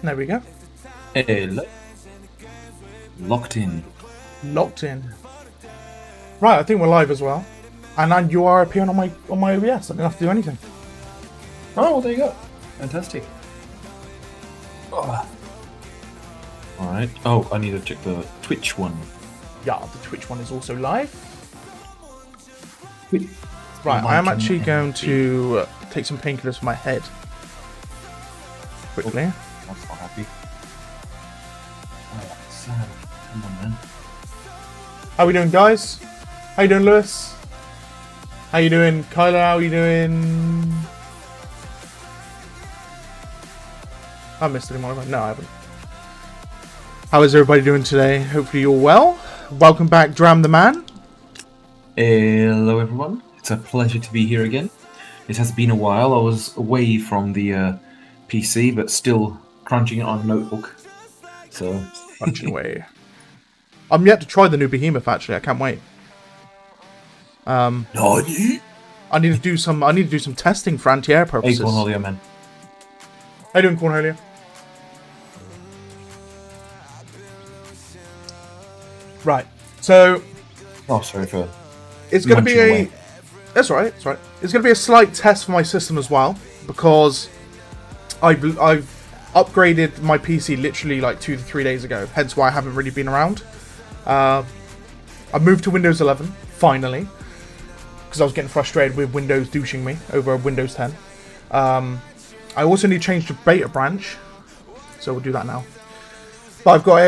There we go. Hello. Locked in. Locked in. Right, I think we're live as well. And you are appearing on my OBS. I don't have to do anything. Oh, well, there you go. Fantastic. Oh. Alright. Oh, I need to check the Twitch one. Yeah, the Twitch one is also live. Twitch. Right, I am actually going to take some painkillers for my head. Quickly. Oh, that's not happy. Oh, sad. Come on, man. How we doing, guys? How you doing, Lewis? How you doing, Kyla? How you doing? I missed anyone. No, I haven't. How is everybody doing today? Hopefully you're well. Welcome back, Dram the Man. Hello, everyone. It's a pleasure to be here again. It has been a while. I was away from the PC, but still crunching it on a notebook. So Crunching away. I'm yet to try the new Behemoth. Actually, I can't wait. Nani? I need to do some testing for anti-air purposes. Hey, Cornelia, man. How you doing, Cornelia? Right. So Oh, sorry for. it's going to be munching away. That's all right. That's all right. It's going to be a slight test for my system as well because I've upgraded my PC literally like 2 to 3 days ago. Hence why I haven't really been around. I moved to Windows 11 finally because I was getting frustrated with Windows douching me over Windows 10. I also need to change the beta branch, so we'll do that now. But I've got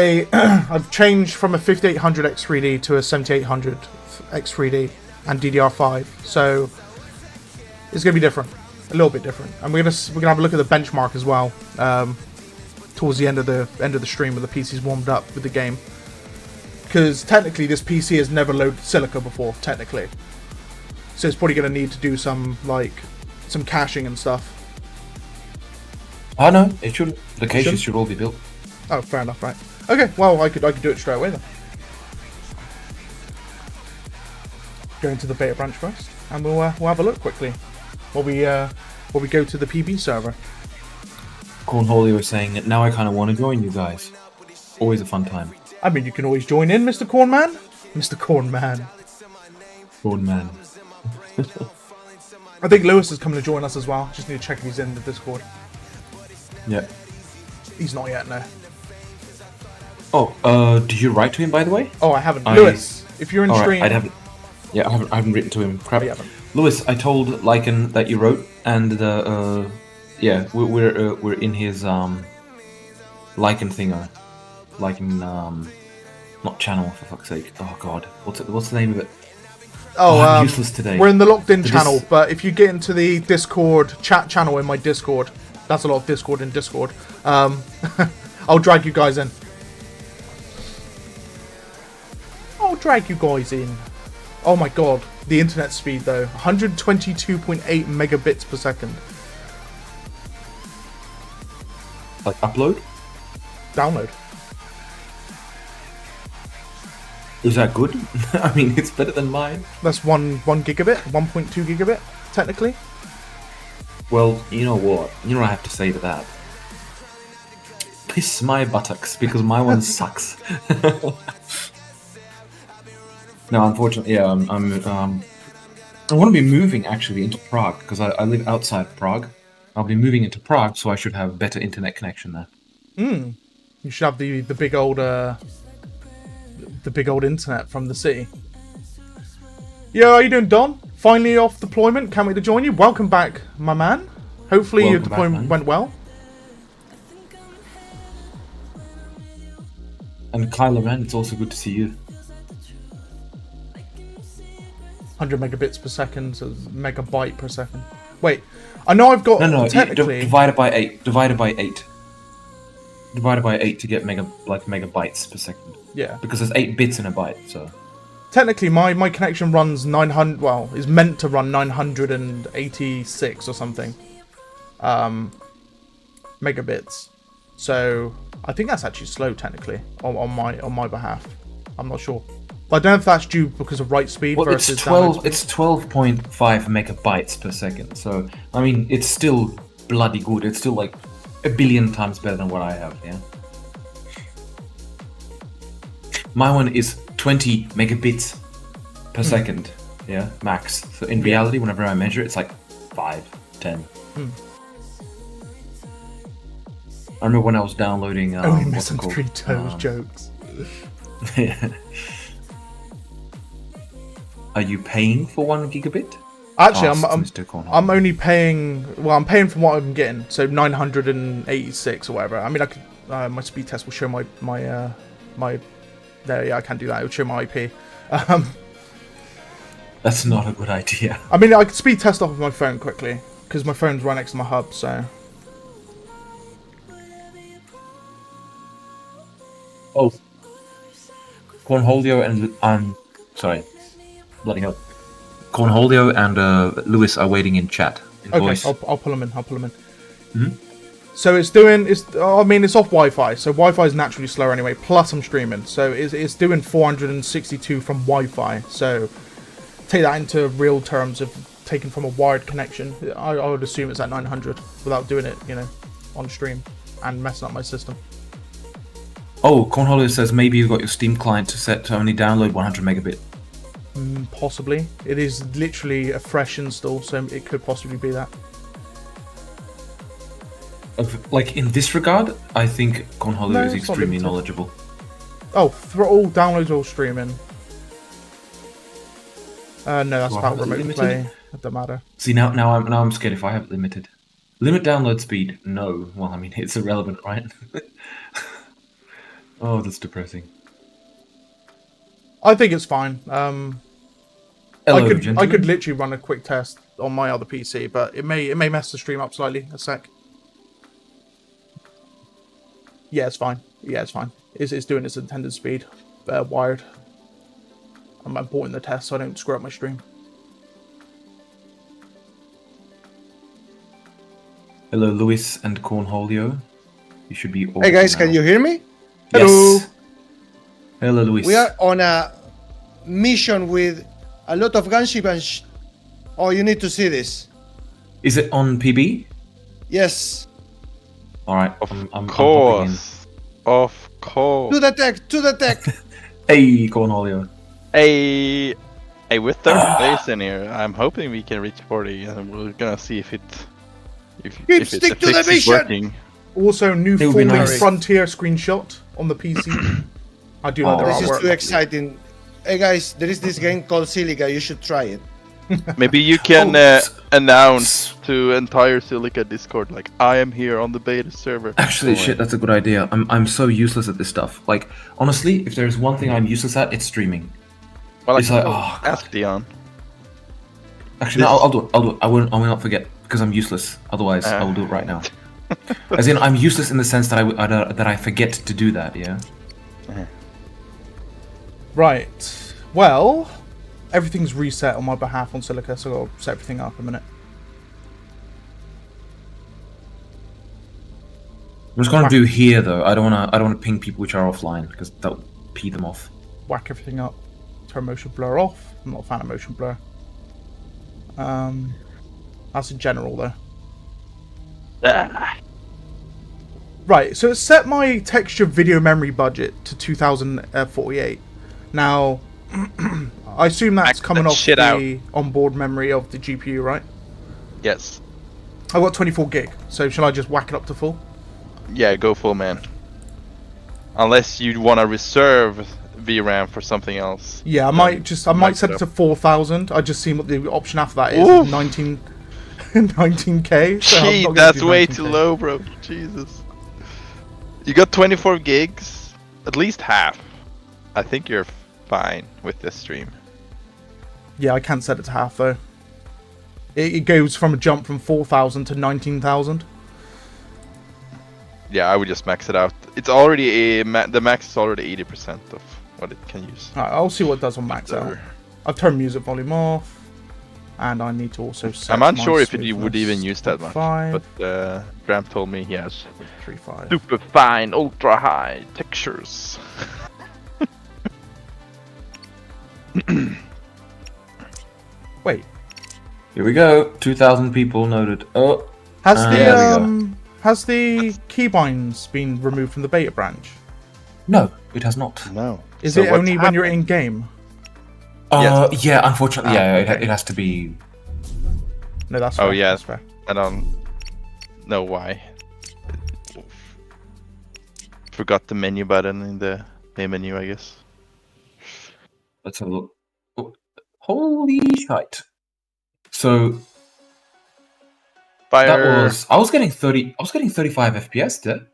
I've changed from a 5800 X3D to a 7800 X3D and DDR5, so it's gonna be different, a little bit different. And we're gonna have a look at the benchmark as well towards the end of the stream when the PC's warmed up with the game, because technically this PC has never loaded Silica before, technically, so it's probably gonna need to do some caching and stuff. Oh no, it should. The cases should all be built. Oh, fair enough, right. Okay, well, I could do it straight away then. Go into the beta branch first, and we'll have a look quickly while we go to the PB server. Cornholio was saying that now I kind of want to join you guys. Always a fun time. I mean, you can always join in, Mr. Cornman. Mr. Cornman. Corn man. I think Lewis is coming to join us as well. Just need to check if he's in the Discord. Yeah. He's not yet, no. Oh, did you write to him, by the way? Oh, I haven't. Lewis, if you're in stream... I haven't. Yeah, I haven't written to him. Crap. Oh, you haven't. Lewis, I told Lycan that you wrote, and yeah, we're in his Lycan thinger, Lycan not channel, for fuck's sake. Oh god, what's the name of it? I'm useless today. We're in the locked in channel, but if you get into the Discord chat channel in my Discord, that's a lot of Discord in Discord. I'll drag you guys in. I'll drag you guys in. Oh my god, the internet speed though, 122.8 megabits per second. Like upload? Download. Is that good? I mean, it's better than mine. That's one gigabit, 1.2 gigabit, technically. Well, you know what? You know what I have to say to that? Piss my buttocks, because my one sucks. No, unfortunately, yeah, I want to be moving actually into Prague because I live outside Prague. I'll be moving into Prague, so I should have better internet connection there. You should have the big old internet from the city. Yo, how you doing, Don? Finally off deployment. Can't wait to join you. Welcome back, my man. Hopefully your deployment went well. And Kyla, man, it's also good to see you. 100 megabits per second, so megabyte per second. Wait, I know I've got technically divided by 8. Divided by 8. Divided by 8 to get megabytes per second. Yeah. Because there's 8 bits in a byte, so. Technically, my connection runs 900. Well, is meant to run 986 or something. Megabits. So I think that's actually slow technically on my behalf. I'm not sure. I don't know if that's due because of write speed Well, versus it's 12. download It's 12.5 megabytes per second. So I mean, it's still bloody good. It's still like a billion times better than what I have. Yeah. My one is 20 megabits per second. Yeah, max. So in reality, whenever I measure, it's like 5, 10. I remember when I was downloading. Only What's it missing called? 3 toes jokes. Yeah. Are you paying for 1 gigabit? Actually, Asked I'm Mr. Cornwall. I'm only paying. Well, I'm paying for what I'm getting, so 986 or whatever. I mean, I could. My speed test will show my. There, yeah, I can't do that. It would show my IP. That's not a good idea. I mean, I could speed test off of my phone quickly because my phone's right next to my hub. So. Oh, Cornholio and sorry, bloody hell. Cornholio and Lewis are waiting in chat. In Okay, voice. I'll pull them in. I'll pull them in. So it's doing. I mean, it's off Wi-Fi, so Wi-Fi is naturally slower anyway. Plus, I'm streaming, so it's doing 462 from Wi-Fi. So take that into real terms of taken from a wired connection. I would assume it's at 900 without doing it, on stream and messing up my system. Oh, Cornholio says maybe you've got your Steam client set to only download 100 megabit. Possibly. It is literally a fresh install, so it could possibly be that. Like in this regard, I think Cornholio No, is it's not extremely limited. knowledgeable. Oh, for all downloads or streaming. No, that's Do I about have it remote limited? play. It don't matter. See now I'm scared if I have it limited. Limit download speed? No. Well, I mean it's irrelevant, right? Oh, that's depressing. I think it's fine. Hello, I gentlemen. could literally run a quick test on my other PC, but it may mess the stream up slightly. A sec. Yeah, it's fine. Yeah, it's fine. It's doing its intended speed, wired. I'm importing the test so I don't screw up my stream. Hello, Lewis and Cornholio. You should be. Hey guys, can you hear me? Hello. Yes. Hello, Lewis. We are on a mission with a lot of gunship and oh, you need to see this. Is it on PB? Yes. All right. Of I'm popping in. course. Of course. To the tech, to the tech. Hey, Cornholio. Hey, with third place in here, I'm hoping we can reach 40, and we're gonna see if it stick to the fix is mission. working. Also, new It would be Falling nice. Frontier screenshot on the PC. I do like Oh. their This is artwork. too exciting. Hey guys, there is this game called Silica. You should try it. Maybe you can Oh, announce to entire Silica Discord, like, I am here on the beta server. Actually, shit, that's a good idea. I'm so useless at this stuff. Like, honestly, if there's one thing I'm useless at, it's streaming. Well, It's like, oh, God. ask Dion. Actually, no, I'll do it. I'll do it. I will not forget because I'm useless. Otherwise, I will do it right now. As in, I'm useless in the sense that I forget to do that. Yeah. Right. Well, everything's reset on my behalf on Silica, so I'll set everything up in a minute. I'm just gonna do here though. I don't wanna ping people which are offline because that'll pee them off. Whack everything up. Turn motion blur off. I'm not a fan of motion blur. That's in general though. Right, so it's set my texture video memory budget to 2048. Now, I assume that's Max coming that off shit the onboard memory of the GPU, right? Yes. I've got 24 gig, so shall I just whack it up to full? Yeah, go full, man. Unless you want to reserve VRAM for something else. Yeah, I might set it to 4,000. I just seen what the option after that is. Oof. 19k. So I'm Gee, not gonna that's do way 19K. too low, bro. Jesus. You got 24 gigs, at least half. I think you're fine with this stream. Yeah, I can't set it to half though. It goes from a jump from 4,000 to 19,000. Yeah, I would just max it out. It's already the max is already 80% of what it can use. Alright, I'll see what it does on max out. So, I've turned music volume off. And I need to also set I'm my unsure if it would smoothness even use that much, 5, but Graham told me he has 3.5. super fine, ultra high textures. Wait, Here we go. 2,000 people noted. Oh, has there we go. has the keybinds been removed from the beta branch? No, it has not. No. Is So it what's only when you're happened? in game? Yeah, unfortunately, yeah, okay. it has to be. No, that's Oh, fair. yeah. That's fair. I don't know why. Forgot the menu button in the main menu, I guess. Let's have a look. Oh, holy shite! So Fire. that was. I was getting 30. I was getting 35 FPS there.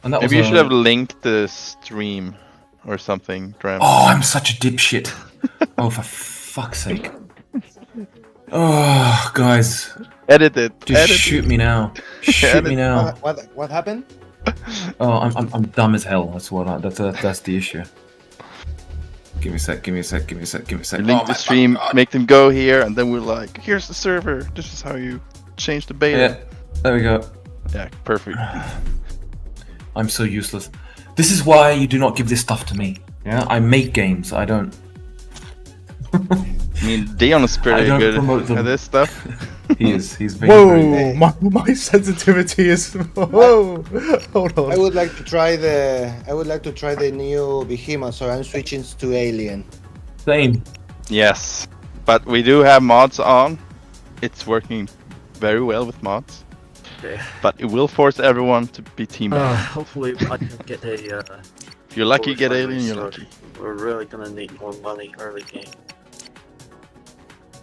And that Maybe was you should have linked the stream or something, Dram. Oh, I'm such a dipshit. Oh, for fuck's sake. Oh, guys. Edit it. Just Edit shoot it. me now. Shoot me now. What happened? Oh, I'm dumb as hell. That's what. That's the issue. Give me a sec. Give me a sec. Give me a sec. Give me a sec. You link Oh, the my stream, God. make them go here, and then we're like, here's the server. This is how you change the beta. Yeah. There we go. Yeah, perfect. I'm so useless. This is why you do not give this stuff to me. Yeah, I make games. I don't. I mean, Dion is I pretty don't good promote them. at this stuff. He is. He's very. Whoa, my sensitivity is. Whoa, hold on. I would like to try the new Behemoth, so I'm switching to Alien. Same. Yes, but we do have mods on. It's working very well with mods. Okay. But it will force everyone to be teamed up. Hopefully I can get a If you're lucky, get forward Alien, you're so lucky. We're really gonna need more money early game.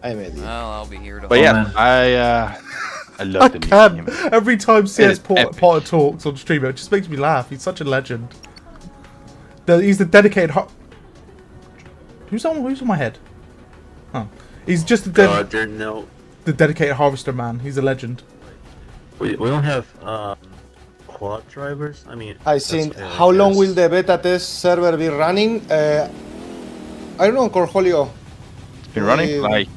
I'm Alien. Well, I'll be here to But Oh, yeah, man. I love I the new can. game. Every time CS is epic. Potter talks on stream, it just makes me laugh. He's such a legend. He's the dedicated. Who's on my head? Oh, he's just There no, the dedicated harvester man. He's a legend. we don't have quad drivers. I mean, I that's think. fair, I How long guess. will the beta test server be running? I don't know, Corjolio. It's been running Um, like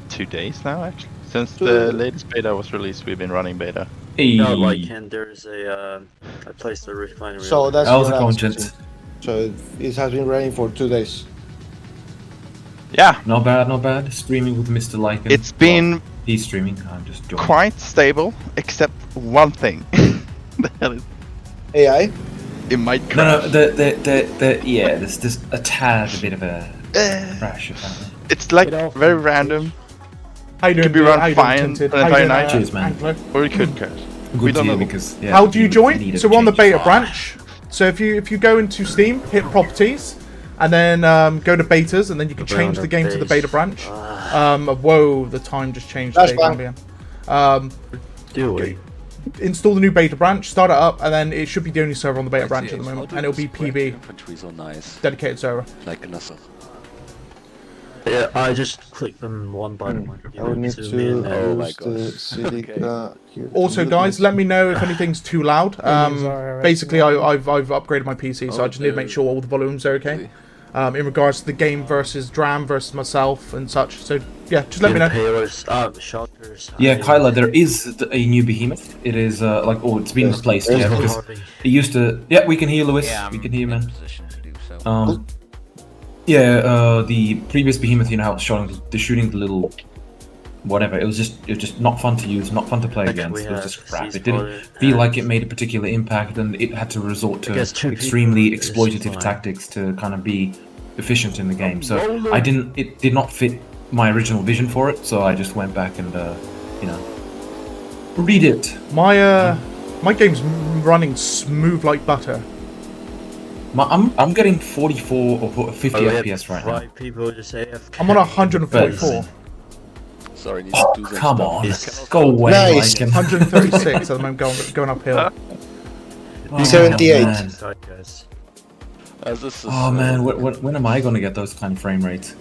2 days now, actually. Since Two- the latest beta was released, we've been running beta. Hey. No, like, and there's a place to refinery. So that's How's it what I'm going, saying. gents? So it has been running for 2 days. Yeah, Not bad, not bad. Streaming with Mr. Lycan. it's been Well, he's streaming. I'm just joining. quite stable, except one thing. The hell is AI? No, it might no, crash. yeah, there's just a tad, a bit of a Eh, crash apparently. it's like Get off very me. random, How you doing? Could be dude? run How you doing, fine Tinted? for the How you entire doing, night. Cheers, man. Angler? or it could crash. Good We to don't you know. because yeah. How do you we join? need a So we're on the change. beta branch. So if you go into Steam, hit properties, and then go to betas, and then you can We're change on the the game to the base. beta branch. Whoa, the time just changed. That's today, fine. Do we? Install the new beta branch, start it up, and then it should be the only server on the beta branch at the moment, and it'll be PB, Infantry's all nice, dedicated server. like another. Yeah, I just clicked on one by one. You I will know, need zoom in to and- Oh my use the God. Silica here. Also, guys, let me know if anything's too loud. Basically, I've upgraded my PC, so I just need to make sure all the volumes are okay. In regards to the game versus Dram versus myself and such. So yeah, just let me know. Payloads, shelters. Yeah, Kyla, there is a new behemoth. It is it's been Yes. replaced. There's Yeah, no because Harvey. it used to. Yeah, we can hear Lewis. Yeah, we I'm can hear you, in a man. position to do so. The previous behemoth, you know, how it's shooting the little whatever. It was just not fun to use, not fun to play Like, against. we It was have just crap. It Seasport didn't feel and- like it made a particular impact, and it had to resort to guess two extremely people is exploitative fine. tactics to kind of be efficient in the game. So it did not fit my original vision for it. So I just went back and read it. My game's running smooth like butter. I'm getting 44 or 50 Oh, we have FPS right now. 5 people just AFK. I'm on 144, Sorry, need Oh, to do some come stuff. on. Yes. Go away, Nice. Lycan. 136 at the moment going uphill. Oh, 78. man. Sorry, guys. This is, Oh man, when am I gonna get those kind of frame rates?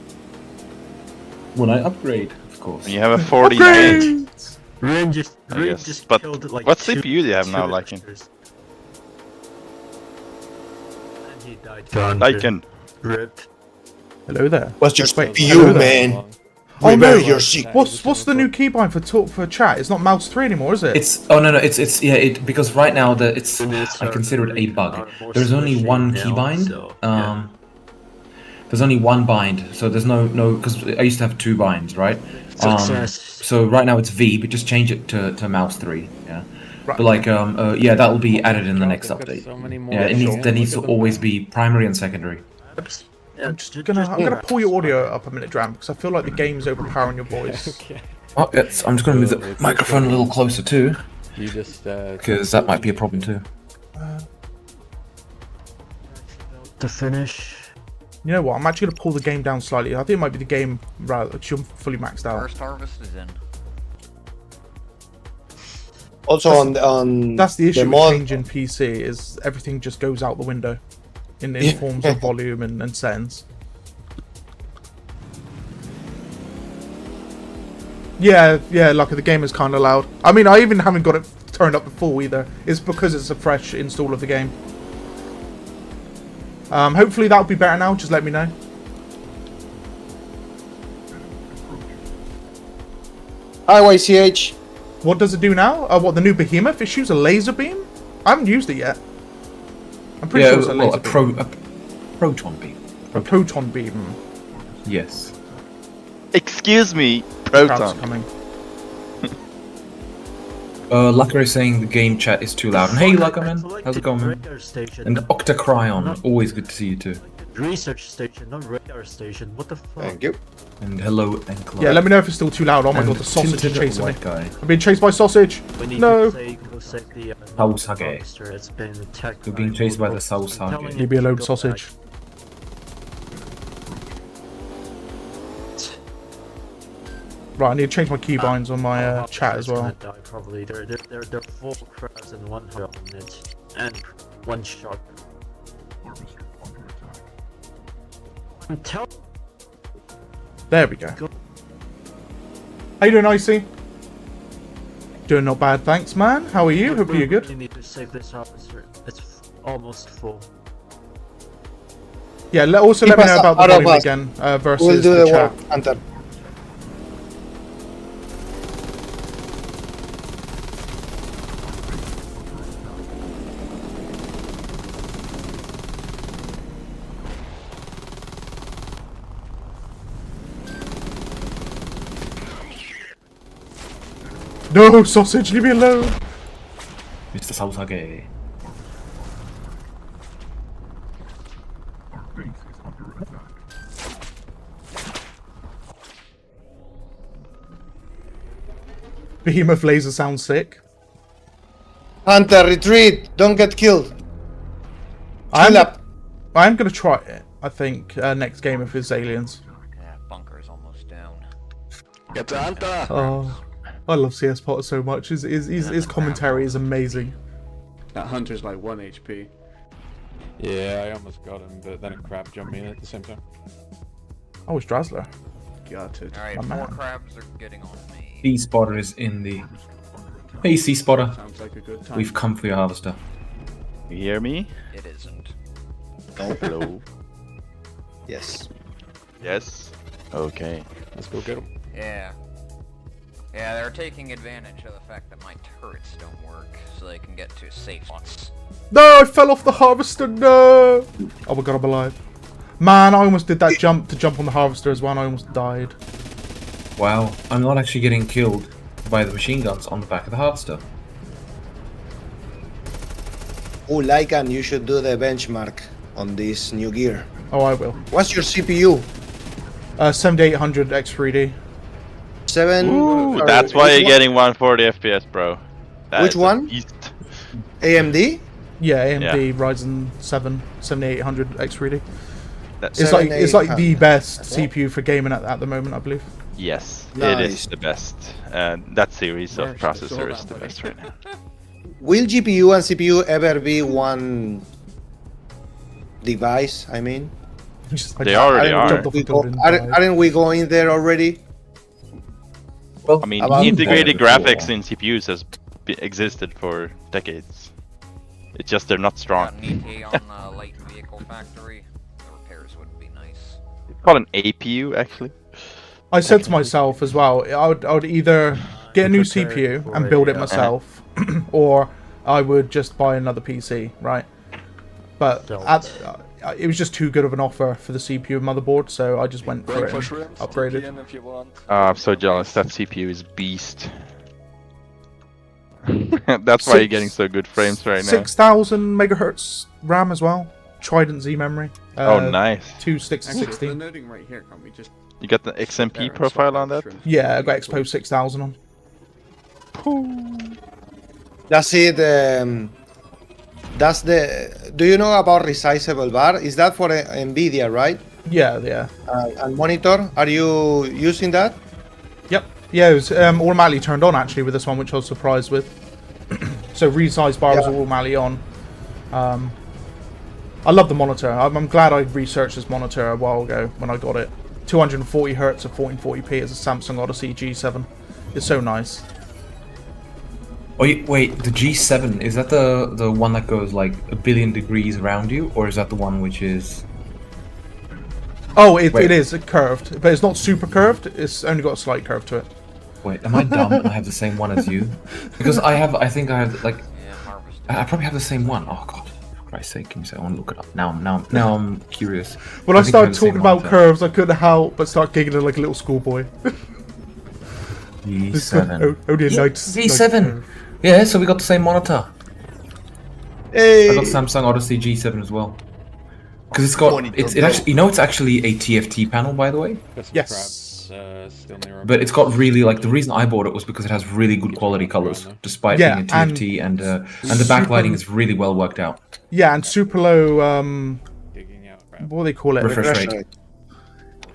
When I upgrade, of course. You have a 49. Rin just guess. But killed like what two- CPU do you have now, two Lycan? adventures. And he died. Lycan. Ripped. Hello there. What's just Wait, you, hello there. man? Oh no, Remember your secret. what's the new keybind for chat? It's not mouse 3 anymore, is it? It's because right now I consider it a bug. There's only one keybind. there's only one bind, so there's no because I used to have 2 binds, right? Success. So right now it's V, but just change it to mouse 3. Yeah. Right. But like yeah, that will be added in the next They've got update. so many more Yeah, it needs, options. there needs to Look at them always now. be primary and secondary. I'm gonna pull your audio up a minute, Dram, because I feel like the game's overpowering your voice. Okay. Oh, yes, I'm just going to move the microphone a little closer too, You just because that might be a problem too. To finish. You know what? I'm actually gonna pull the game down slightly. I think it might be the game rather fully maxed out. First harvest is in. Also on That's the issue with mod. changing PC is everything just goes out the window in forms of volume and settings. Yeah, like the game is kind of loud. I mean, I even haven't got it turned up to full either. It's because it's a fresh install of the game. Hopefully that'll be better now. Just let me know. Hi, YCH. What does it do now? What, the new Behemoth? It shoots a laser beam? I haven't used it yet. I'm pretty sure it's a laser beam. a proton beam. A proton beam. Yes. Excuse me, Crowd's Proton. coming. Lucker is saying the game chat is too loud. And hey, Lucker, man, how's it going, man? Radar station. And Octacryon, always good to see you too. Research station, not radar station. What the fuck? Thank you. And hello, and Yeah, let me know if it's still too loud. Oh my god, the sausage is chasing me. Guy. I'm being chased by sausage. We need No. to say you can go save the Sausage. harvester. It's been attacked. You're being by chased by the multiple- sausage. I'm telling Leave me to alone, go sausage. back. Right, I need to change my keybinds on my Our chat as harvester's well. gonna Die, probably. There are 4 crabs and 1 hog on it, and 1 shark. I'm telling. There we go. How you doing, Icy? Doing not bad, thanks, man. How are you? Hopefully you're good. You need to save this harvester. It's almost full. Yeah, also Keep let me us know about the out of volume us. again versus We'll do the the chat. work, Hunter. No, sausage, leave me alone. Mr. Sausage. Behemoth laser sounds sick. Hunter, retreat. Don't get killed. I'm, Chill up. I'm gonna try it. I think next game if it's aliens. Yeah, bunker's almost down. Get the hunter! Oh, I love CS Potter so much. His commentary is amazing. That hunter's like 1 HP. Yeah, I almost got him, but then a crab jumped me in at the same time. Oh, it's Drazzler. Got it. Alright, My 4 man. crabs are getting on me. Sea Spotter is in the... Hey, Sea Spotter. Sounds like a good time. We've come for your harvester. You hear me? It isn't. Hello. Yes. Yes. Okay. Let's go get him. Yeah. Yeah, they're taking advantage of the fact that my turrets don't work, so they can get to safe spots. No, I fell off the harvester. No. Oh my god, I'm alive. Man, I almost did that jump to jump on the harvester as well, and I almost died. Wow, I'm not actually getting killed by the machine guns on the back of the harvester. Oh, Lycan, you should do the benchmark on this new gear. Oh, I will. What's your CPU? 7800 X3D. 7. Ooh, or that's why which you're one? getting 140 FPS, bro. That Which is a one? beast. AMD? Yeah, AMD Ryzen 7 7800 X3D. That's It's like the 7800. best Okay. CPU for gaming at the moment, I believe. yes, it Nice. is the best. That series of Merch, I saw processor is that, the buddy. best right now. Will GPU and CPU ever be one device? I mean, They already jumped are. off a building and died. Aren't we going there already? I mean, About- integrated Before. graphics in CPUs has existed for decades. It's just they're not Got strong. an ETA on the light vehicle factory. The repairs would be nice. It's called an APU, actually. I said to myself as well, I would either get a new Prepare CPU for and build a, it myself, or I would just buy another PC, right? But Don't. it was just too good of an offer for the CPU and motherboard, so I just went for it and upgraded. If you want. I'm so jealous. That CPU is beast. That's why you're getting so good frames right now. 6,000 megahertz RAM as well. Trident Z memory. Oh, nice. 2 sticks to Actually, 16. the nerding right here, can't we just... You got the XMP profile on that? Yeah, I got Expo 6000 on. That's it. That's the. Do you know about resizable bar? Is that for Nvidia, right? Yeah. And monitor? Are you using that? Yep. Yeah, it was automatically turned on actually with this one, which I was surprised with. So resize bar was automatically on. I love the monitor. I'm glad I researched this monitor a while ago when I got it. 240 Hz at 1440p is a Samsung Odyssey G7. It's so nice. Oh, wait, the G7, is that the one that goes like a billion degrees around you, or is that the one which is... Oh, it is curved, but it's not super curved. It's only got a slight curve to it. Wait, am I dumb and I have the same one as you? Because I think I have like... Yeah, harvest. I probably have the same one. Oh god, for Christ's sake, can you say I want to look it up? Now I'm curious. When I think started have the same talking about monitor. curves, I couldn't help but start giggling like a little schoolboy. G7. Only a Yeah, nice G7! curve. Yeah, so we got the same monitor. Hey. I got Samsung Odyssey G7 as well. Because it's got, it actually, you know, it's actually a TFT panel, by the way. Got some Yes. crabs, still near But it's got really, like, the reason I bought it was because it has really good quality colors, despite Yeah, being a TFT, and the backlighting is really well worked out. Yeah, and super low, digging out crabs. what do they call it? Refresh rate.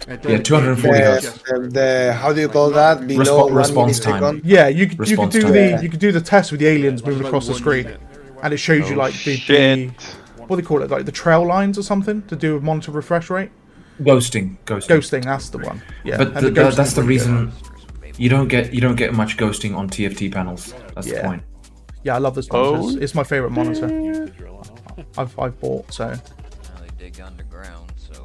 Right, Yeah, 240 hertz. The how do you call that? Below 1 response time. millisecond? Yeah, you could Response do time. the test with the aliens moving across the screen, and it shows you like the Shit. what do they call it, like the trail lines or something to do with monitor refresh rate. Ghosting. Ghosting, that's the one. Yeah, But and ghosting's that's the really good. reason you don't get much ghosting on TFT panels. That's the Yeah. point. Yeah, I love this monitor. Oh. It's my favorite monitor Use the drill and all. I've bought. So Now they dig underground, so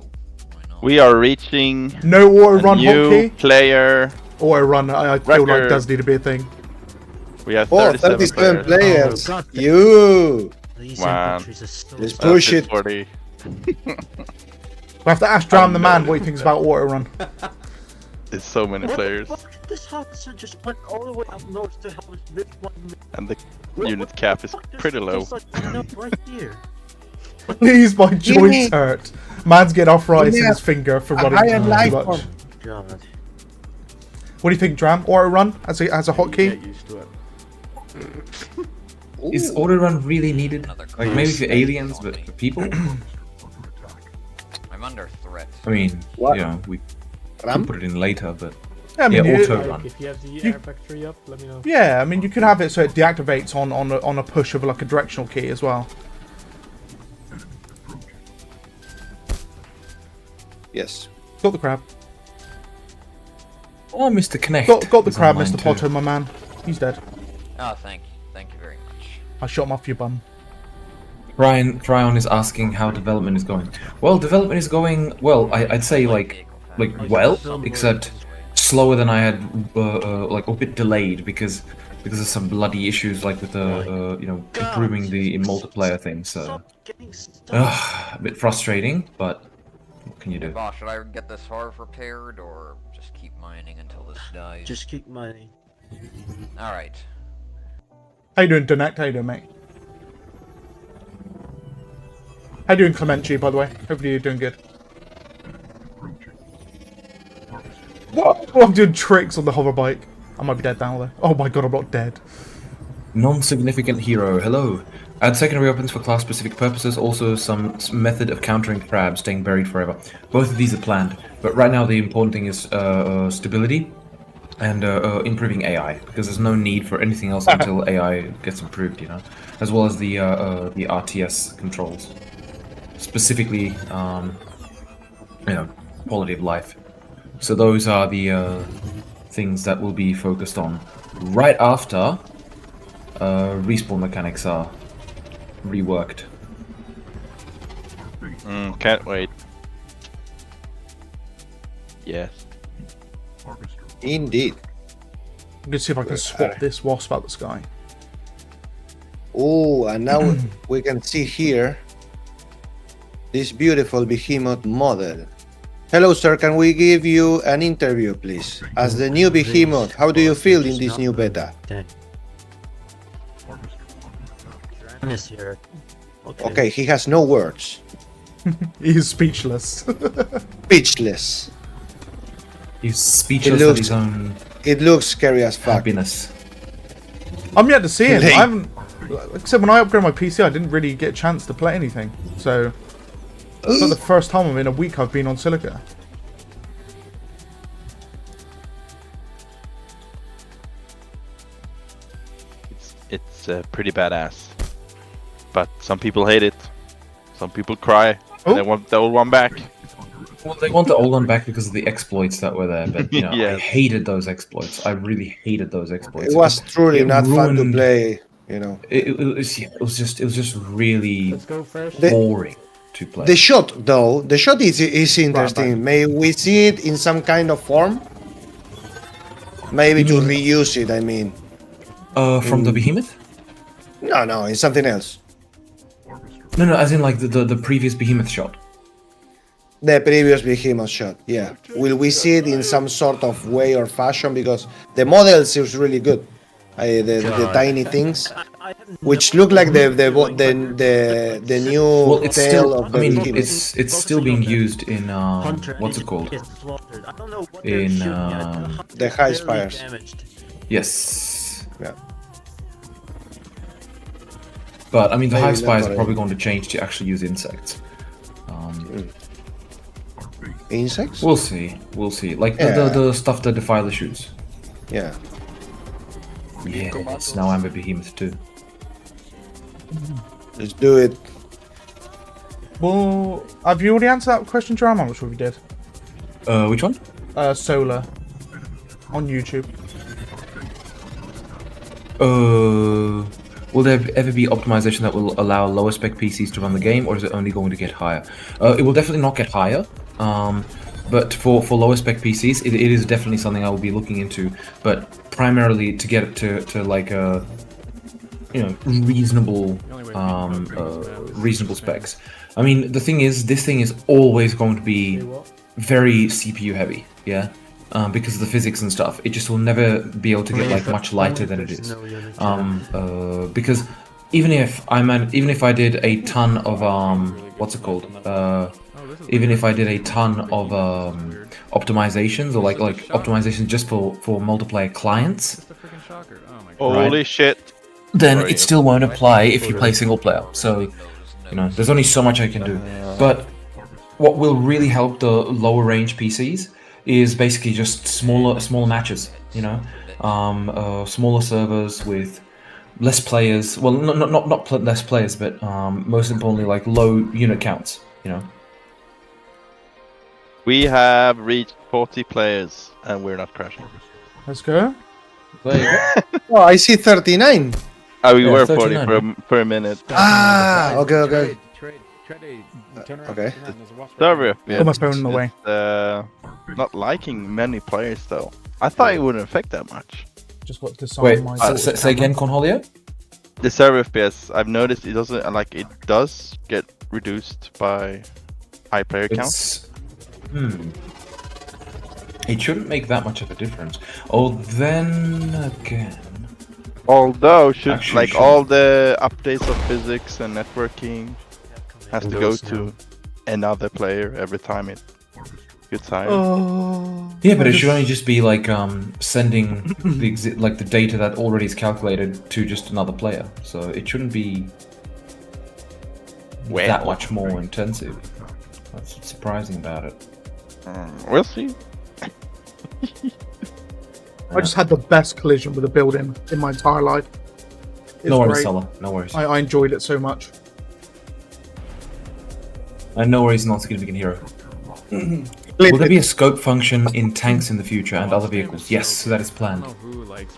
why not? We are reaching no auto a run new hotkey. player. Auto run, I feel like Record. does need to be a thing. We have Oh, 37 37 players. players. Oh, God. You. These Man. infantries are so Let's slow. push it. 40. We have to ask Dram the man what he thinks about auto run. There's so many players. This officer just went all the way up north to help this one. And the unit cap is pretty low. There's like one up right here. Please, my joints me- hurt. Man's getting arthritis in me his finger for a running higher too life much. form. God. What do you think, Dram? Auto run as a Get hotkey? used to it. Is auto run really needed? Another Like maybe for aliens, but for people? I'm under threat. I mean, What? you know, we Ram? can put it in later, but Yeah, I mean, yeah, you- auto run. If you have the You- air factory up, let me know. yeah, I mean, you can have it so it deactivates on a push of like a directional key as well. Yes. Got the crab. Oh, Mr. Connect. Got the is crab, online Mr. too. Potter, my man. He's dead. Oh, thank you. Thank you very much. I shot him off your bum. Tryon is asking how development is going. Well, development is going well. I'd say like well, except slower than I had, like a bit delayed because of some bloody issues like with the you know, improving the multiplayer thing. So Stop getting stuck. a bit frustrating, but what can you do? Boss, should I get this harv repaired or just keep mining until this dies? Just keep mining. Alright. How you doing, Donect? How you doing, mate? How you doing, Clemente, by the way? Hopefully you're doing good. What? Oh, I'm doing tricks on the hover bike. I might be dead now, though. Oh my god, I'm not dead. Non-significant hero. Hello. Add secondary weapons for class-specific purposes. Also, some method of countering crabs staying buried forever. Both of these are planned, but right now the important thing is stability and improving AI, because there's no need for anything else until AI gets improved. You know, as well as the RTS controls, specifically, you know, quality of life. So those are the things that will be focused on right after respawn mechanics are reworked. Can't wait. Yes. Indeed. I'm gonna see if I can swap this wasp out the sky. Oh, and now we can see here this beautiful behemoth model. Hello, sir. Can we give you an interview, please? As the new behemoth, how do you feel in this new beta? Okay. Miss here. Okay, he has no words. He's speechless. Speechless. He's speechless It at looks- his own It looks scary as fuck. happiness. I'm yet to see him. I Late. haven't. Like I said, when I upgraded my PC, I didn't really get a chance to play anything. So it's not the first time in a week I've been on Silica. It's pretty badass. But some people hate it. Some people cry. And they Oh. want the old one back. Well, they want the old one back because of the exploits that were there, but you know, I Yes. hated those exploits. I really hated those exploits. It was truly it not fun to ruined- play, you know. It was just really Let's go fresh. boring to play. The shot, though, the shot is interesting. May we see it in some kind of form? Maybe to reuse it, I mean. From the behemoth? No, in something else. No, as in like the previous behemoth shot. The previous behemoth shot, yeah. Will we see it in some sort of way or fashion? Because the model seems really good. The tiny things, which look like the new Well, it's tail still. of I the mean, behemoth. it's still being used in Hunter what's it is- called? is slaughtered. I don't know what they're In, shooting at. Hunter the is high barely spires. damaged. Yes, Yeah. but I mean the Maybe hive spires that's are probably going to change to actually use insects. Insects? We'll see. We'll see. Like Yeah. the stuff that Defiler shoots. Yeah. Yes. Now I'm a behemoth too. Let's do it. Well, have you already answered that question, Jerome? I'm not sure if you did. Which one? Solar on YouTube. Will there ever be optimization that will allow lower spec PCs to run the game, or is it only going to get higher? It will definitely not get higher. But for lower spec PCs, it is definitely something I will be looking into. But primarily to get it to like a reasonable reasonable specs. I mean, the thing is, this thing is always going to be very CPU heavy, yeah, because of the physics and stuff. It just will never be able to get like much lighter than it is. Because even if I did a ton of what's it called? Even if I did a ton of optimizations or like optimizations just for multiplayer clients, Holy shit. then Sorry. it still won't apply if you play single player. So, there's only so much I can do. But what will really help the lower range PCs is basically just smaller matches. Smaller servers with less players. Well, not less players, but most importantly, like low unit counts. We have reached 40 players and we're not crashing. Let's go. There you go. Oh, I see 39. We Yeah, were 39, 40 for a minute. Ah, okay. Okay. Server Put my phone in the way. not liking many players though. I thought it wouldn't affect that much. Just got to sign Wait, my. say again, Cornholio? The server FPS, I've noticed it doesn't it does get reduced by high player count. It's It shouldn't make that much of a difference. Oh, then again. Although Actually, like should. all the updates of physics and networking has to go Windows to now. another player every time it gets higher. Oh. Yeah, but it should only just be like sending the data that already is calculated to just another player. So it shouldn't be Well. that much more intensive. That's what's surprising about it. We'll see. I just had the best collision with a building in my entire life. It's No worries, great. Sella. No worries. I enjoyed it so much. And no worries, not significant hero. Will there be a scope function in tanks in the future and other vehicles? Yes, that is planned.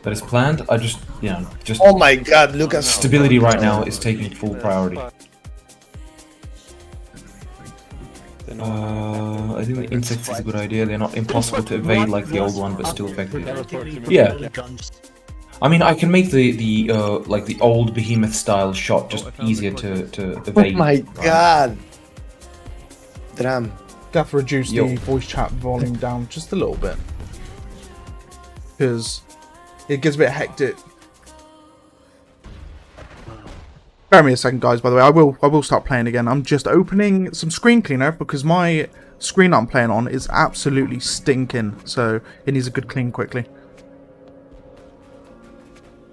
That is planned. I just, just Oh my god, look at stability right now is taking full priority. I think the insects is a good idea. They're not impossible to evade like the old one, but still effective. Yeah. I mean, I can make the like the old behemoth style shot just easier to Oh evade. my god. Dram. Have to reduce Yo. the voice chat volume down just a little bit. Because it gets a bit hectic. Bear me a second, guys, by the way. I will start playing again. I'm just opening some screen cleaner because my screen I'm playing on is absolutely stinking. So it needs a good clean quickly.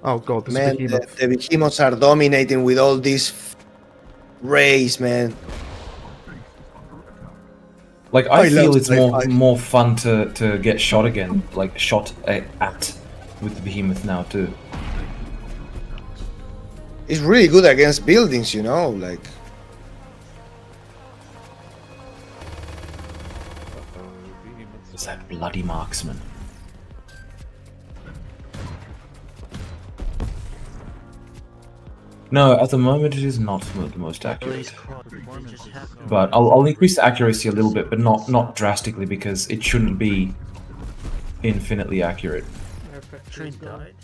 Oh god, this Man, is behemoth. the behemoths are dominating with all these rays, man. Like I feel love it's sci-fi. more fun to get shot again, like shot at with the behemoth now too. It's really good against buildings, you know, like. It's that bloody marksman. No, at the moment it is not the most accurate. But I'll increase the accuracy a little bit, but not drastically because it shouldn't be infinitely accurate. Train died.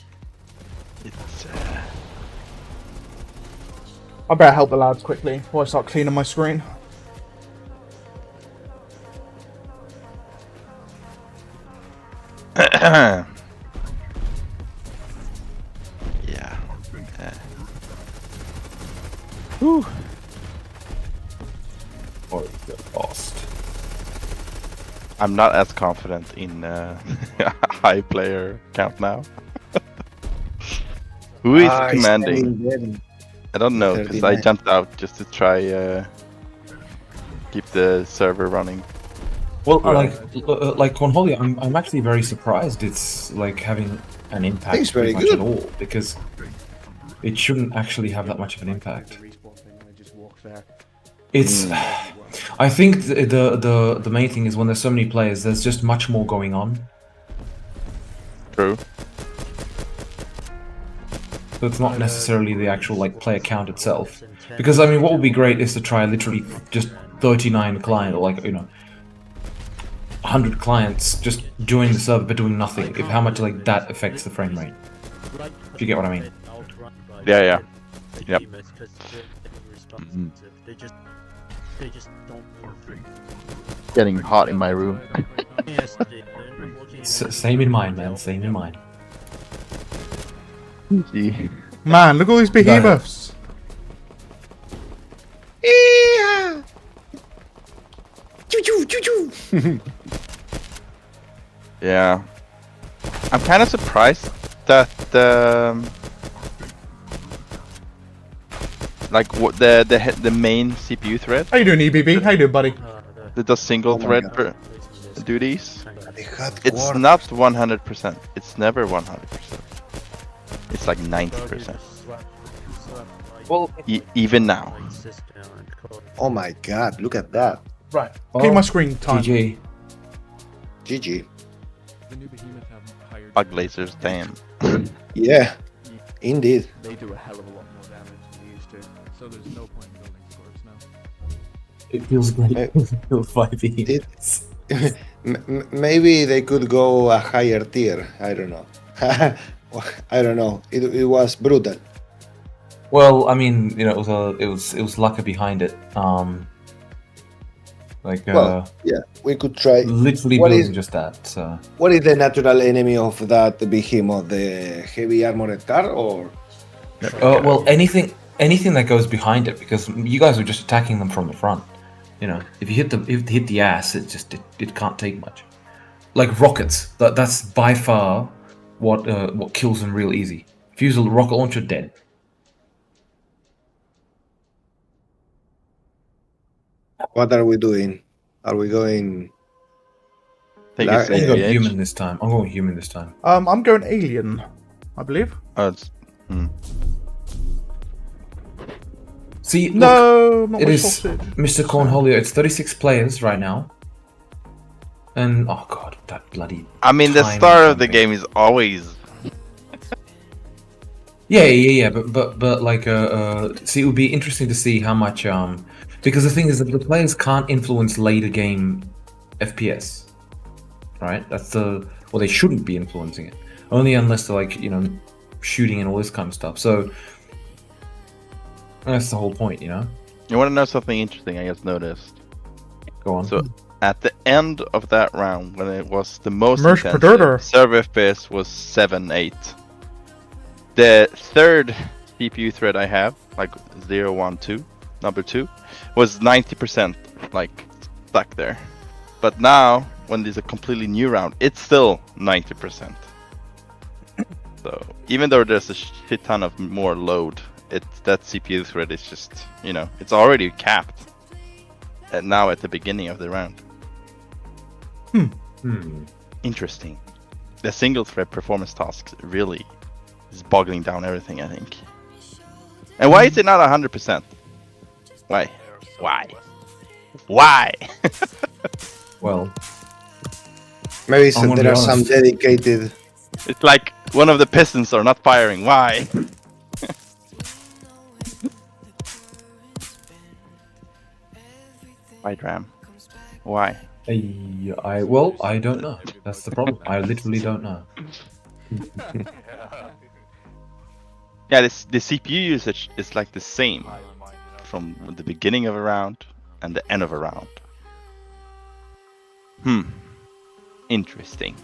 It's I better help the lads quickly before I start cleaning my screen. yeah. Whew. Or get lost. I'm not as confident in high player count now. Who is commanding? I don't know, because I 39. jumped out just to try keep the server running. Well, like Cornholio, I'm actually very surprised it's like having an impact It's very pretty much good. at all because it shouldn't actually have that much of an impact. It's, I think the main thing is when there's so many players, there's just much more going on. True. So it's not necessarily the actual like player count itself. Because I mean, what would be great is to try literally just 39 client or like 100 clients just join the server but doing nothing. If how much like that affects the frame rate. If you get what I mean. Yeah. Yep. They just don't move. Getting hot in my room. Same in mine, man. Same in mine. Gee. Man, look at all these behemoths. Yeah. Choo choo choo choo. Yeah. I'm kind of surprised that like what the main CPU thread How you doing, EBB? How you doing, buddy? that does single Oh my thread God. duties. The hot It's water. not 100%. It's never 100%. It's like 90%. Well, Even now. Oh my god, look at that. Right. Clean my screen time. GG. GG. Bug lasers, damn. Yeah, indeed. They do a hell of a lot more damage than they used to, so there's no point in building swords now. It feels great. Hey. It feels 5 It- Maybe they could go a higher tier. I don't know. I don't know. It was brutal. Well, I mean, it was luck behind it. Well, yeah, we could try. literally what building is- just that. So What is the natural enemy of that behemoth? The heavy armored car or? well, anything that goes behind it, because you guys were just attacking them from the front. If you hit the ass, it can't take much. Like rockets, that's by far what kills them real easy. If you use a rocket launcher, dead. What are we doing? Are we going? I think Like- I'm going it's human this time. I'm going human this time. I'm going alien, I believe. Oh, it's, See, look, No, not it my is sausage. Mr. Cornholio. It's 36 players right now, and oh god, that bloody. I mean, the timing start of the something. game is always. Yeah, but like see, it would be interesting to see how much because the thing is that the players can't influence later game FPS, right? Well, they shouldn't be influencing it, only unless they're like shooting and all this kind of stuff. So that's the whole point, You want to know something interesting? I just noticed. Go on. So at the end of that round, when it was the most Merge intensive, Predator. server FPS was 7-8. The third CPU thread I have, like 0, 1, 2, number 2, was 90% like stuck there. But now, when there's a completely new round, it's still 90%. So even though there's a shit ton of more load, that CPU thread is just, you know, it's already capped. And now at the beginning of the round. Interesting. The single thread performance tasks really is boggling down everything, I think. And why is it not 100%? Why? Why? Well, Maybe I'm gonna there be are some honest. dedicated. It's like one of the pistons are not firing. Why? Why, Dram? Why? I don't know. That's the problem. I literally don't know. Yeah, the CPU usage is like the same from the beginning of a round and the end of a round. Interesting.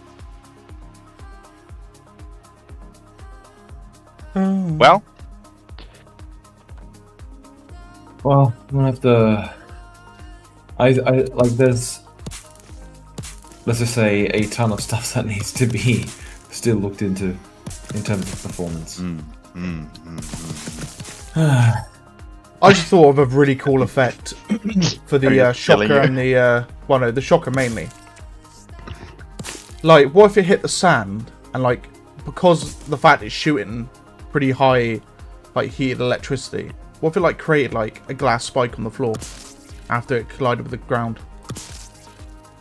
Well, Well, I'm gonna have to. I like there's, let's just say, a ton of stuff that needs to be still looked into in terms of performance. I just thought of a really cool effect for Are you the killing shocker you? and the well, no, the shocker mainly. Like, what if it hit the sand and like, because the fact it's shooting pretty high, like heated electricity. What if it like created like a glass spike on the floor after it collided with the ground?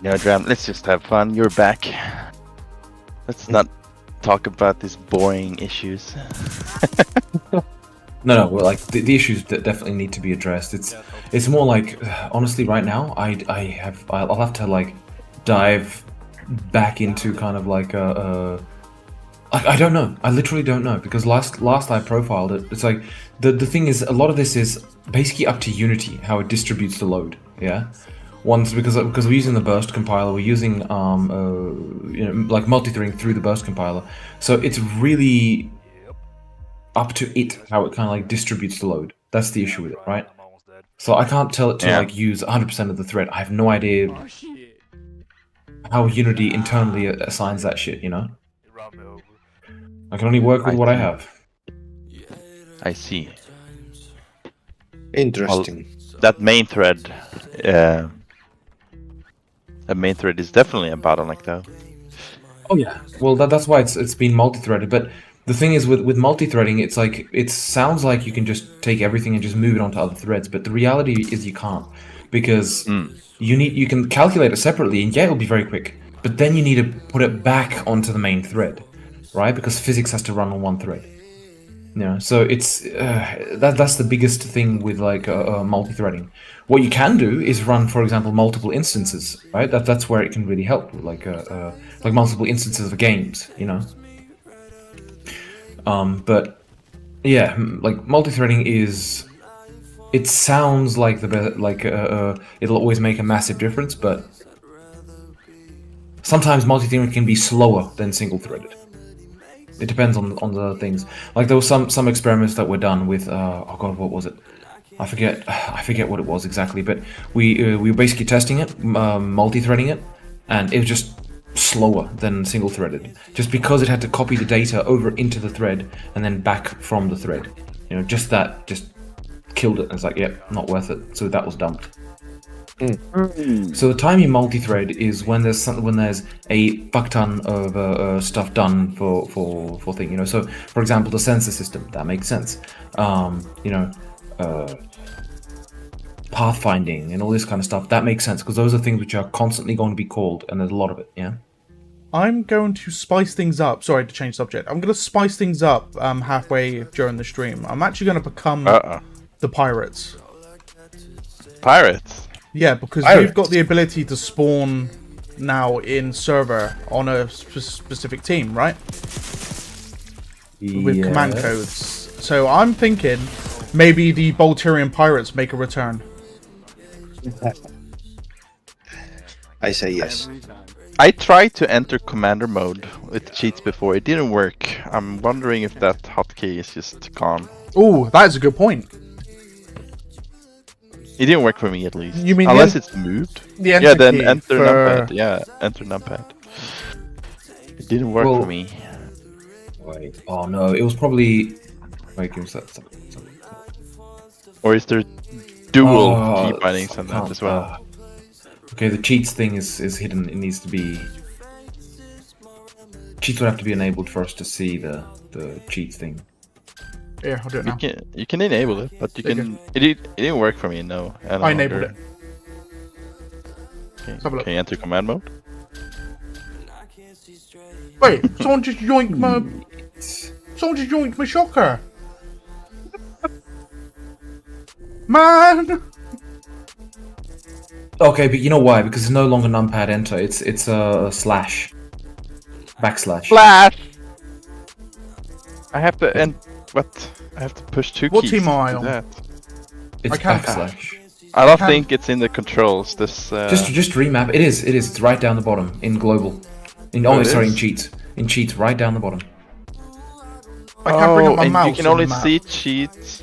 yeah, Dram, let's just have fun. You're back. Let's not talk about these boring issues. No, well, like the issues that definitely need to be addressed. It's more like, honestly, right now, I'll have to like dive back into kind of like I don't know. I literally don't know, because last I profiled it, it's like the thing is, a lot of this is basically up to Unity how it distributes the load. Yeah, because we're using the burst compiler, we're using like multi-threading through the burst compiler, so it's really up to it how it kind of like distributes the load. That's the issue with it, right? So I can't tell it to like use 100% of the thread. I have no idea how Unity internally assigns that shit, you know? I can only work with what I have. I see. Interesting. That main thread, is definitely a bottleneck, though. Oh yeah. Well, that's why it's been multi-threaded. But the thing is, with multi-threading, it's like, it sounds like you can just take everything and just move it onto other threads. But the reality is you can't, because you can calculate it separately, and yeah, it'll be very quick. But then you need to put it back onto the main thread, right? Because physics has to run on one thread. You know, so it's that's the biggest thing with like multi-threading. What you can do is run, for example, multiple instances, right? That's where it can really help, like multiple instances of games, you know. But yeah, like multi-threading is. It sounds like it'll always make a massive difference, but sometimes multi-threading can be slower than single-threaded. It depends on the things. Like there was some experiments that were done with oh god, what was it? I forget what it was exactly. But we were basically testing it, multi-threading it, and it was just slower than single-threaded, just because it had to copy the data over into the thread and then back from the thread. You know, just killed it. And it's like, yep, not worth it. So that was dumped. So the time you multi-thread is when there's a fuck ton of stuff done for thing, you know. So for example, the sensor system, that makes sense. You know, pathfinding and all this kind of stuff, that makes sense, because those are things which are constantly going to be called, and there's a lot of it. Yeah. I'm going to spice things up. Sorry to change subject. I'm going to spice things up halfway during the stream. I'm actually going to become the pirates. Pirates? Yeah, because we've got the ability to spawn now in server on a specific team, right? With command codes. So I'm thinking maybe the Bolterian pirates make a return. I say yes. Every time. I tried to enter commander mode with cheats before. It didn't work. I'm wondering if that hotkey is just gone. Oh, that is a good point. It didn't work for me at least. You mean unless it's moved? The enter Yeah, then key enter for... numpad. Yeah, enter numpad. It didn't work Well- for me. Wait. Oh no, it was probably. Wait, give us that. Or is there dual Oh, key bindings on that can't- as well? Okay, the cheats thing is hidden. It needs to be. Cheats would have to be enabled for us to see the cheats thing. Here, I'll do it now. You can enable it, but you There you can. It didn't work for me. No. I enabled it. Okay. have a look. Can you enter command mode? Wait, someone just yoinked my... Someone just yoinked my shocker! Man! Okay, but you know why? Because it's no longer numpad enter. It's a slash. Backslash. Flash. I have to what? I have to push two What's keys. he to do mile? that. It's I can't- backslash. I don't can't- think it's in the controls. This. Just remap. It is. It's right down the bottom in global. In Oh, it sorry, is? in cheats. In cheats, right down the bottom. I can't bring up my and mouse you can on only the map. see cheats.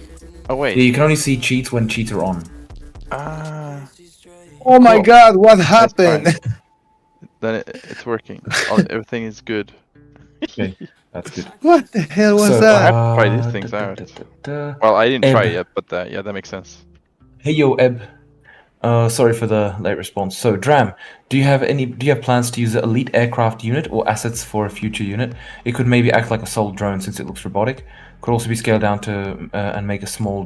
Oh wait. Yeah, you can only see cheats when cheats are on. Ah. Oh my Cool. god, what That's happened? fine. Then it's working. Everything is good. Okay, that's good. What the hell was So, that? have to try these things out. Well, I didn't try Eb. it yet, but yeah, that makes sense. Hey yo, Eb. Sorry for the late response. So, Dram, do you have plans to use an elite aircraft unit or assets for a future unit? It could maybe act like a sole drone since it looks robotic. Could also be scaled down to and make a small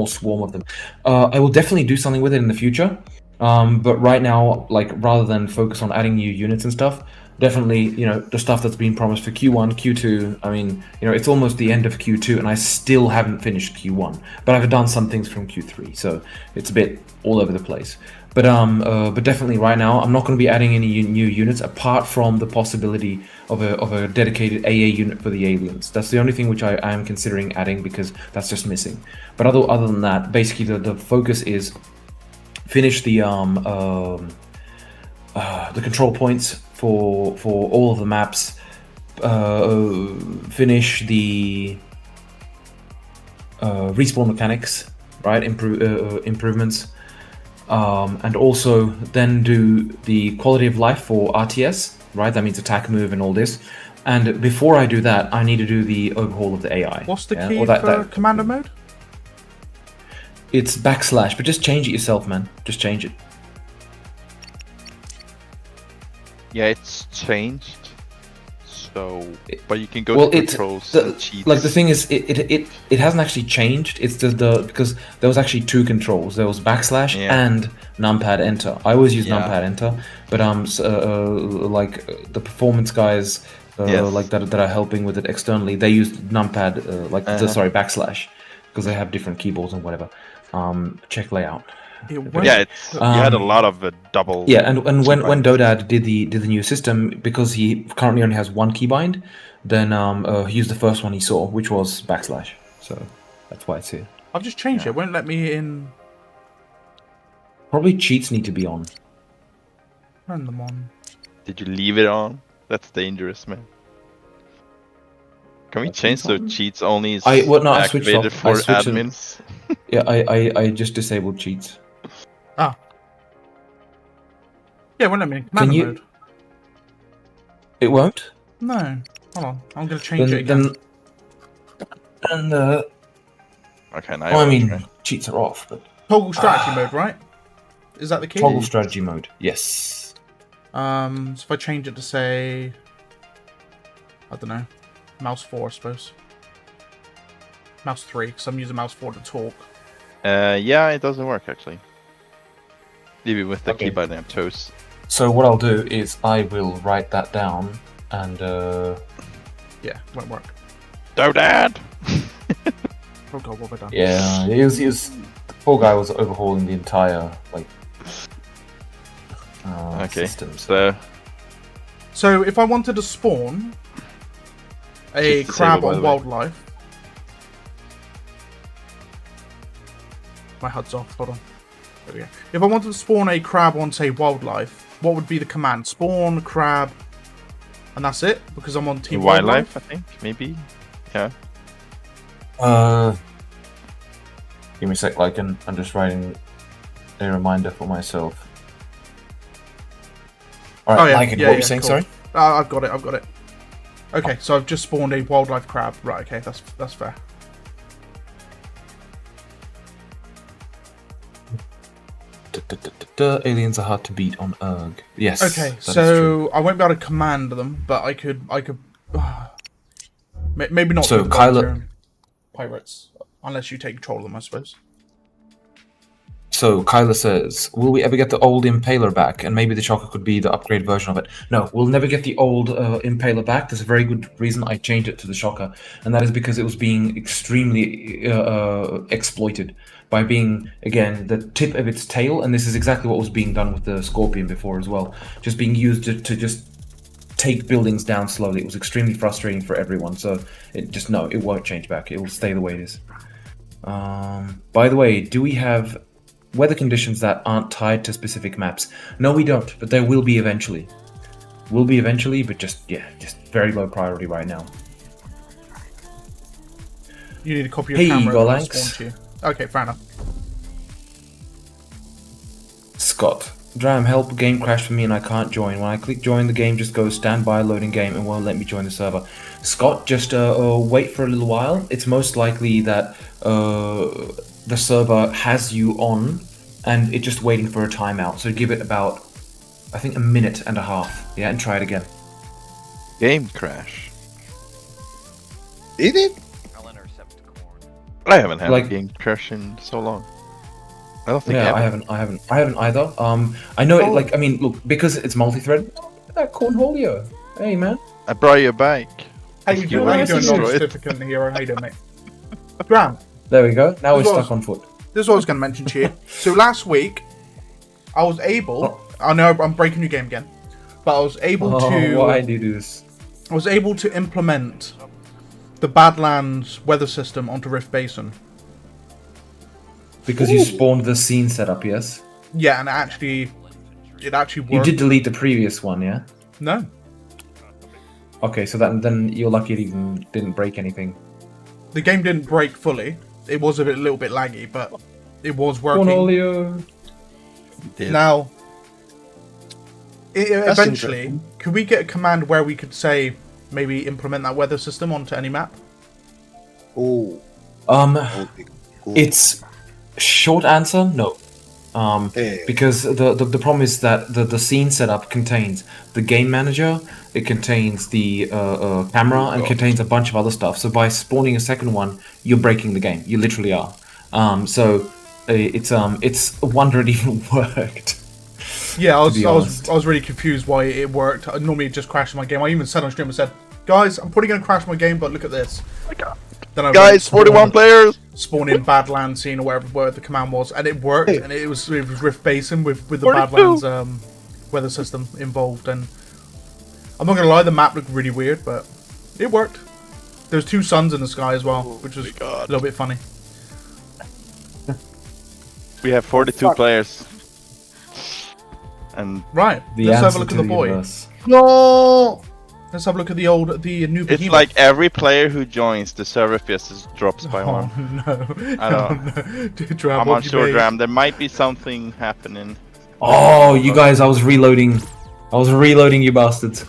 swarm of them. I will definitely do something with it in the future. But right now, like rather than focus on adding new units and stuff, definitely, the stuff that's been promised for Q1, Q2. I mean, it's almost the end of Q2, and I still haven't finished Q1. But I've done some things from Q3, so it's a bit all over the place. But definitely right now, I'm not going to be adding any new units apart from the possibility of a dedicated AA unit for the aliens. That's the only thing which I am considering adding because that's just missing. But other than that, basically the focus is finish the control points for all of the maps. Finish the respawn mechanics, right? Improvements. And also then do the quality of life for RTS, right? That means attack, move, and all this. And before I do that, I need to do the overhaul of the AI. What's the yeah? key Or for commander mode? It's backslash, but just change it yourself, man. Just change it. Yeah, it's changed. So, but you can go Well, to it's controls the, and cheats. like the thing is, it hasn't actually changed. It's the because there was actually two controls. There was backslash and numpad enter. I always use numpad enter, but like the performance guys, like that are helping with it externally, they use numpad, backslash, because they have different keyboards and whatever. Check layout. Yeah, you had a lot of double. Yeah, and when Dodad did the new system, because he currently only has one keybind, then he used the first one he saw, which was backslash. So that's why it's here. I've just changed it. It won't let me in. Probably cheats need to be on. Turn them on. Did you leave it on? That's dangerous, man. Can we change so cheats only is I switched activated off. for admins? Yeah, I just disabled cheats. Ah. Yeah, it won't let me in commander mode. It won't? No. Hold on. I'm going to change it again. Okay, now cheats are off, but... Toggle strategy mode, right? Is that the key? Toggle strategy mode, yes. So if I change it to say... I don't know. Mouse 4, I suppose. Mouse 3, because I'm using mouse 4 to talk. Yeah, it doesn't work, actually. Even with the keyboard and toes. So what I'll do is I will write that down and yeah, won't work. Dodad! Oh god, what have I done? Yeah, he was the poor guy was overhauling the entire system. So if I wanted to spawn a crab on wildlife. My HUD's off, hold on. There we go. If I wanted to spawn a crab on, say, wildlife, what would be the command? Spawn, crab, and that's it? Because I'm on Team Wildlife, I think, maybe. Yeah. Give me a sec, I'm just writing a reminder for myself. Alright, what were you saying, cool. sorry? I've got it. Okay, so I've just spawned a wildlife crab. Right, okay, that's fair. Aliens are hard to beat on Erg. Yes. Okay, so I won't be able to command them, but I could. Maybe not. So Kyler, pirates, unless you take control of them, I suppose. So Kyler says, will we ever get the old Impaler back? And maybe the Chokka could be the upgrade version of it. No, we'll never get the old Impaler back. There's a very good reason I changed it to the Chokka, and that is because it was being extremely exploited by being, again, the tip of its tail, and this is exactly what was being done with the Scorpion before as well. Just being used to just take buildings down slowly. It was extremely frustrating for everyone, so it won't change back. It will stay the way it is. By the way, do we have weather conditions that aren't tied to specific maps? No, we don't, but there will be eventually. Will be eventually, but just very low priority right now. You need a copy of camera. Golanx. Okay, fair enough. Scott. Dram, help, game crashed for me and I can't join. When I click join, the game just goes standby, loading game, and won't let me join the server. Scott, just wait for a little while. It's most likely that the server has you on and it's just waiting for a timeout. So give it about, I think, a minute and a half. Yeah, and try it again. Game crash. Did it? I haven't had a game crash in so long. I don't think I haven't either. I know it, look, because it's multi-thread. Oh, look at that cornholio. Hey, man. I brought you a bike. How you doing, non-significant hero? How you doing, mate? Graham. There we go. Now we're stuck on foot. This is what I was going to mention to you. So last week, I was able. I know I'm breaking your game again, but I was able to. Why do you do this? I was able to implement the Badlands weather system onto Rift Basin. Because you spawned the scene setup, yes? Yeah, and it actually worked. You did delete the previous one, yeah? No. Okay, so then you're lucky it even didn't break anything. The game didn't break fully. It was a little bit laggy, but it was working. Cornholio. Now, eventually, could we get a command where we could say, maybe implement that weather system onto any map? Oh. It's short answer, no. Because the problem is that the scene setup contains the game manager, it contains the camera, and contains a bunch of other stuff. So by spawning a second one, you're breaking the game. You literally are. It's a wonder it even worked. Yeah, I was really confused why it worked. Normally it just crashes my game. I even said on stream, I said, guys, I'm probably going to crash my game, but look at this. Then I guys, 41 players! Spawn in Badlands scene or where the command was, and it worked, and it was Rift Basin with the Badlands weather system involved, and I'm not going to lie, the map looked really weird, but it worked. There's two suns in the sky as well, which was a little bit funny. We have 42 players. And right, let's have a look at the boy. No! Let's have a look at the new behemoth. It's like every player who joins, the server FPS drops by one. No. I don't know. I'm not sure, Dram. There might be something happening. Oh, you guys, I was reloading. You bastards.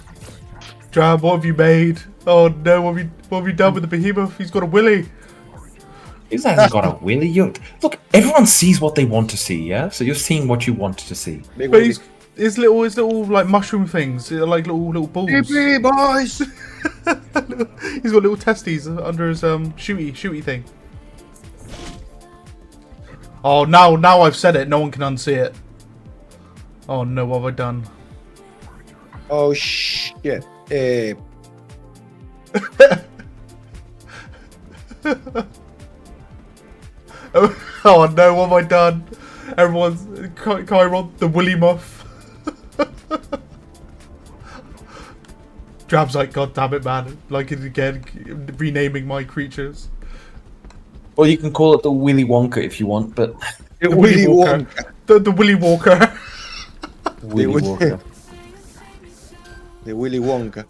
Dram, what have you made? Oh no, what have you done with the behemoth? He's got a willy. He hasn't got a willy. Look, everyone sees what they want to see, yeah? So you're seeing what you wanted to see. But his little like mushroom things, like little balls. Hey, boys! He's got little testes under his shooty thing. Oh, now I've said it. No one can unsee it. Oh no, what have I done? Oh shit! Oh no, what have I done? Everyone's Chiron, the woolly muff. Drab's like, God damn it, man! Like it again, renaming my creatures. Well, you can call it the Willy Wonka if you want, but the Willy Wonka. The Willy Walker. Willy would- Walker. The Willy Wonka.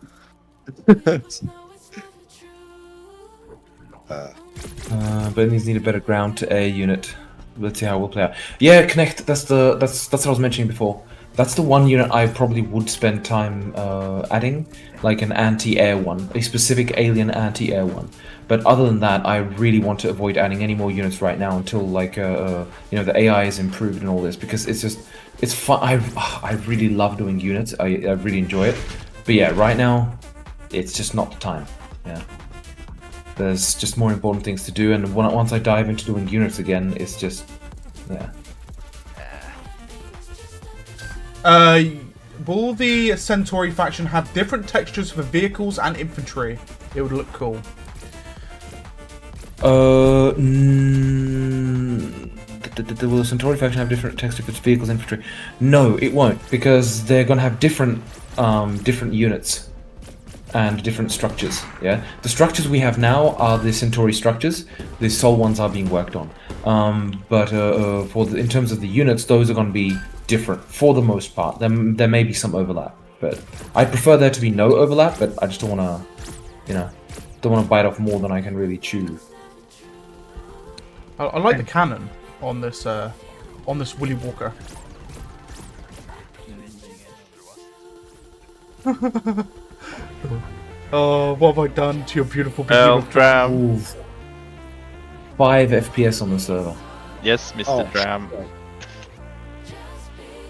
But it needs need a better ground to air unit. Let's see how it will play out. Yeah, Connect. That's what I was mentioning before. That's the one unit I probably would spend time adding, like an anti-air one, a specific alien anti-air one. But other than that, I really want to avoid adding any more units right now until like the AI is improved and all this, because it's fun. I really love doing units. I really enjoy it. But yeah, right now, it's just not the time. Yeah. There's just more important things to do, and once I dive into doing units again, it's just, yeah. Will the Centauri faction have different textures for vehicles and infantry? It would look cool. Will the Centauri faction have different texture for its vehicles and infantry? No, it won't, because they're gonna have different units and different structures. Yeah, the structures we have now are the Centauri structures. The Sol ones are being worked on. In terms of the units, those are going to be different for the most part. There may be some overlap, but I prefer there to be no overlap. But I just don't want to, don't want to bite off more than I can really chew. I like the cannon on this Willy Walker. Oh, what have I done to your beautiful Dram. Ooh. 5 FPS on the server. Yes, Mr. Oh, Dram.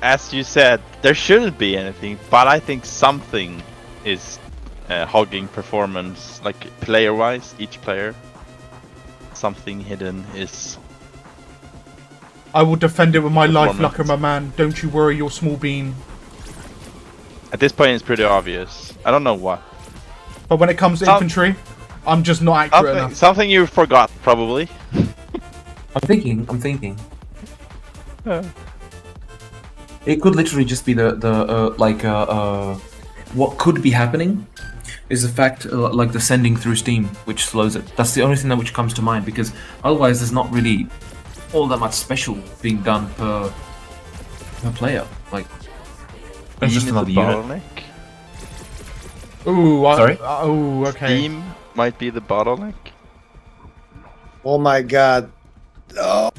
As you said, there shouldn't be anything, but I think something is hogging performance, like player-wise, each player. Something hidden is. I will defend it with my life, Performance. Lucker, my man. Don't you worry your small bean. At this point, it's pretty obvious. I don't know what. But when it comes to infantry, I'm just not accurate enough. Something you forgot, probably. I'm thinking. It could literally just be what could be happening is the fact like the sending through Steam, which slows it. That's the only thing that which comes to mind, because otherwise there's not really all that much special being done per player. Like it's just Steam is another a unit. bottleneck. Ooh, Sorry? Oh, okay. Steam might be the bottleneck. Oh my god. Oh,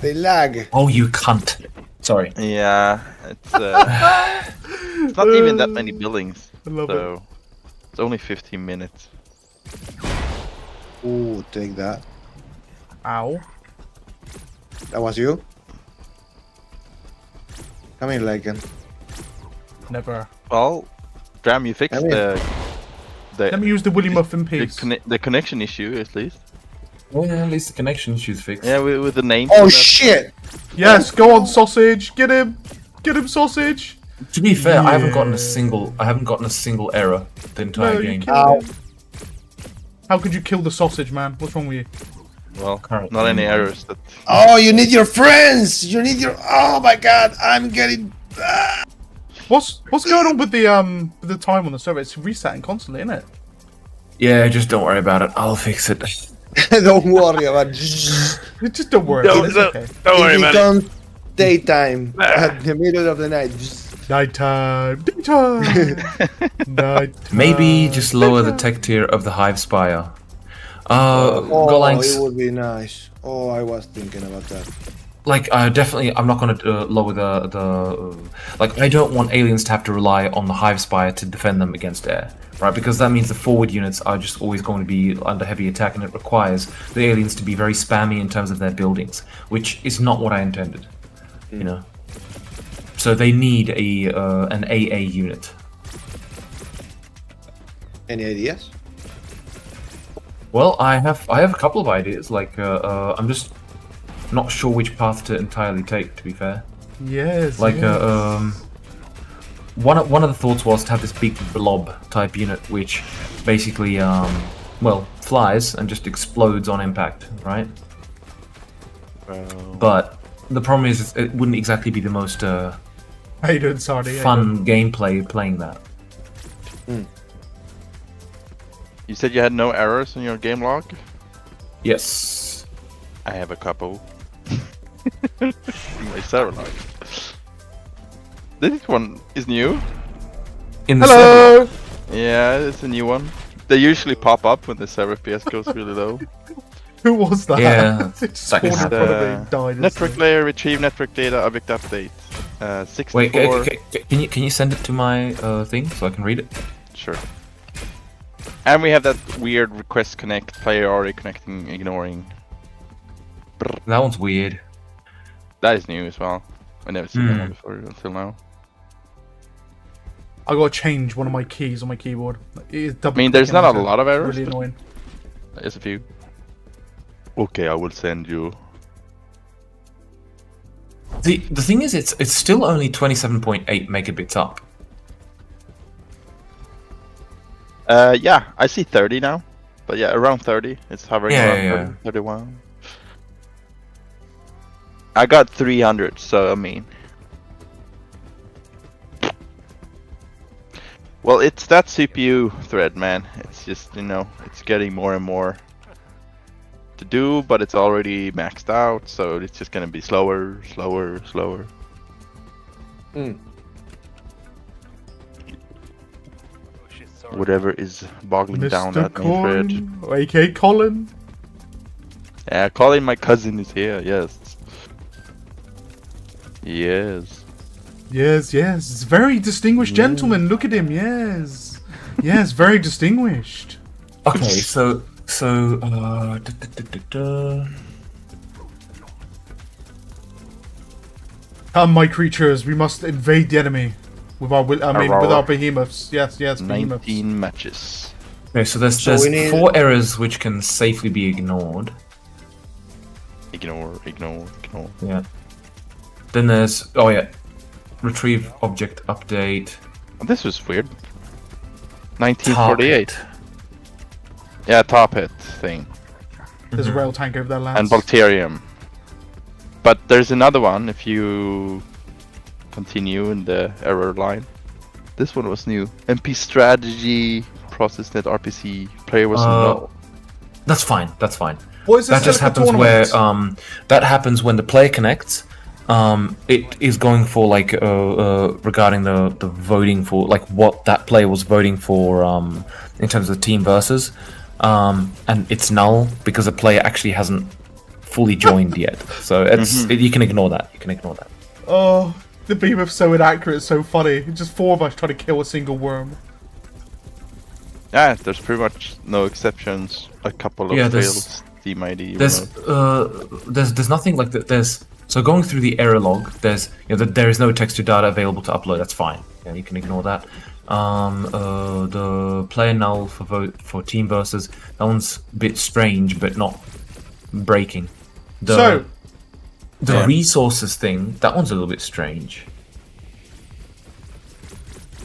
they lag. Oh, you cunt! Sorry. Yeah, it's it's not even that many buildings, I love so it's only 15 minutes. Ooh, take that. Ow. That was you? Come here, Lycan. Never. Well, Dram, you fixed I mean- the Let me use the Willy Muffin piece. the connection issue at least. Well, yeah, at least the connection issue's fixed. Yeah, with the name. Oh shit! Yes, go on, sausage. Get him. Get him, sausage. To be fair, I haven't gotten Yeah. a single error the entire No, you game. killed him. How could you kill the sausage, man? What's wrong with you? Well, Currently. not any errors. That Oh, you need your friends! You need your. Oh my god, I'm getting. What's going on with the time on the server? It's resetting constantly, isn't it? Yeah, just don't worry about it. I'll fix it. Don't worry about it. Just don't worry. about it. It's okay. Don't worry It about it. becomes daytime at the middle of the night. Nighttime. Daytime. Nighttime. Maybe just lower the tech tier of the Hive Spire. Oh, Golanx, it would be nice. Oh, I was thinking about that. like, definitely, I'm not going to lower the like, I don't want aliens to have to rely on the Hive Spire to defend them against air, right? Because that means the forward units are just always going to be under heavy attack, and it requires the aliens to be very spammy in terms of their buildings, which is not what I intended, you know? So they need an AA unit. Any ideas? Well, I have a couple of ideas. Like, I'm just not sure which path to entirely take. To be fair, Yes. like, yes. one of the thoughts was to have this big blob type unit, which basically, flies and just explodes on impact, right? But the problem is, it wouldn't exactly be the most How you doing, Sardi? fun gameplay playing that. you said you had no errors in your game log. Yes. I have a couple. In my server log. This one is new. In the Hello. Yeah, it's a new one. They usually pop up when the server FPS goes really low. Who was that? Yeah, It just like spawned in it's, front of me and died. Network layer, retrieve network data, object update. 64. Wait, can you send it to my thing so I can read it? Sure. And we have that weird request connect, player already connecting, ignoring. That one's weird. That is new as well. I never seen that one before until now. I gotta change one of my keys on my keyboard. It is I mean, there's not a lot of It's errors. really but annoying. there's a few. Okay, I will send you. The thing is, it's still only 27.8 megabits up. Yeah, I see 30 now. But yeah, around 30. It's hovering around 30, 31. I got 300, so I mean. Well, it's that CPU thread, man. It's just, you know, it's getting more and more to do, but it's already maxed out, so it's just gonna be slower, slower, slower. Whatever is boggling down Mr. that new thread. Coin, aka Colin. Yeah, Colin, my cousin, is here. Yes. Yes. Yes, yes. It's very distinguished gentleman. Look at him. Yes. Yes, very distinguished. Okay, so Come, my creatures. We must invade the enemy with our with our behemoths. Yes, yes, behemoths. 19 matches. okay, so there's So we need- 4 errors which can safely be ignored. Ignore. Yeah. Then there's retrieve object update. This was weird. 1948. Target. Yeah, top hit thing. There's a rail tank over there, lads. And Volterium. But there's another one if you continue in the error line. This one was new. MP strategy, process net RPC, player was null. That's fine. That's fine. What is this That just Silica happens where tournament? that happens when the player connects. It is going for like regarding the voting for like what that player was voting for in terms of team versus, and it's null because the player actually hasn't fully joined yet. So you can ignore that. You can ignore that. Oh, the behemoth's so inaccurate. It's so funny. It's just 4 of us trying to kill a single worm. Yeah, there's pretty much no exceptions. A couple of fails. Team ID. There's nothing like that. So going through the error log, there is no text to data available to upload. That's fine. Yeah, you can ignore that. The player null for team versus, that one's a bit strange, but not breaking. The resources thing, that one's a little bit strange.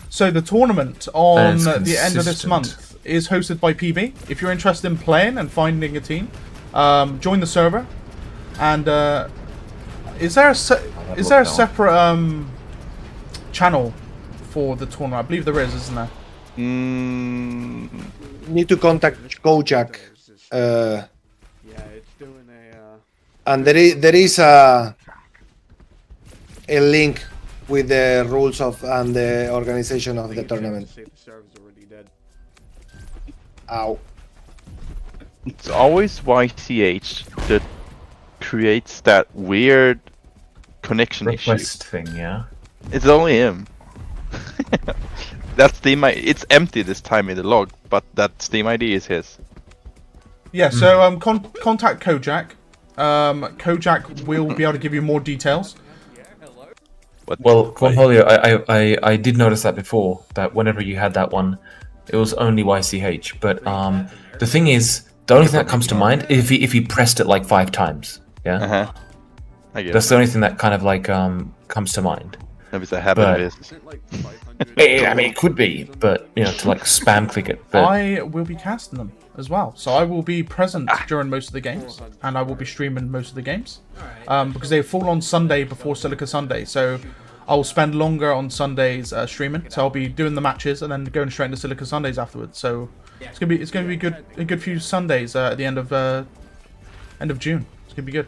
So the tournament on That's the end of this consistent. month is hosted by PB. If you're interested in playing and finding a team, join the server. And is there a separate channel for the tournament? I believe there is, isn't there? Need to contact Kojak. Yeah, it's doing a. And there is a link with the rules of and the organization of the tournament. See if the server's already dead. Ow. It's always YCH that creates that weird connection Request thing, yeah. issue. It's only him. That Steam ID. It's empty this time in the log, but that Steam ID is his. Yeah. So contact Kojak. Kojak will be able to give you more details. Well, Cornholio, I did notice that before, that whenever you had that one, it was only YCH. But the thing is, the only thing that comes to mind is if he pressed it like 5 times. Yeah. I guess. That's the only thing that kind of like comes to mind. Maybe it's a habit But- of his. Like 500. I mean, it could be, but to like spam click it. But I will be casting them as well, so I will be present during most of the games, and I will be streaming most of the games, because they fall on Sunday before Silica Sunday. So I will spend longer on Sundays streaming. So I'll be doing the matches and then going straight into Silica Sundays afterwards. So it's gonna be a good few Sundays at the end of June. It's gonna be good.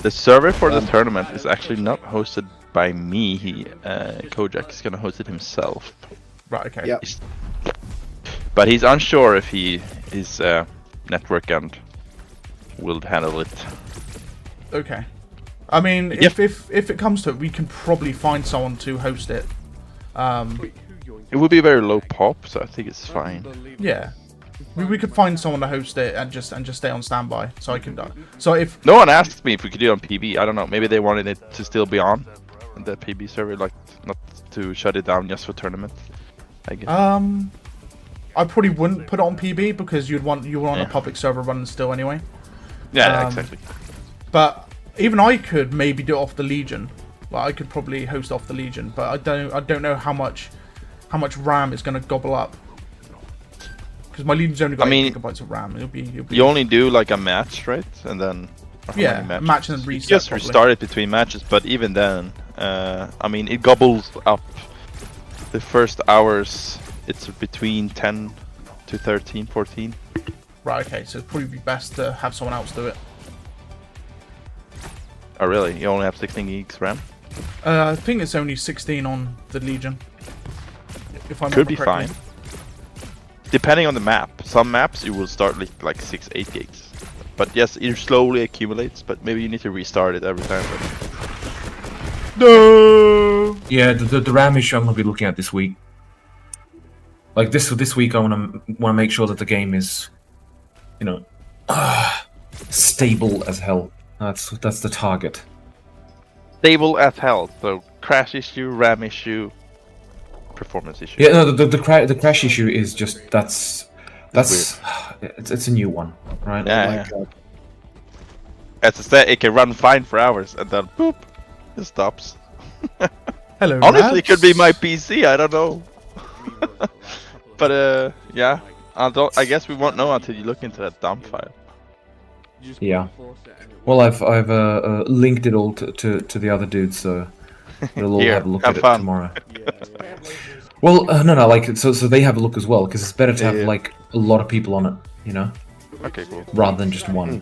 The server for the tournament is actually not hosted by me. Kojak is gonna host it himself. Right. Okay. Yeah. But he's unsure if his network and will handle it. Okay. I mean, Yep. if it comes to it, we can probably find someone to host it. It would be very low pop, so I think it's fine. Yeah. We could find someone to host it and just stay on standby, so I can. So if No one asked me if we could do it on PB. I don't know. Maybe they wanted it to still be on the PB server, like not to shut it down just for tournament. I guess. I probably wouldn't put it on PB because you want Yeah. a public server running still anyway. Yeah, exactly. But even I could maybe do it off the Legion. Well, I could probably host off the Legion, but I don't know how much RAM it's going to gobble up. Because my Legion's only got 8 gigabytes of RAM. It'll be. You only do like a match, right? And then Yeah, match and then You reset. just probably. restart it between matches, but even then, I mean, it gobbles up the first hours. It's between 10 to 13, 14. Right. Okay. So it'd probably be best to have someone else do it. Oh, really? You only have 16 gigs RAM? I think it's only 16 on the Legion. If I'm Could be fine. Depending on the map. Some maps you will start like 6-8 gigs. But yes, it slowly accumulates, but maybe you need to restart it every time. No. Yeah, the RAM issue I'm gonna be looking at this week. Like this week, I wanna make sure that the game is, stable as hell. That's the target. Stable as hell. So crash issue, RAM issue, performance issue. Yeah, no, the crash issue is just that's it's a new one, right? Yeah. As I said, it can run fine for hours and then boop, it stops. Hello. Honestly, it could be lads. my PC. I don't know. But yeah, I guess we won't know until you look into that dump file. Yeah. Well, I've linked it all to the other dudes, so we'll all Here, have a look have at fun. it tomorrow. Well, no, like so they have a look as well, because it's better to have Yeah. like a lot of people on it, Okay, cool. rather than just one.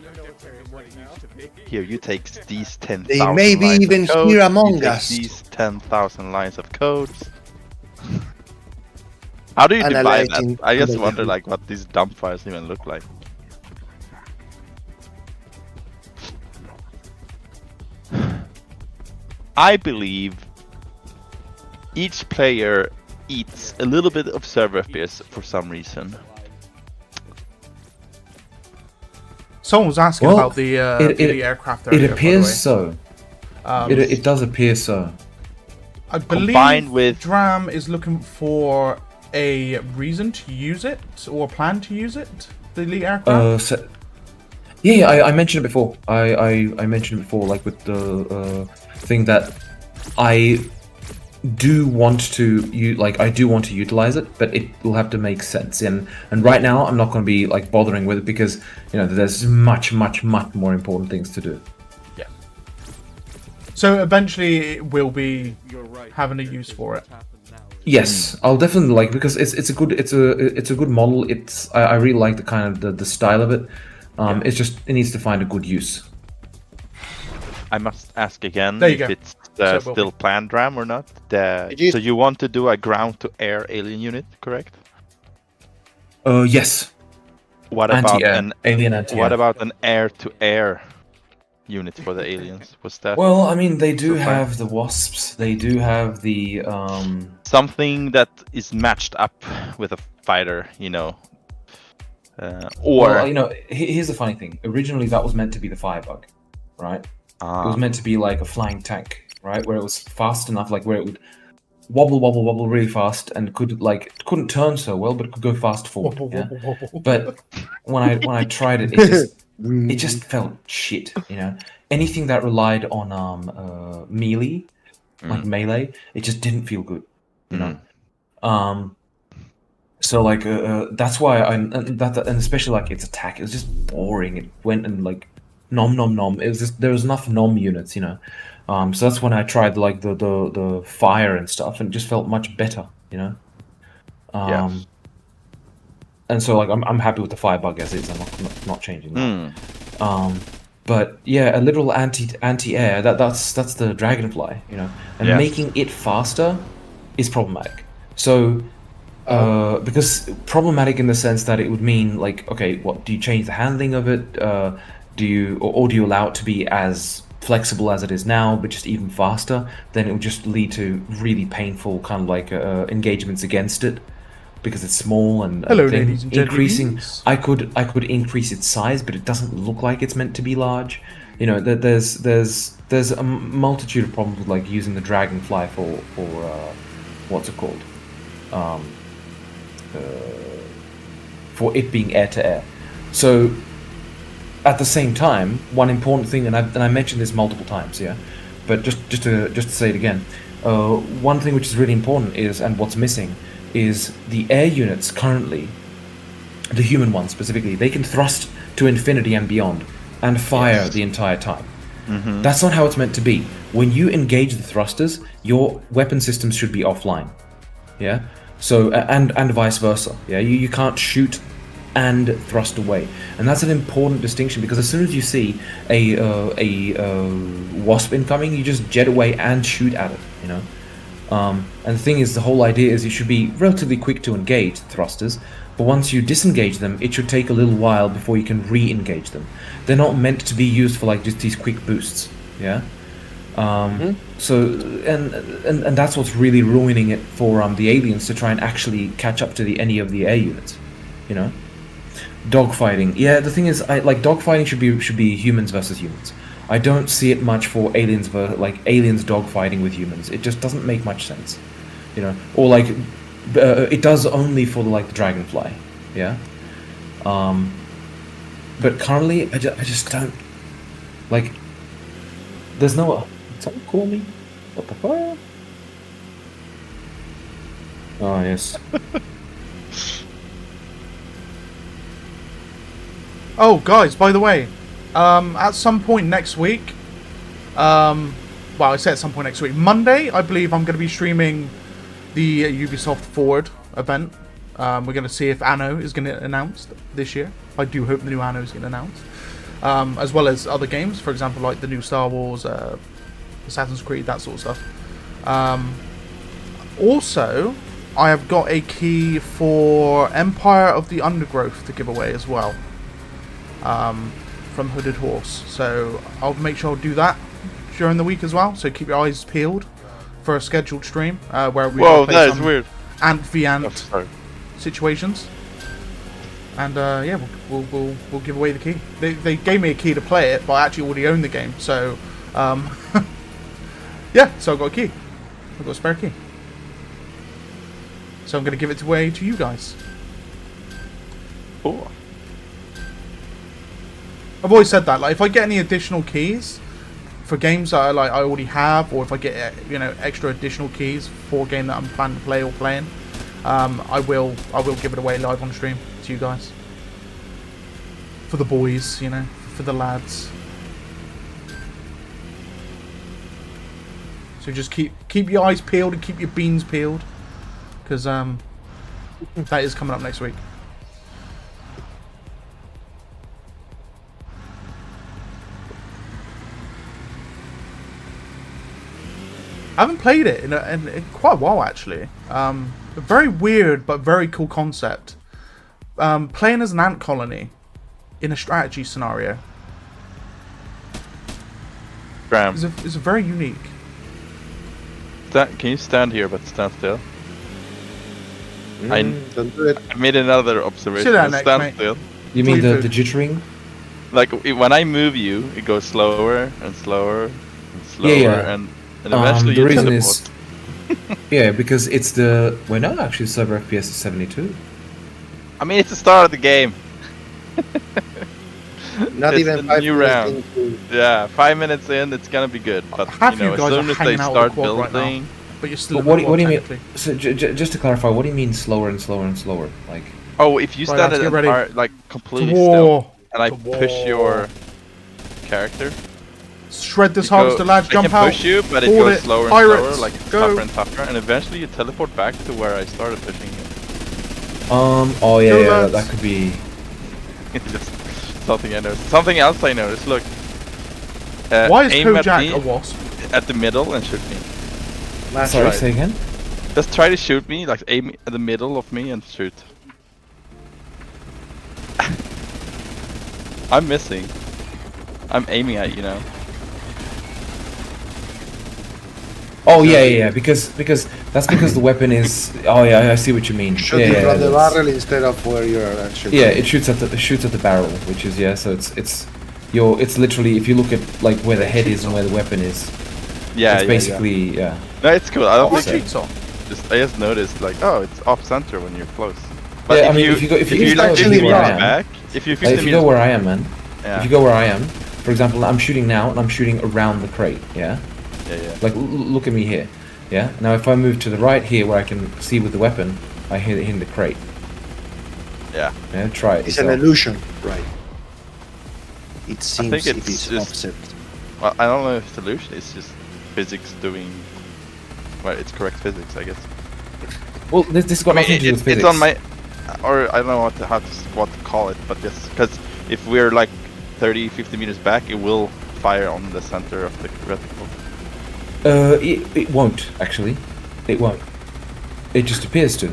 Here, you take these 10,000 They may be lines of even code, here you among take us. These 10,000 lines of codes. How do you divide that? Analyzing I just the- wonder, like, what these dump files even look like. I believe each player eats a little bit of server FPS for some reason. Someone was asking Well, about the aircraft earlier. It appears by so. the way. It does appear so. I believe combined with- Dram is looking for a reason to use it or a plan to use it. The elite aircraft. Yeah, I mentioned it before. I mentioned it before, like with the thing that I do want to utilize it, but it will have to make sense. And right now, I'm not going to be like bothering with it because there's much more important things to do. Yeah. So eventually, it will be having a use for it. Yes, I'll definitely because it's a good model. I really like the kind of the style of it. It's just it needs to find a good use. I must ask again There you if go. it's So, still planned RAM or not. you- So you want to do a ground-to-air alien unit, correct? Yes. What about Anti-air. Alien anti-air. what about an air-to-air unit for the aliens? Was that Well, I mean, they do So far. have the wasps. They do have the something that is matched up with a fighter? Or Well, here's the funny thing. Originally, that was meant to be the firebug, right? It was meant to be like a flying tank, right? Where it was fast enough, like where it would wobble really fast and couldn't turn so well, but it could go fast forward. Yeah? But when I tried it, it just felt shit. Anything that relied on melee, like melee, it just didn't feel good. So that's why and especially like its attack, it was just boring. It went and like nom. It was just there was enough nom units, So that's when I tried like the fire and stuff, and it just felt much better, Yeah. And so like I'm happy with the firebug as is. I'm not changing that. But yeah, a literal anti-air. That's the dragonfly, you know, and Yes. making it faster is problematic. So. Because problematic in the sense that it would mean like, okay, what do you change the handling of it? Do you or do you allow it to be as flexible as it is now, but just even faster? Then it would just lead to really painful kind of like engagements against it because it's small and Hello, thing. ladies and Increasing. gentlemen. I could increase its size, but it doesn't look like it's meant to be large. You know, there's a multitude of problems with like using the dragonfly for what's it called? For it being air-to-air. So, at the same time, one important thing, and I mentioned this multiple times, yeah, but just to say it again, one thing which is really important is, and what's missing, is the air units currently, the human ones specifically, they can thrust to infinity and beyond, and fire the entire time. Mm-hmm. That's not how it's meant to be. When you engage the thrusters, your weapon systems should be offline. Yeah? So and vice versa. Yeah, you can't shoot and thrust away, and that's an important distinction because as soon as you see a wasp incoming, you just jet away and shoot at it. You know, and the thing is, the whole idea is you should be relatively quick to engage the thrusters, but once you disengage them, it should take a little while before you can re-engage them. They're not meant to be used for like just these quick boosts. Yeah. So and that's what's really ruining it for the aliens to try and actually catch up to any of the air units, you know. Dogfighting, yeah. The thing is, dogfighting should be humans versus humans. I don't see it much for aliens aliens dogfighting with humans. It just doesn't make much sense, you know. Or like it does only for the dragonfly, yeah. But currently, I just don't like. There's no. Someone call me? Oh, yes. Oh, guys, by the way, at some point next week, well, I say at some point next week, Monday, I believe I'm going to be streaming the Ubisoft Forward event. We're going to see if Anno is going to get announced this year. I do hope the new Anno is getting announced. As well as other games, for example, like the new Star Wars, Assassin's Creed, that sort of stuff. Also, I have got a key for Empire of the Undergrowth to give away as well, from Hooded Horse. So I'll make sure I'll do that during the week as well. So keep your eyes peeled for a scheduled stream where we Whoa, play that is some weird. Ant v Ant sorry. situations. And yeah, we'll give away the key. They gave me a key to play it, but I actually already own the game. So yeah, so I've got a key. I've got a spare key. So I'm going to give it away to you guys. Cool. I've always said that, like, if I get any additional keys for games that I already have, or if I get extra additional keys for a game that I'm planning to play or playing, I will give it away live on stream to you guys. For the boys, for the lads. So just keep your eyes peeled and keep your beans peeled, because that is coming up next week. I haven't played it in quite a while, actually. A very weird but very cool concept. Playing as an ant colony in a strategy scenario. Graham, It's a very unique. can you stand here but stand still? Don't do it. I made another observation. Sit down next, Stand mate. still. You mean Please the do. jittering? Like when I move you, it goes slower and slower and slower, Yeah. and eventually The you reason teleport. is, yeah, because it's the no, actually, server FPS is 72. I mean, it's the start of the game. Not It's even a 5 new minutes round. into- Yeah, 5 minutes in, it's gonna be good. But Half you as guys soon are as they hanging out start with the quad right now. building, But you're still But in the what do you mean? technically. So just to clarify, what do you mean slower and slower and slower? Like, oh, if you Right, stand let's at get ready. like To completely still, war. and I To push war. your character, Shred this you go- harvester, lads. I Jump can out. push you, but it Board goes it. slower and Pirates, slower, like go. tougher and tougher, and eventually you teleport back to where I started pushing you. oh yeah, Go, yeah, lads. that could be. It's just something I noticed. Something else I noticed. Look, Why is aim at Kojak me a wasp? at the middle and shoot me. That's Sorry, right. say again. Just try to shoot me, like aim at the middle of me and shoot. I'm missing. I'm aiming at you now. Oh yeah, because that's because the weapon is. Oh yeah, I see what you mean. Shooting yeah, from the that's- barrel instead of where you're actually. Yeah, it shoots at the barrel, which is so it's literally if you look at like where the head is and where the weapon is. Yeah, It's basically No, it's cool. I don't What think cheats on? I just noticed like, oh, it's off center when you're close. But Yeah, I mean, if you go like, where I am, back, if you if you go where I am, man. yeah, If you go where I am, for example, I'm shooting now and I'm shooting around the crate. Yeah. yeah. Like look at me here. Yeah. Now if I move to the right here, where I can see with the weapon, I hit the crate. Yeah. Yeah. Try it. It's an illusion, right? It seems think it it's is just- offset. Well, I don't know if solution is just physics doing. Well, it's correct physics, I guess. Well, this got nothing to do with physics. It's on my, or I don't know what to call it, but just because if we're like 30, 50 meters back, it will fire on the center of the reticle. It won't actually. It won't. It just appears to.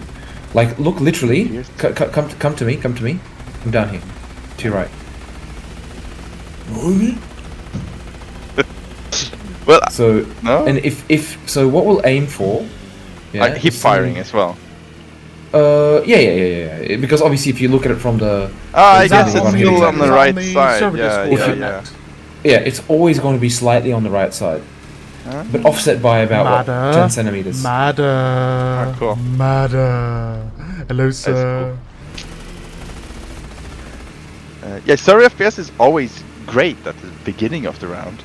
Like, look, literally. Come to me. Come down here. To your right. Well, So, no, and if so, what we'll aim for? I keep is firing some- as well. Yeah. Because obviously, if you look at it from the I Is guess that it's on still the- on the is that right on the side. server Yeah, Discord yeah. connect? yeah, it's always going to be slightly on the right side, but offset by about what, Madder. 10 centimeters. Madder. Ah, cool. Madder. Hello, sir. Yeah, 30 FPS is always great at the beginning of the round.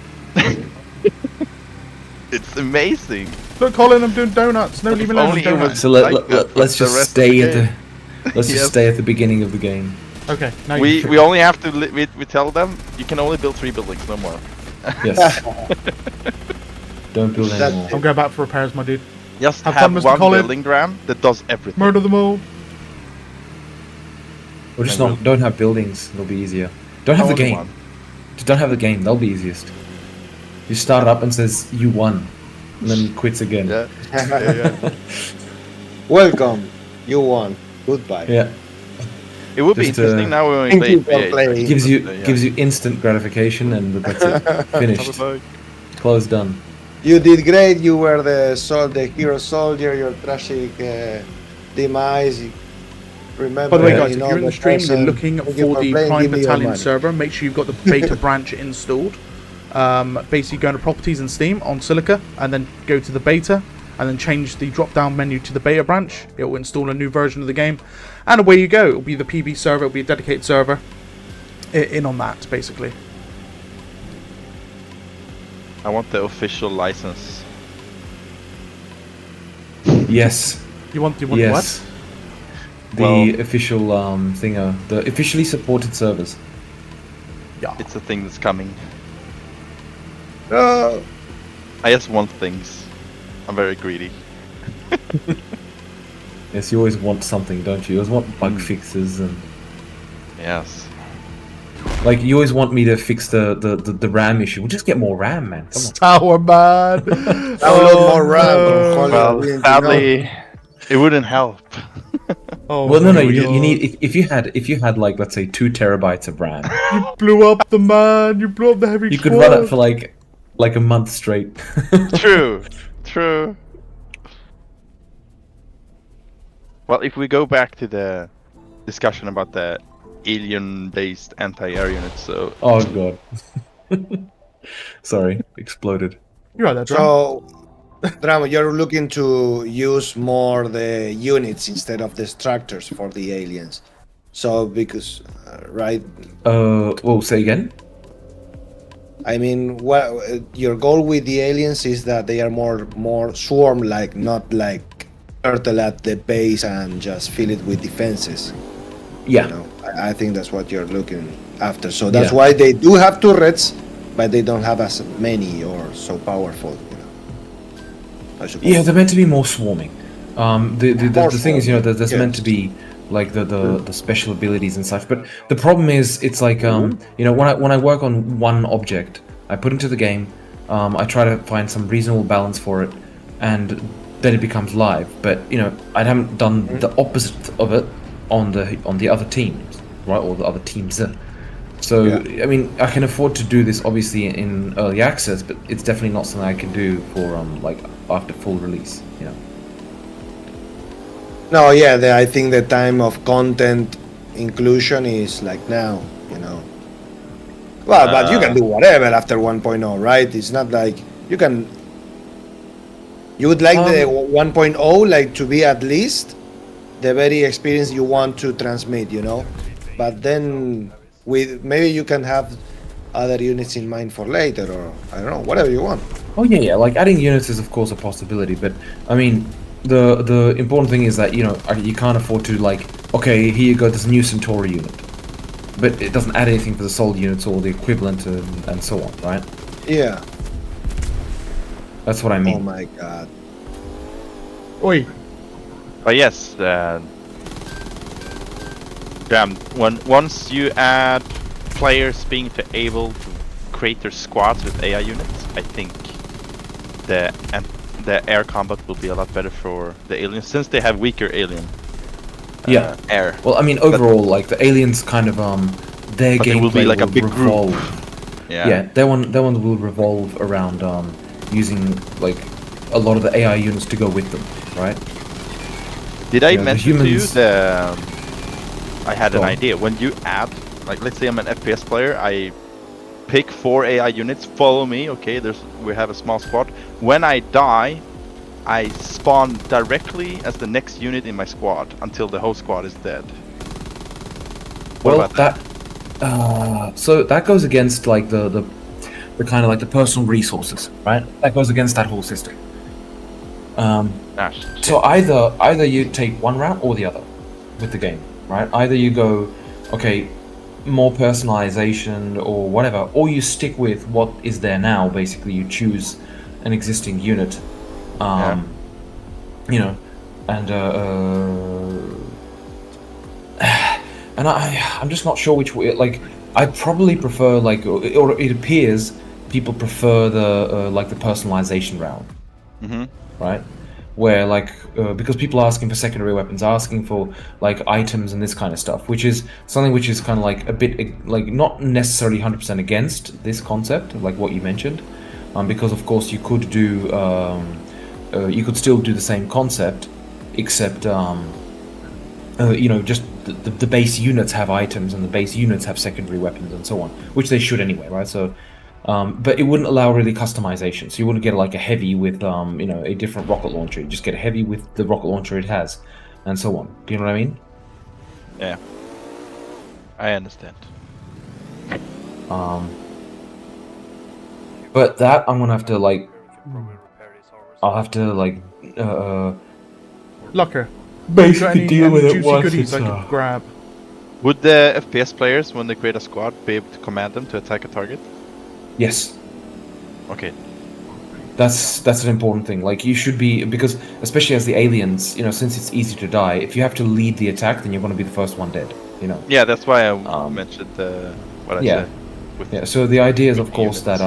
It's amazing. Look, Colin, I'm doing donuts. No, But leave if me alone. only I'm it donuts. was- So Like that, let's the just rest of stay the at the game. let's just Yes. stay at the beginning of the game. Okay, now We you we only have to we tell them you can only build 3 buildings, no more. Yes. Don't build That- anymore. I'll go back for repairs, my dude. Just Have have fun, Mr. one Colin. building ram that does everything. Murder them all. Or just I not don't have buildings. It'll be easier. Don't have the Only game. one. Just don't have the game. That'll be easiest. You start it up and says you won, and then quits again. Yeah. yeah. Welcome, you won. Goodbye. Yeah. It would be Just, interesting now when we Thank play you for V8. playing. Gives you instant gratification, and that's it. Finished. Closed. Done. You did great. You were the hero soldier. Your tragic demise. Remember. By the way, Yeah, guys, if you're in the stream and you're looking Thank you for for the playing, Prime give me your Battalion money. server, make sure you've got the beta branch installed. Basically, go into properties in Steam on Silica, and then go to the beta, and then change the drop-down menu to the beta branch. It will install a new version of the game, and away you go. It will be the PB server. It will be a dedicated server. In on that, basically. I want the official license. Yes. You want Yes. what? The Well- official thinger, the officially supported servers. Yeah. It's a thing that's coming. No. I just want things. I'm very greedy. Yes, you always want something, don't you? You always want bug Hmm. fixes and Yes. like you always want me to fix the RAM issue. We'll just get more RAM, man. Come on. Tower man. Download more RAM. no. Well, sadly, it wouldn't help. Oh, Well, no, my you God. need if you had like let's say 2 terabytes of RAM, You blew up the man. You blew up the heavy. you could quad. run it for like a month straight. True. True. Well, if we go back to the discussion about the alien-based anti-air units, so Oh god. Sorry, exploded. You're right there, Drum. So, Drama, you're looking to use more the units instead of the structures for the aliens. So, because, right? Well, say again. I mean, your goal with the aliens is that they are more swarm-like, not like turtle at the base and just fill it with defenses. Yeah. You know, I think that's what you're looking after. So that's Yeah. why they do have turrets, but they don't have as many or so powerful. You know, I suppose. Yeah, they're meant to be more swarming. The More thing is, you know, there's swarming, meant to be like the special abilities and such. But the problem is, it's like you know, when I work on one object, I put into the game, I try to find some reasonable balance for it, and then it becomes live. But I haven't done the opposite of it on the other teams, right, or the other teams. So I mean, I can afford to do this obviously in early access, but it's definitely not something I can do for like after full release. No, yeah, I think the time of content inclusion is like now, Well, but you can do whatever after 1.0, right? It's not like you can. You would like the 1.0 like to be at least the very experience you want to transmit, But then maybe you can have other units in mind for later, or I don't know, whatever you want. Oh yeah. Like adding units is of course a possibility, but I mean, the important thing is that you can't afford to like, okay, here you go, this new Centauri unit, but it doesn't add anything for the sold units or the equivalent and so on, right? Yeah. That's what I mean. Oh my god. Oi. But yes, once you add players being able to create their squads with AI units, I think the air combat will be a lot better for the aliens, since they have weaker alien air. Well, I mean, overall, like the aliens kind of their gameplay will be like a big revolve. group. Yeah, their one will revolve around using like a lot of the AI units to go with them, right? Did I mention to you humans- I had an idea. When you add, like, let's say I'm an FPS player, I pick 4 AI units, follow me, okay, we have a small squad. When I die, I spawn directly as the next unit in my squad until the whole squad is dead. What Well, about that? So that goes against like the kind of like the personal resources, right? That goes against that whole system. So either you take one route or the other with the game, right? Either you go, okay, more personalization or whatever, or you stick with what is there now. Basically, you choose an existing unit, and and I'm just not sure which way. Like, I probably prefer like, or it appears people prefer the like the personalization route, right? Where like because people are asking for secondary weapons, asking for like items and this kind of stuff, which is something which is kind of like a bit like not necessarily 100% against this concept, like what you mentioned, because of course you could do you could still do the same concept, except just the base units have items and the base units have secondary weapons and so on, which they should anyway, right? So. But it wouldn't allow really customization, so you wouldn't get like a heavy with a different rocket launcher. You just get a heavy with the rocket launcher it has, and so on. Do you know what I mean? Yeah, I understand. But that I'm gonna have to like, I'll have to like, Locker. basically deal with it juicy once goodies it's, I could grab. Would the FPS players, when they create a squad, be able to command them to attack a target? Yes. Okay. That's an important thing. Like you should be, because especially as the aliens, since it's easy to die, if you have to lead the attack, then you're going to be the first one dead. Yeah, that's why I mentioned what I said. Yeah. So the idea is, of course, that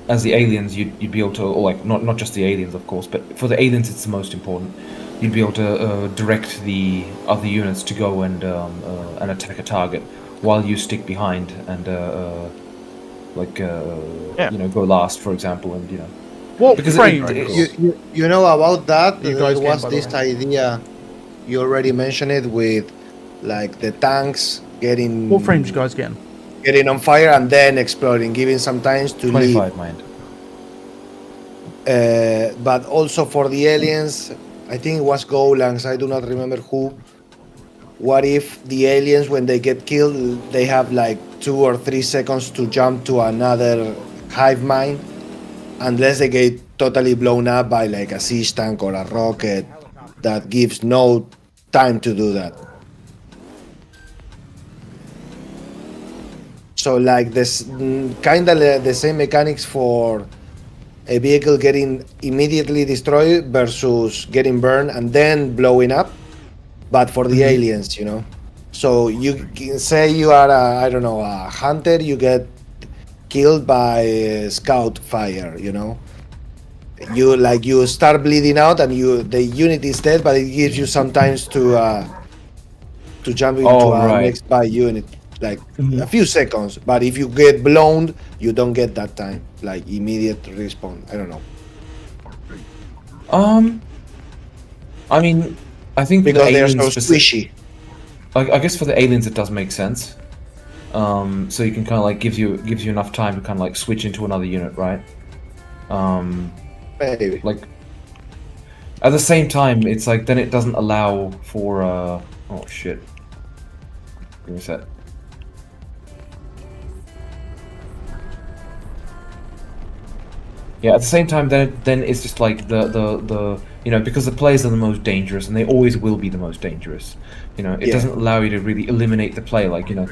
as the aliens, you'd be able to, or like not just the aliens, of course, but for the aliens, it's the most important. You'd be able to direct the other units to go and attack a target, while you stick behind and go last, for example, and What because frame? You know about that? You guys There was came, by the this way. idea. You already mentioned it with, like, the tanks getting What frames you guys getting? on fire and then exploding, giving some time to 25 mind. leave. But also for the aliens, I think it was Golangs. I do not remember who. What if the aliens, when they get killed, they have like 2 or 3 seconds to jump to another hive mind, unless they get totally blown up by like a siege tank or a rocket that gives no time to do that. So like this kind of the same mechanics for a vehicle getting immediately destroyed versus getting burned and then blowing up, but for the aliens, So you can say you are a hunter, you get killed by scout fire. You know, you start bleeding out and the unit is dead, but it gives you sometimes to jump into Oh, a right. next by unit, like Mhm. a few seconds. But if you get blown, you don't get that time, like immediate respawn. I don't know. I mean, I think Because the they're aliens so squishy. I guess for the aliens it does make sense. So you can kind of like gives you enough time to kind of like switch into another unit, right? Maybe. Like at the same time, it's like then it doesn't allow for oh shit. Give me a sec. Yeah, at the same time, then it's just like the you know, because the players are the most dangerous and they always will be the most dangerous. You know, it Yeah. doesn't allow you to really eliminate the play. Like you know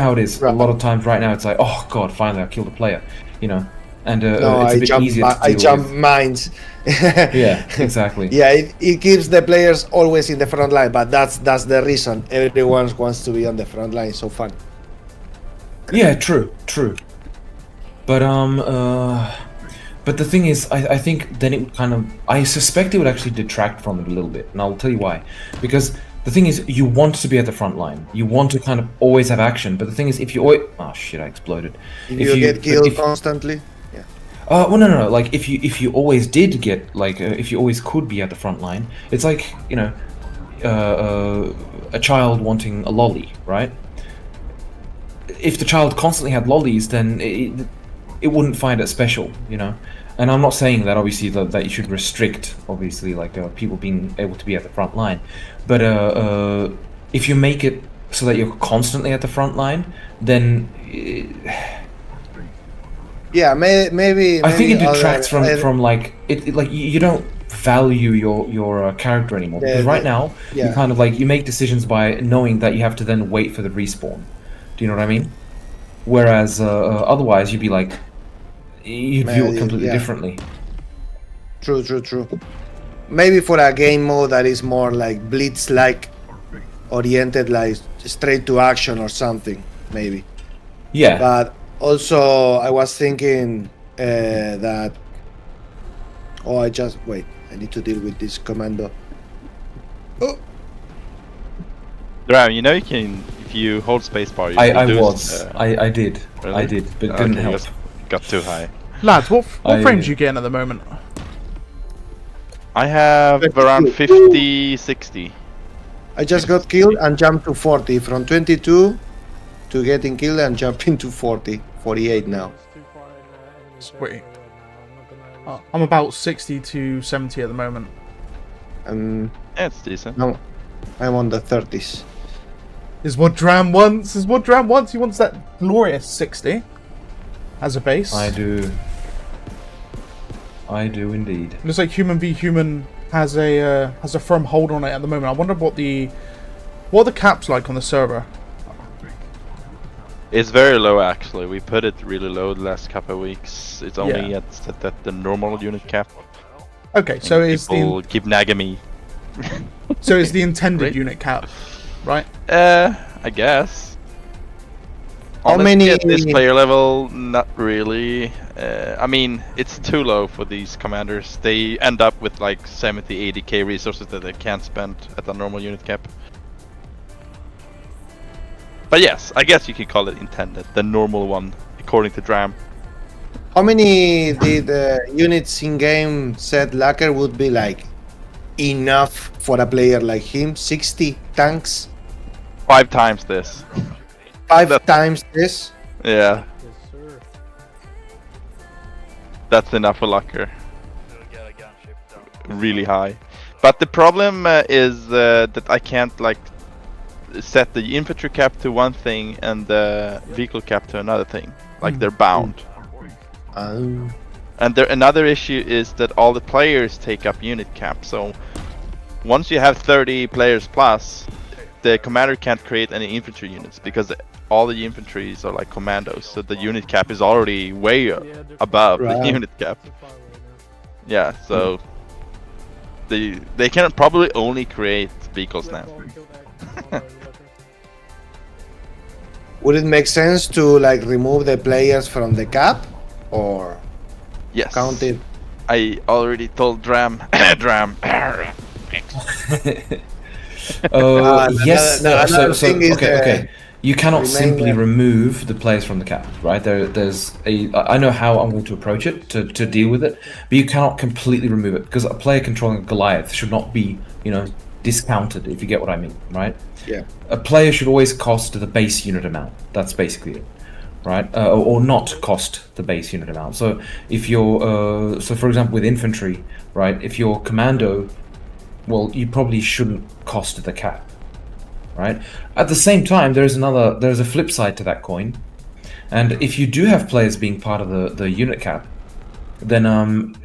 how it is. Right. A lot of times right now, it's like, oh god, finally I killed a player. You know, and No, it's a bit easier to deal I jump with. mines. Yeah, exactly. Yeah, it keeps the players always in the front line, but that's the reason everyone wants to be on the front line. So fun. Yeah, true. But the thing is, I think then it would kind of, I suspect it would actually detract from it a little bit, and I'll tell you why. Because the thing is, you want to be at the front line. You want to kind of always have action. But the thing is, if you always, oh shit, I exploded. If you get killed constantly, yeah. Well, no. Like if you always did get like if you always could be at the front line, it's like you know, a child wanting a lolly, right? If the child constantly had lollies, then it wouldn't find it special, you know. And I'm not saying that obviously that you should restrict obviously like people being able to be at the front line, but if you make it so that you're constantly at the front line, then Yeah, maybe. I think it other- detracts from like it like you don't value your character anymore, because right now you kind of like you make decisions by knowing that you have to then wait for the respawn. Do you know what I mean? Whereas otherwise you'd be like you view it completely differently. True. Maybe for a game mode that is more like blitz-like oriented, like straight to action or something, maybe. Yeah. But also, I was thinking that. Oh, I need to deal with this commando. Oh. Dram, you know you can, if you hold spacebar, you I reduce, I did. Really? I did, but it didn't help. Got too high. Lads, what frames you getting at the moment? I have around 50, 60. I just got killed and jumped to 40. From 22 to getting killed and jumping to 40. 48 now. Sweet. I'm about 60 to 70 at the moment. Yeah, it's decent. No, I'm on the 30s. Is what Dram wants. He wants that glorious 60 as a base. I do indeed. Looks like Human v Human has a firm hold on it at the moment. I wonder what the caps like on the server. It's very low actually. We put it really low the last couple of weeks. It's only at the normal unit cap. Okay, so it's people keep nagging me. So it's the intended unit cap, right? I guess. How Honestly, many- at this player level? Not really. I mean, it's too low for these commanders. They end up with like 70, 80k resources that they can't spend at the normal unit cap. But yes, I guess you could call it intended, the normal one, according to Dram. How many did units in game said Lacker would be like enough for a player like him? 60 tanks? 5 times this. 5 times this? Yeah. That's enough for Lucker. Really high. But the problem is that I can't like set the infantry cap to one thing and the vehicle cap to another thing. Like they're bound. And another issue is that all the players take up unit cap. So once you have 30 players plus, the commander can't create any infantry units because all the infantries are like commandos. So the unit cap is already way above the unit cap. Yeah, so they can probably only create vehicles now. Would it make sense to like remove the players from the cap, or Yes. count it? I already told Dram. Dram. another Yes. So thing is okay. You cannot simply remain- remove the players from the cap, right? There's a. I know how I'm going to approach it to deal with it, but you cannot completely remove it because a player controlling a Goliath should not be, discounted. If you get what I mean, right? Yeah. A player should always cost the base unit amount. That's basically it, right? Or not cost the base unit amount. So if you're, so for example, with infantry, right? If you're commando, well, you probably shouldn't cost the cap, right? At the same time, there's a flip side to that coin, and if you do have players being part of the unit cap, then and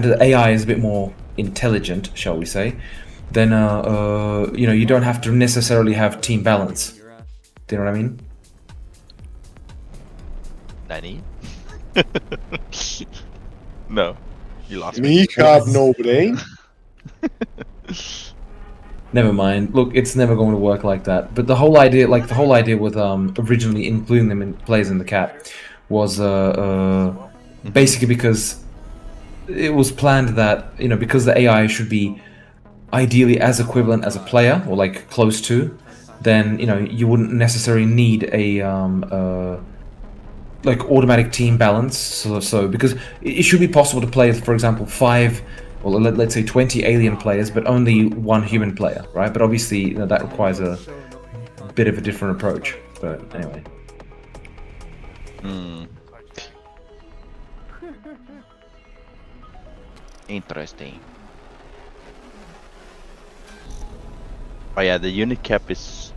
the AI is a bit more intelligent, shall we say? Then you don't have to necessarily have team balance. Do you know what I mean? Nanny? No. You lost me. Me have no brain. Never mind. Look, it's never going to work like that. But the whole idea with originally including them in players in the cap was basically because it was planned that because the AI should be ideally as equivalent as a player or like close to, then you wouldn't necessarily need a like automatic team balance. So because it should be possible to play, for example, 5 or let's say 20 alien players, but only 1 human player, right? But obviously that requires a bit of a different approach. But anyway. Interesting. Oh yeah, the unit cap is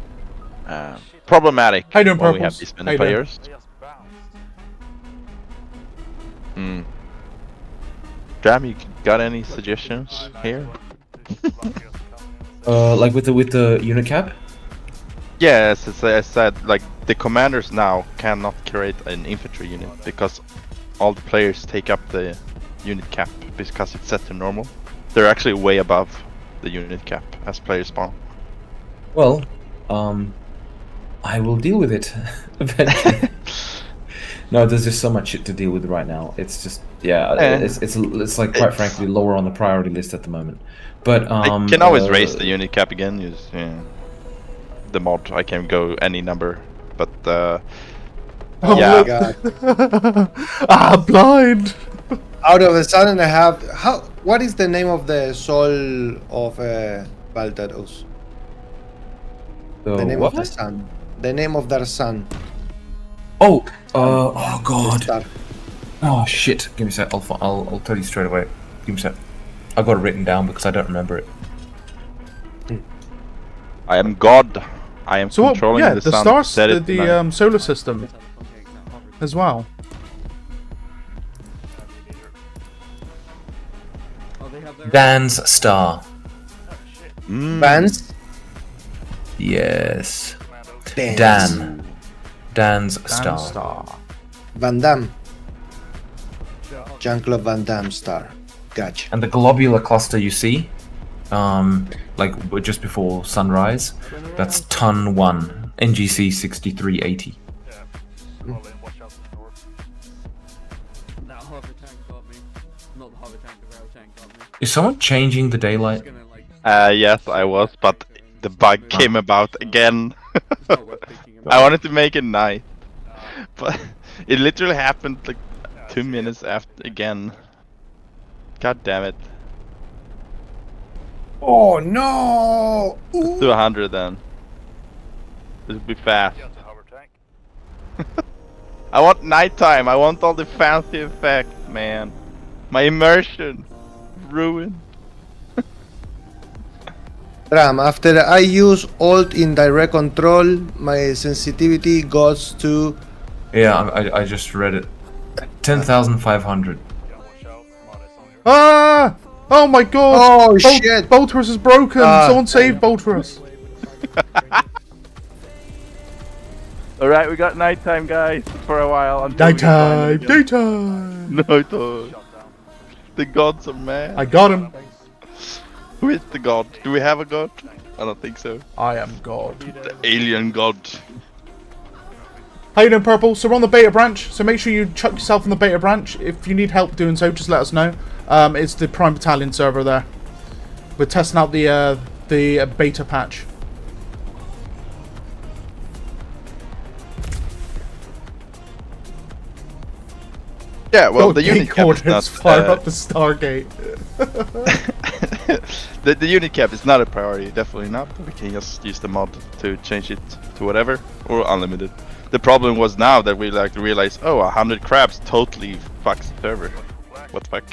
problematic How you doing, when we have Purples? this How many you doing? players. Jam, you got any suggestions here? Like with the unit cap? Yes, as I said, like the commanders now cannot create an infantry unit because all the players take up the unit cap because it's set to normal. They're actually way above the unit cap as players spawn. Well, I will deal with it eventually. No, there's just so much shit to deal with right now. It's just it's like quite frankly lower on the priority list at the moment. But I can always raise the unit cap again. Use the mod. I can go any number, but Oh yeah. my god. Blind. Out of a sudden I have what is the name of the soul of Valtaros? The name of the sun. The name of their son. Oh god. Star. Oh shit. Give me a sec. I'll tell you straight away. Give me a sec. I got it written down because I don't remember it. I am God. I am So what? controlling Yeah, the the sun. stars, Said it tonight. the solar system, as well. Dan's star. Vance. Yes. Dance. Dan's Star. star. Van Damme. Jean-Claude Van Damme star. Gotcha. And the globular cluster you see, like just before sunrise, that's Ton 1, NGC 6380. Is someone changing the daylight? Yes, I was, but the bug came about again. I wanted to make it night, but it literally happened like 2 minutes after again. God damn it. Oh no! Let's do 100 then. This will be fast. I want nighttime. I want all the fancy effects, man. My immersion ruined. Ram, after I use Alt in direct control, my sensitivity goes to... Yeah, I just read it. 10,500. Ah! Oh my god! Oh, shit! Bolterus is broken! Someone save Bolterus! Alright, we got nighttime, guys, for a while. Until we Daytime! can find it Daytime! again. Nighttime! The gods are mad. I got him! Who is the god? Do we have a god? I don't think so. I am God. The alien god. How you doing, Purple? So we're on the beta branch, so make sure you chuck yourself on the beta branch. If you need help doing so, just let us know. It's the Prime Battalion server there. We're testing out the beta patch. Yeah, well, the unit cap is not... fire up the Stargate. the unit cap is not a priority, definitely not. We can just use the mod to change it to whatever, or unlimited. The problem was now that we like realize, oh, 100 crabs totally fucks the server. What the fuck?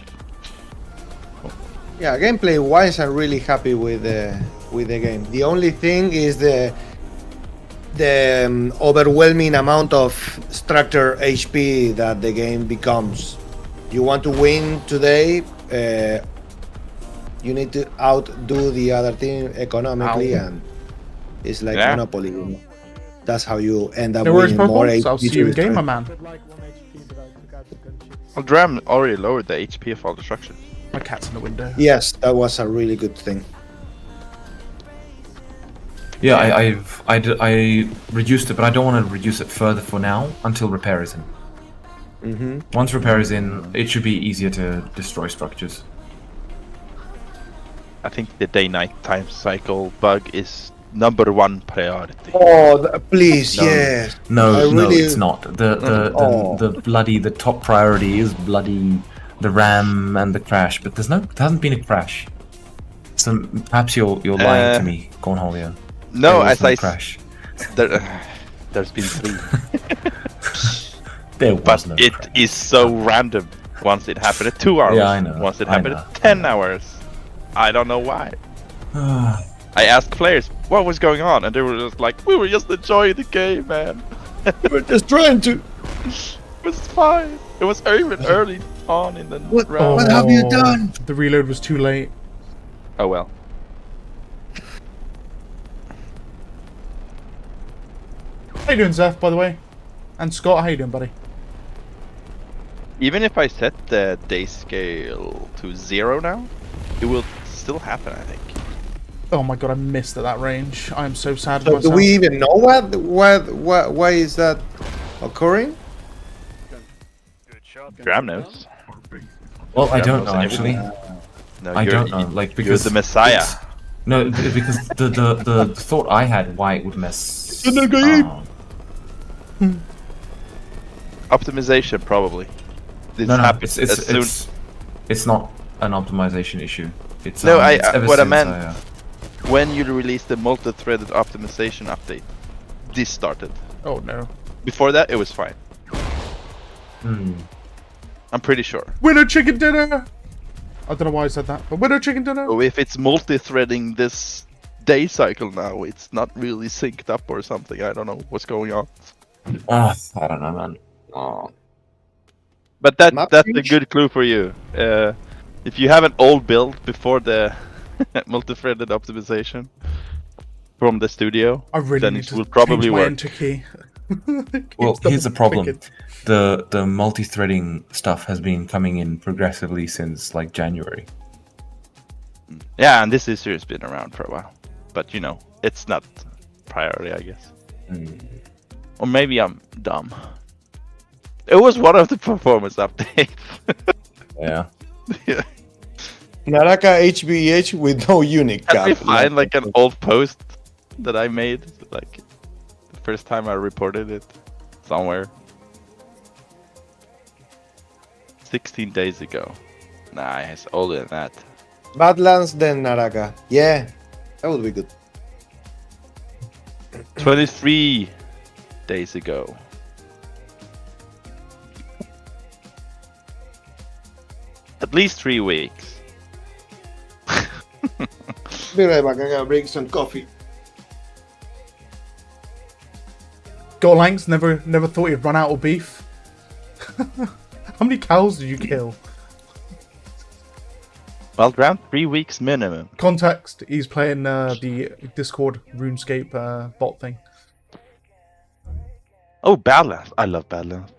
Yeah, gameplay wise, I'm really happy with the game. The only thing is the overwhelming amount of structure HP that the game becomes. You want to win today, you need to outdo the other team economically, and it's like Monopoly. You know? That's how you end up winning more HP. I'll see you in game, my man. Well, Dram already lowered the HP of all destruction. My cat's in the window. Yes, that was a really good thing. Yeah, I reduced it, but I don't want to reduce it further for now until repair is in. Once repair is in, it should be easier to destroy structures. I think the day-night time cycle bug is #1 priority. Oh, please, yes. No, it's not. The top priority is bloody the RAM and the crash, but there hasn't been a crash. So perhaps you're lying to me, Cornholio. No, as I crash. There's been 3. There was but no it crash. is so random. Once it happened at 2 hours. Yeah, I know. Once it happened at 10 hours. I don't know why. I asked players what was going on, and they were just like, "We were just enjoying the game, man. We're just trying to." It was fine. It was even early on in the round. What have you done? The reload was too late. Oh well. How you doing, Zeph, by the way? And Scott, how you doing, buddy? Even if I set the day scale to 0 now, it will still happen, I think. Oh my god, I missed at that range. I am so sad for So do myself. we even know why is that occurring? Dram knows. Well, I don't know actually. No, I don't know, like because you're the Messiah. No, because the thought I had why it would mess. Optimization, probably. This No, happens as soon. it's not an optimization issue. It's No, it's ever what I since meant, when you released the multi-threaded optimization update, this started. Oh no. Before that, it was fine. I'm pretty sure. Winner chicken dinner! I don't know why I said that, but winner chicken dinner! So if it's multi-threading this day cycle now, it's not really synced up or something. I don't know what's going on. I don't know, man. Oh. But that's a good clue for you. If you have an old build before the multi-threaded optimization from the studio, I really then need it to will probably change my work. enter key. Well, here's the problem. Wicked. The multi-threading stuff has been coming in progressively since like January. Yeah, and this issue has been around for a while. But you know, it's not priority, I guess. Or maybe I'm dumb. It was one of the performance updates. Yeah. Yeah. Naraka HBH with no unit Can cap. we find like an old post that I made, like the first time I reported it somewhere? 16 days ago. Nah, it's older than that. Badlands then Naraka. Yeah, that would be good. 23 days ago. At least 3 weeks. Be right back. I gotta bring some coffee. Golanks never thought he'd run out of beef. How many cows did you kill? Well, around 3 weeks minimum. Context, he's playing the Discord RuneScape bot thing. Oh, Badlands. I love Badlands.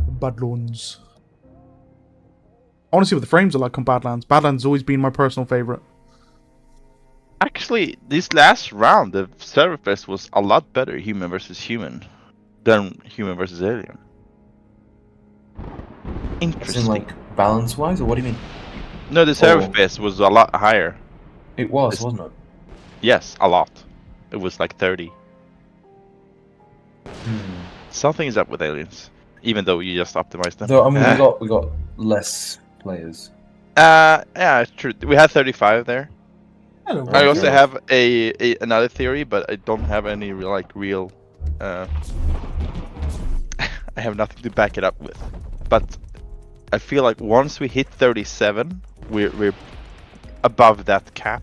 Badlands. I want to see what the frames are like on Badlands. Badlands has always been my personal favourite. Actually, this last round, the server fest was a lot better, human versus human. than Human versus Alien. As Interesting. in, like, balance-wise, or what do you mean? No, the server Oh. FPS was a lot higher. It was, It's- wasn't it? Yes, a lot. It was like 30. Something is up with Aliens, even though you just optimized them. Though, I mean, we got less players. Yeah, it's true. We had 35 there. Hello, I also Roger. have another theory, but I don't have any real. I have nothing to back it up with. But I feel like once we hit 37, we're above that cap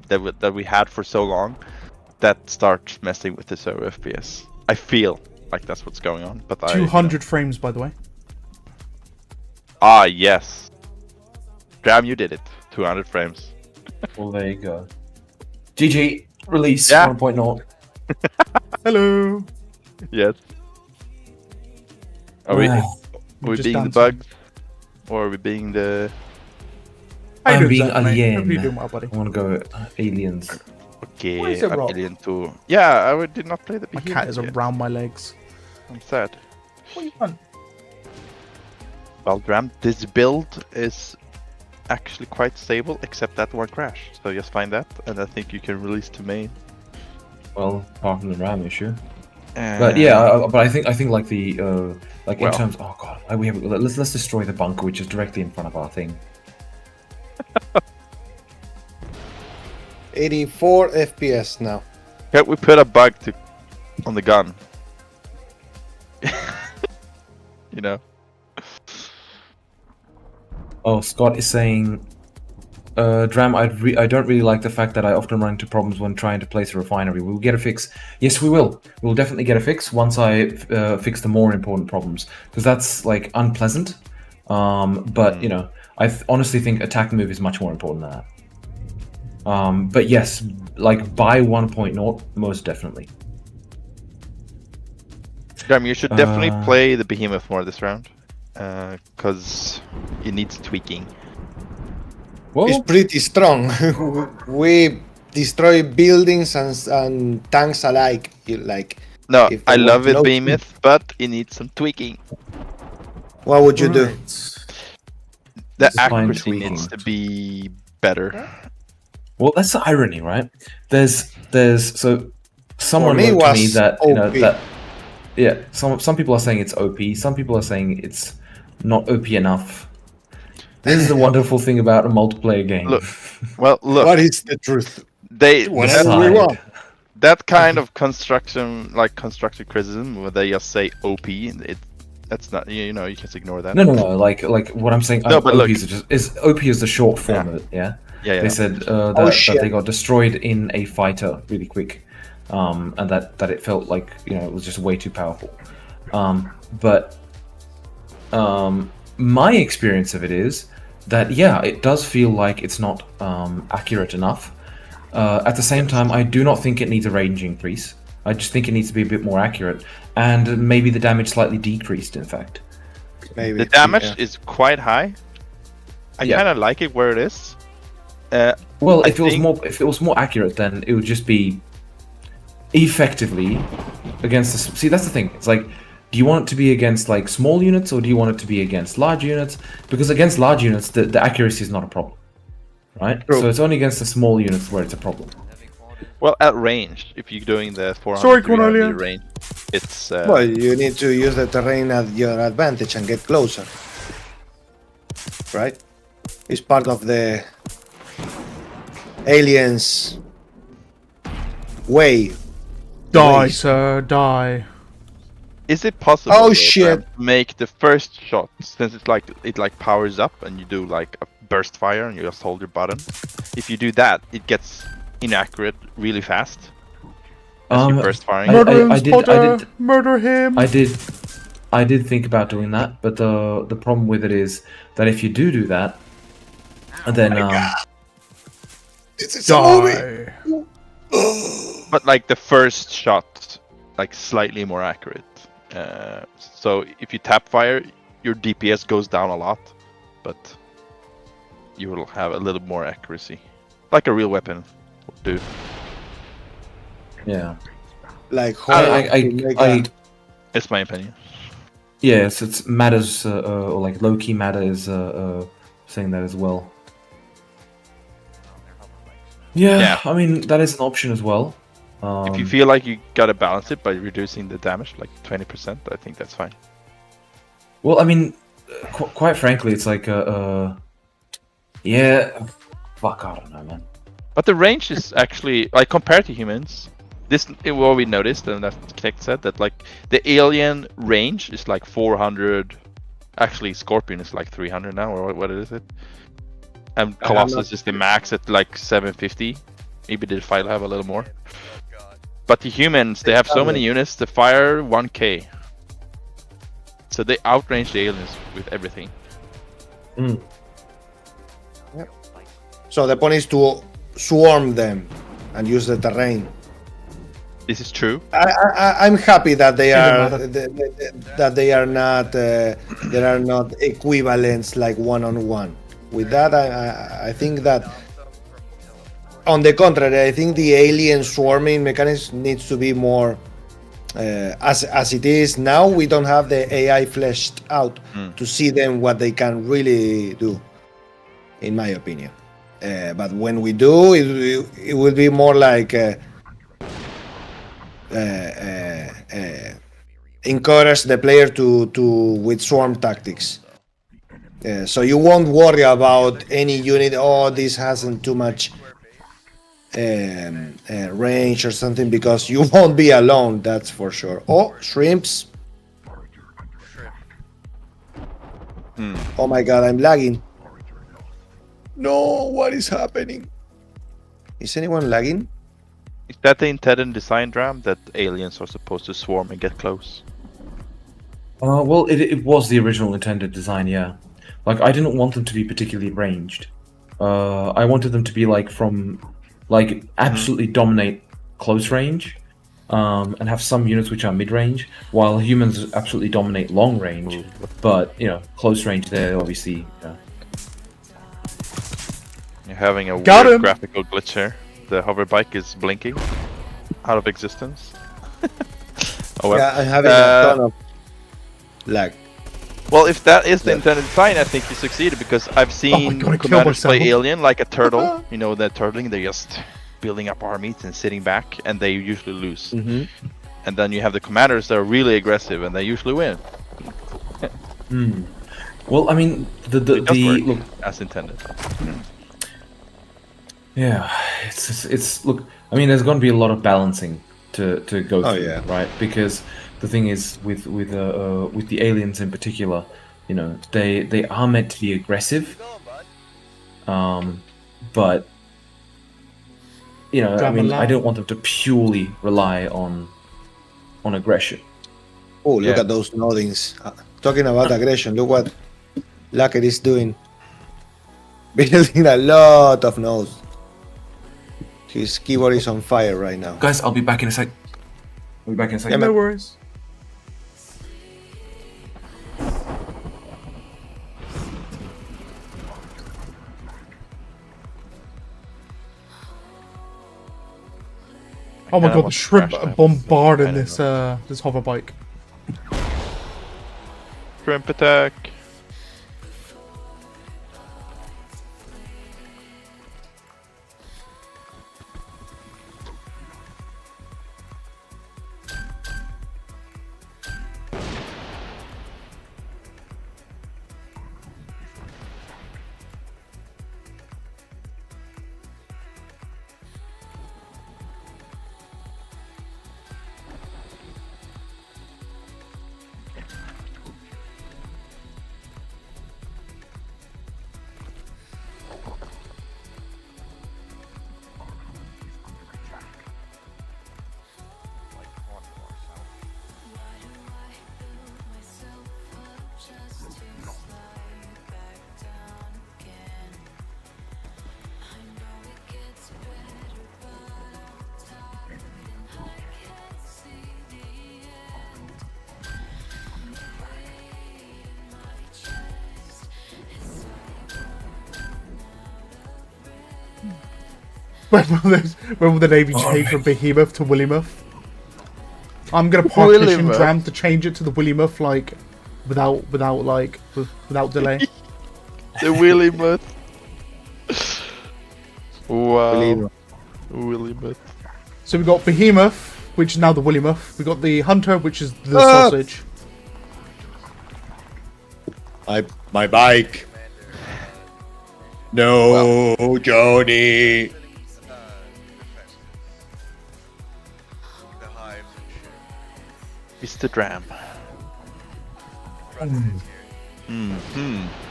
that we had for so long. That starts messing with the server FPS. I feel like that's what's going on. But 200 frames, by the way. Ah, yes. Damn, you did it. 200 frames. Well, there you go. GG, release Yeah. 1.0. Hello. Yes. Are we Just being the dancing. bugs? Or are we being the... How you I'm doing, being Zach, mate? alien. Hope you're doing well, buddy. I want to go aliens. Okay, Why is it I'm wrong? Alien 2. Yeah, I did not play the My beginning cat is yet. around my legs. I'm sad. What you want? Well, Dram, this build is actually quite stable, except that one crash. So just find that, and I think you can release to main. Well, apart from the RAM issue. Uh, But yeah, but I think like the like Well. in terms. Oh god, let's destroy the bunker, which is directly in front of our thing. 84 FPS now. Can we put a bug on the gun? You know? Oh, Scott is saying, Dram, I don't really like the fact that I often run into problems when trying to place a refinery. We'll get a fix. Yes, we will. We'll definitely get a fix once I fix the more important problems, because that's like unpleasant. But you know, I honestly think attack move is much more important than that. But yes, like by 1.0, most definitely. Dram, you should definitely play the Behemoth more this round. Because it needs tweaking. Well, It's pretty strong. We destroy buildings and tanks alike. No, If I there love was it, no Behemoth, but it needs some tweaking. What would you do? Right. The Just find accuracy tweaking. needs to be better. well, that's the irony, right? There's so someone me, wrote to me was that you know OP. that yeah, some people are saying it's OP, some people are saying it's not OP enough. This is the wonderful thing about a multiplayer game. Look, Well, look, What is the truth? they Whatever we Decide. want. that kind of constructive criticism where they just say OP, that's not, you know, you can ignore that. No, like what I'm saying. No, but OP look- is OP is the short form of it. Yeah. Yeah. They said that shit. they got destroyed in a fighter really quick, and that it felt like it was just way too powerful. But my experience of it is that it does feel like it's not accurate enough. At the same time, I do not think it needs a range increase. I just think it needs to be a bit more accurate, and maybe the damage slightly decreased. In fact, Maybe. The damage Yeah. is quite high. I Yeah. kind of like it where it is. well, I if it was think- more accurate, then it would just be effectively against the. See, that's the thing. It's like, do you want it to be against like small units, or do you want it to be against large units? Because against large units, the accuracy is not a problem, right? True. So it's only against the small units where it's a problem. Well, at range, if you're doing the 400 Sorry, 300 Cornelia. range, it's Well, you need to use the terrain at your advantage and get closer. Right? It's part of the aliens' way. Die, Waste. sir, die. Is it possible Oh, though, shit. to make the first shot, since it's like it powers up and you do like a burst fire and you just hold your button? If you do that, it gets inaccurate really fast. As you burst firing. Murder him, I did- Spotter! Murder him! I did think about doing that, but the problem with it is that if you do that, then It's a movie. Die. But like the first shot, like slightly more accurate. So if you tap fire, your DPS goes down a lot, but you will have a little more accuracy, like a real weapon would do. yeah. Like, I It's my opinion. Yes, it's matters or like low key matter is saying that as well. Yeah, Yeah. I mean that is an option as well. If you feel like you gotta balance it by reducing the damage like 20%, I think that's fine. Well, I mean, quite frankly, it's like yeah, fuck, I don't know, man. But the range is actually like compared to humans. This what we noticed, and that Kinect said that like the alien range is like 400. Actually, Scorpion is like 300 now, or what is it? And Colossus is the max at like 750. Maybe the Defile have a little more. But the humans, they have so many units. The fire 1k. So they outrange the aliens with everything. So the point is to swarm them and use the terrain. This is true. I'm happy that they are matter. that they are not there are not equivalents like one-on-one. With that, I think that on the contrary, I think the alien swarming mechanism needs to be more as it is now. We don't have the AI fleshed out to see them what they can really do, in my opinion. But when we do, it will be more like encourage the player to with swarm tactics. So you won't worry about any unit. Oh, this hasn't too much range or something, because you won't be alone. That's for sure. Oh, shrimps! Oh my god, I'm lagging. No, what is happening? Is anyone lagging? Is that the intended design, Dram? That aliens are supposed to swarm and get close? Well, it was the original intended design, yeah. Like, I didn't want them to be particularly ranged. I wanted them to be like absolutely dominate close range, and have some units which are mid-range, while humans absolutely dominate long range. But close range, they're obviously. You're having a Got weird him. graphical glitch here. The hover bike is blinking out of existence. Oh well. Yeah, I'm having a ton of lag. Well, if that is the intended design, I think you succeeded, because I've seen God, I killed commanders play myself. alien like a turtle. You know, that turtling, they're just building up armies and sitting back, and they usually lose. And then you have the commanders that are really aggressive, and they usually win. Well, I mean, It does work look. as intended. Yeah, it's look. I mean, there's going to be a lot of balancing to go through, yeah. right? Because the thing is, with the aliens in particular, they are meant to be aggressive. But I mean, I don't want them to purely rely on aggression. Oh, look at those nodings. Talking about aggression, look what Lacker is doing. Building a lot of nodes. His keyboard is on fire right now. Guys, I'll be back in a sec. Yeah, No worries. Oh my kinda god, the want to shrimp crash are that. bombarding I don't this this hover bike. Shrimp attack. When will the Navy change from Behemoth to Willymuth? I'm gonna partition Willymuff. Dram to change it to the Willymuff, like, without delay. The Willymuff. Wow. Willymuff. So we got Behemoth, which is now the Willymuff. We got the Hunter, which is the Ah! sausage. My bike. No, Johnny. Mr. Dram.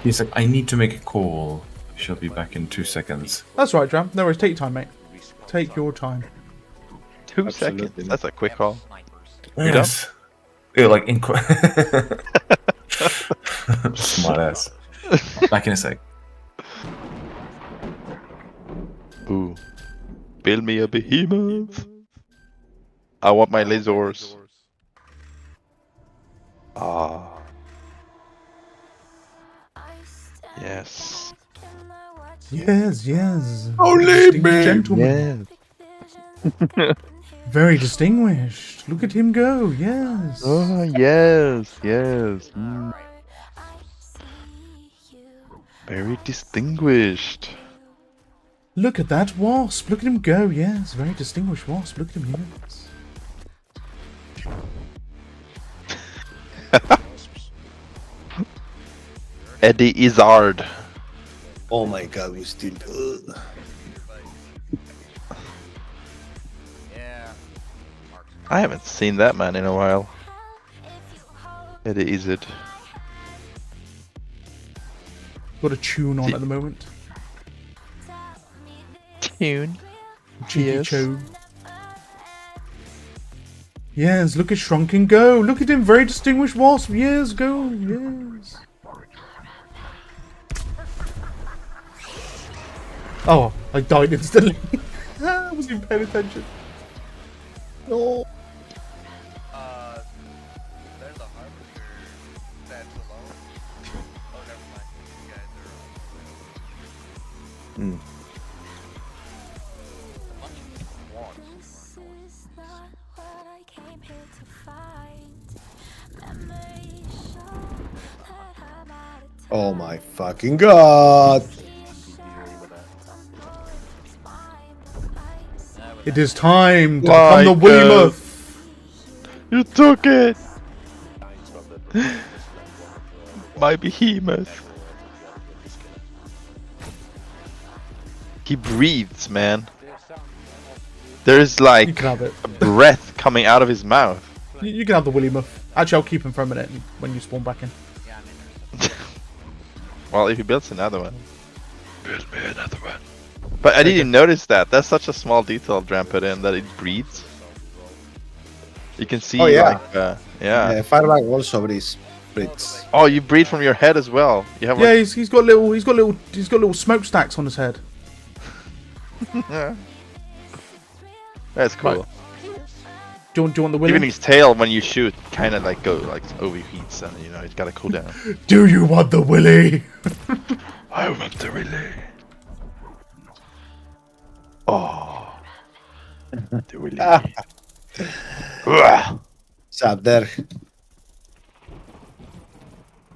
He's like, I need to make a call. She'll be back in 2 seconds. That's right, Dram. No worries. Take your time, mate. Take your time. 2 seconds. That's a quick call. Yes. Yeah, like smart ass. Back in a sec. Ooh. Build me a behemoth. I want my lasers. Ah. Yes. Yes, yes. Only Distinguished me. Gentleman. Very distinguished. Look at him go. Yes. Oh, yes, yes. Very distinguished. Look at that wasp. Look at him go. Yes. Very distinguished wasp. Look at him. Yes. Eddie Izzard. Oh my god, we still. Yeah. I haven't seen that man in a while. Eddie Izzard. Got a tune on at the moment. Tune. Cheeky Yes. tune. Yes. Look at Shrunken go. Look at him. Very distinguished wasp. Yes. Go. Yes. Oh, I died instantly. I wasn't even paying attention. No. There's a harbinger that's alone. Oh, never mind. You guys are on. A bunch of quads. Oh my fucking god. It is time to My become the God. Willymuff. You took it! My behemoth. He breathes, man. There's You like can have it. breath coming out of his mouth. You can have the Willymuff. Actually, I'll keep him for a minute when you spawn back in. Well, if he builds another one. Build me another one. But I didn't notice that. That's such a small detail Dram put in, that it breathes. You can see, Oh, yeah. like, yeah. Firebag also breathes. Oh, you breathe from your head as well. You have Yeah, like, he's got little smokestacks on his head. yeah. That's cool. Right. Do you want the Willy? Even his tail, when you shoot, kind of like overheats, and you know it's gotta cool down. Do you want the Willy? I want the relay. Oh, the relay. It's up there.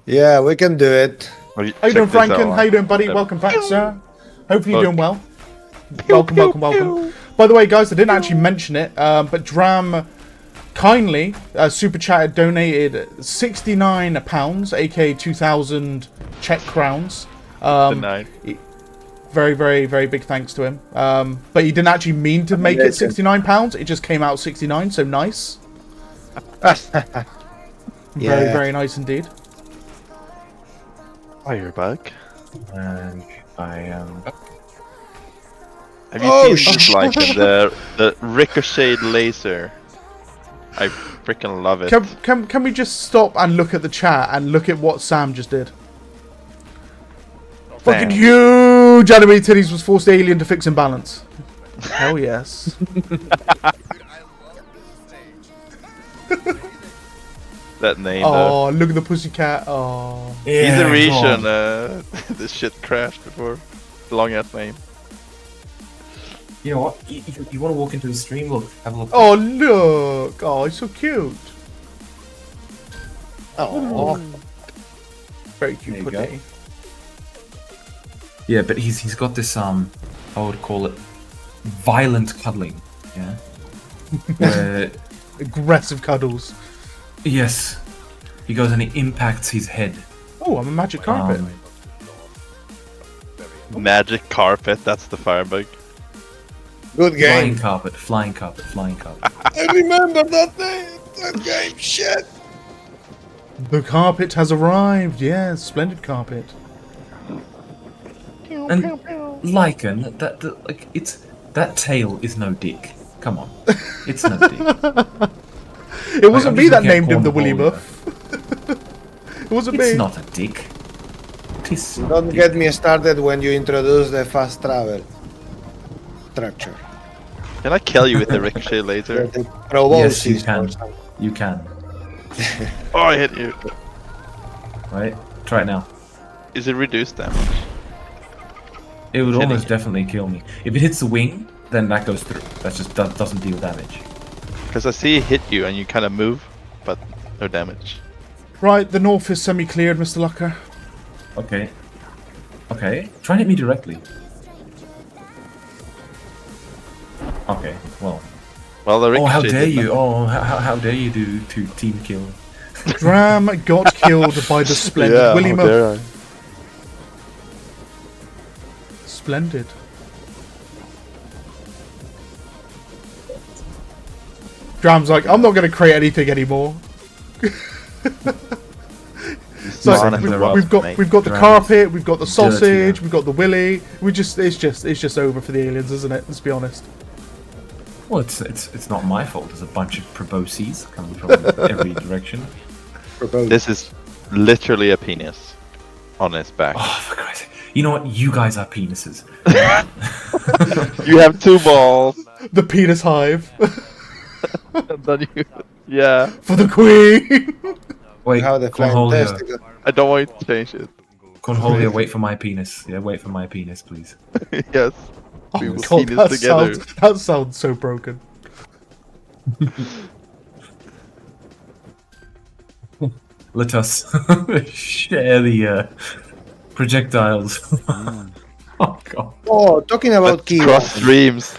Yeah, we can do it. How you doing, Franken? How you doing, buddy? Welcome back, sir. Hopefully you're doing well. Welcome. By the way, guys, I didn't actually mention it, but Dram kindly super chatted, donated £69, aka 2,000 Czech crowns. Very, very, very big thanks to him. But he didn't actually mean to make it £69. It just came out 69, so nice. Very, very nice indeed. Firebug. And I am. Have you seen this, like the ricocheted laser? I freaking love it. Can we just stop and look at the chat and look at what Sam just did? Fucking huge anime titties was forced alien to fix imbalance. Hell yes. That name. Oh, look at the pussycat. Oh. He's a Retian. This shit crashed before. Long ass name. You know what? You want to walk into the stream? Look, have a look. Oh, look! Oh, he's so cute. Oh, Very cute There you pudding. Yeah, but he's got this I would call it violent cuddling. Yeah. Where Aggressive cuddles. yes, he goes and he impacts his head. Oh, I'm a magic carpet. Magic carpet, that's the firebug. good Flying game. carpet, flying carpet, flying carpet. I remember that day. That game, shit. The carpet has arrived. Yes, splendid carpet. And Lycan, like that tail is no dick. Come on, it's no dick. It wasn't I'm me just that looking at named him the Willy cornhole, Muff. It wasn't It's me. not a dick. It's Don't get me started when you introduce the fast travel structure. Can I kill you with the ricochet laser? The proboscis Yes, you or can. something. You can. Oh, I hit you. Right? Try it now. Is it reduced damage? It would Kidding. almost definitely kill me. If it hits the wing, then that goes through. That just doesn't deal damage. Because I see it hit you and you kind of move, but no damage. Right, the north is semi-cleared, Mr. Lucker. Okay. Okay. Try and hit me directly. Okay. Well. Well, the Oh, how ricochet dare did you! nothing. Oh, how dare you do to team kill? Dram got killed by the splendid Yeah, Willy how Muff. dare I. Splendid. Dram's like, I'm not going to create anything anymore. So Spawn in the we've rock, got the Dram carpet, we've got the sausage, dirty, we've got the willy. It's just over for the aliens, isn't it? Let's be honest. Well, it's not my fault. There's a bunch of proboscis coming from every direction. Proposed. This is literally a penis on his back. Oh, for Christ's sake! You know what? You guys are penises. You have 2 balls. The penis hive And then you... Yeah, for the queen. Wait, How the flying Cornholia, testicle. I don't want you to change it. Cornholia, wait for my penis. Yeah, wait for my penis, please. Yes. Oh We my will God, penis that together. that sounds so broken. Let us share the projectiles. Oh god. Oh, talking about Let's key. cross streams.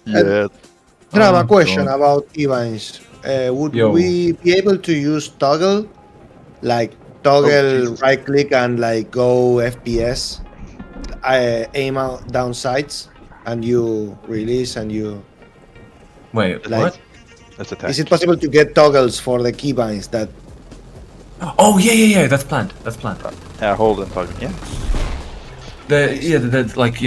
Yeah. Drama Oh, question God. about keybinds. Would Yo. we be able to use toggle? Like toggle Jesus. right click and like go FPS? Aim out down sights and you release and you Wait, like. what? Let's attack. Is it possible to get toggles for the keybinds that? Oh yeah. That's planned. That's planned. Yeah, hold and toggle. Yeah. The like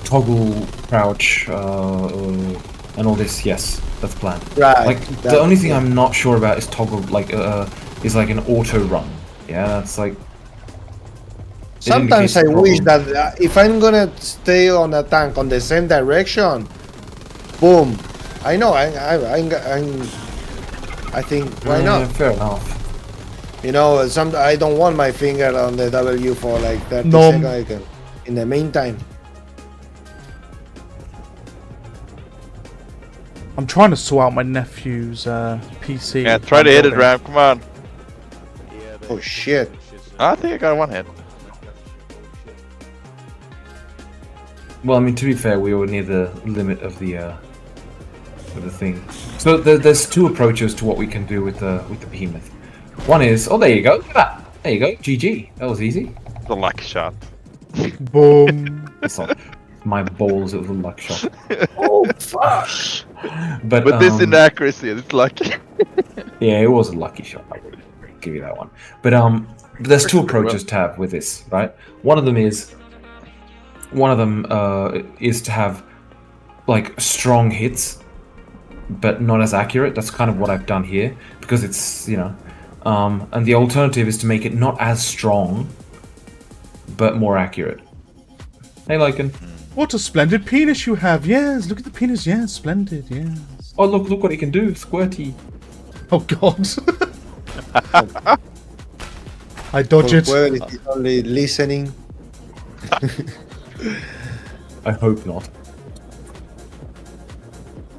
toggle crouch and all this. Yes, that's planned. Right. Like the only thing I'm not sure about is toggle is like an auto run. Yeah, that's like. it Sometimes I indicates wish toggle. that if I'm gonna stay on a tank on the same direction, boom. I know. I think why not? Fair enough. You know, I don't want my finger on the W for like 30 Nom. seconds. I can, in the meantime, I'm trying to sort out my nephew's PC. Yeah, try to hit it, Ram. Come on. oh shit. I think I got 1 hit. Well, I mean, to be fair, we were near the limit of the thing. So there's 2 approaches to what we can do with the behemoth. One is, oh, there you go. Look at that. There you go. GG. That was easy. The luck shot. Boom. That's not my balls. It was a luck shot. Oh fuck. But With this inaccuracy, it's lucky. yeah, it was a lucky shot. I would give you that one. But there's 2 approaches to have with this, right? One of them is to have like strong hits, but not as accurate. That's kind of what I've done here because it's and the alternative is to make it not as strong, but more accurate. Hey, Lycan. What a splendid penis you have. Yes, look at the penis. Yes, splendid. Yes. Oh, look what he can do. Squirty. Oh God. I dodge it. Whoever is only listening. I hope not.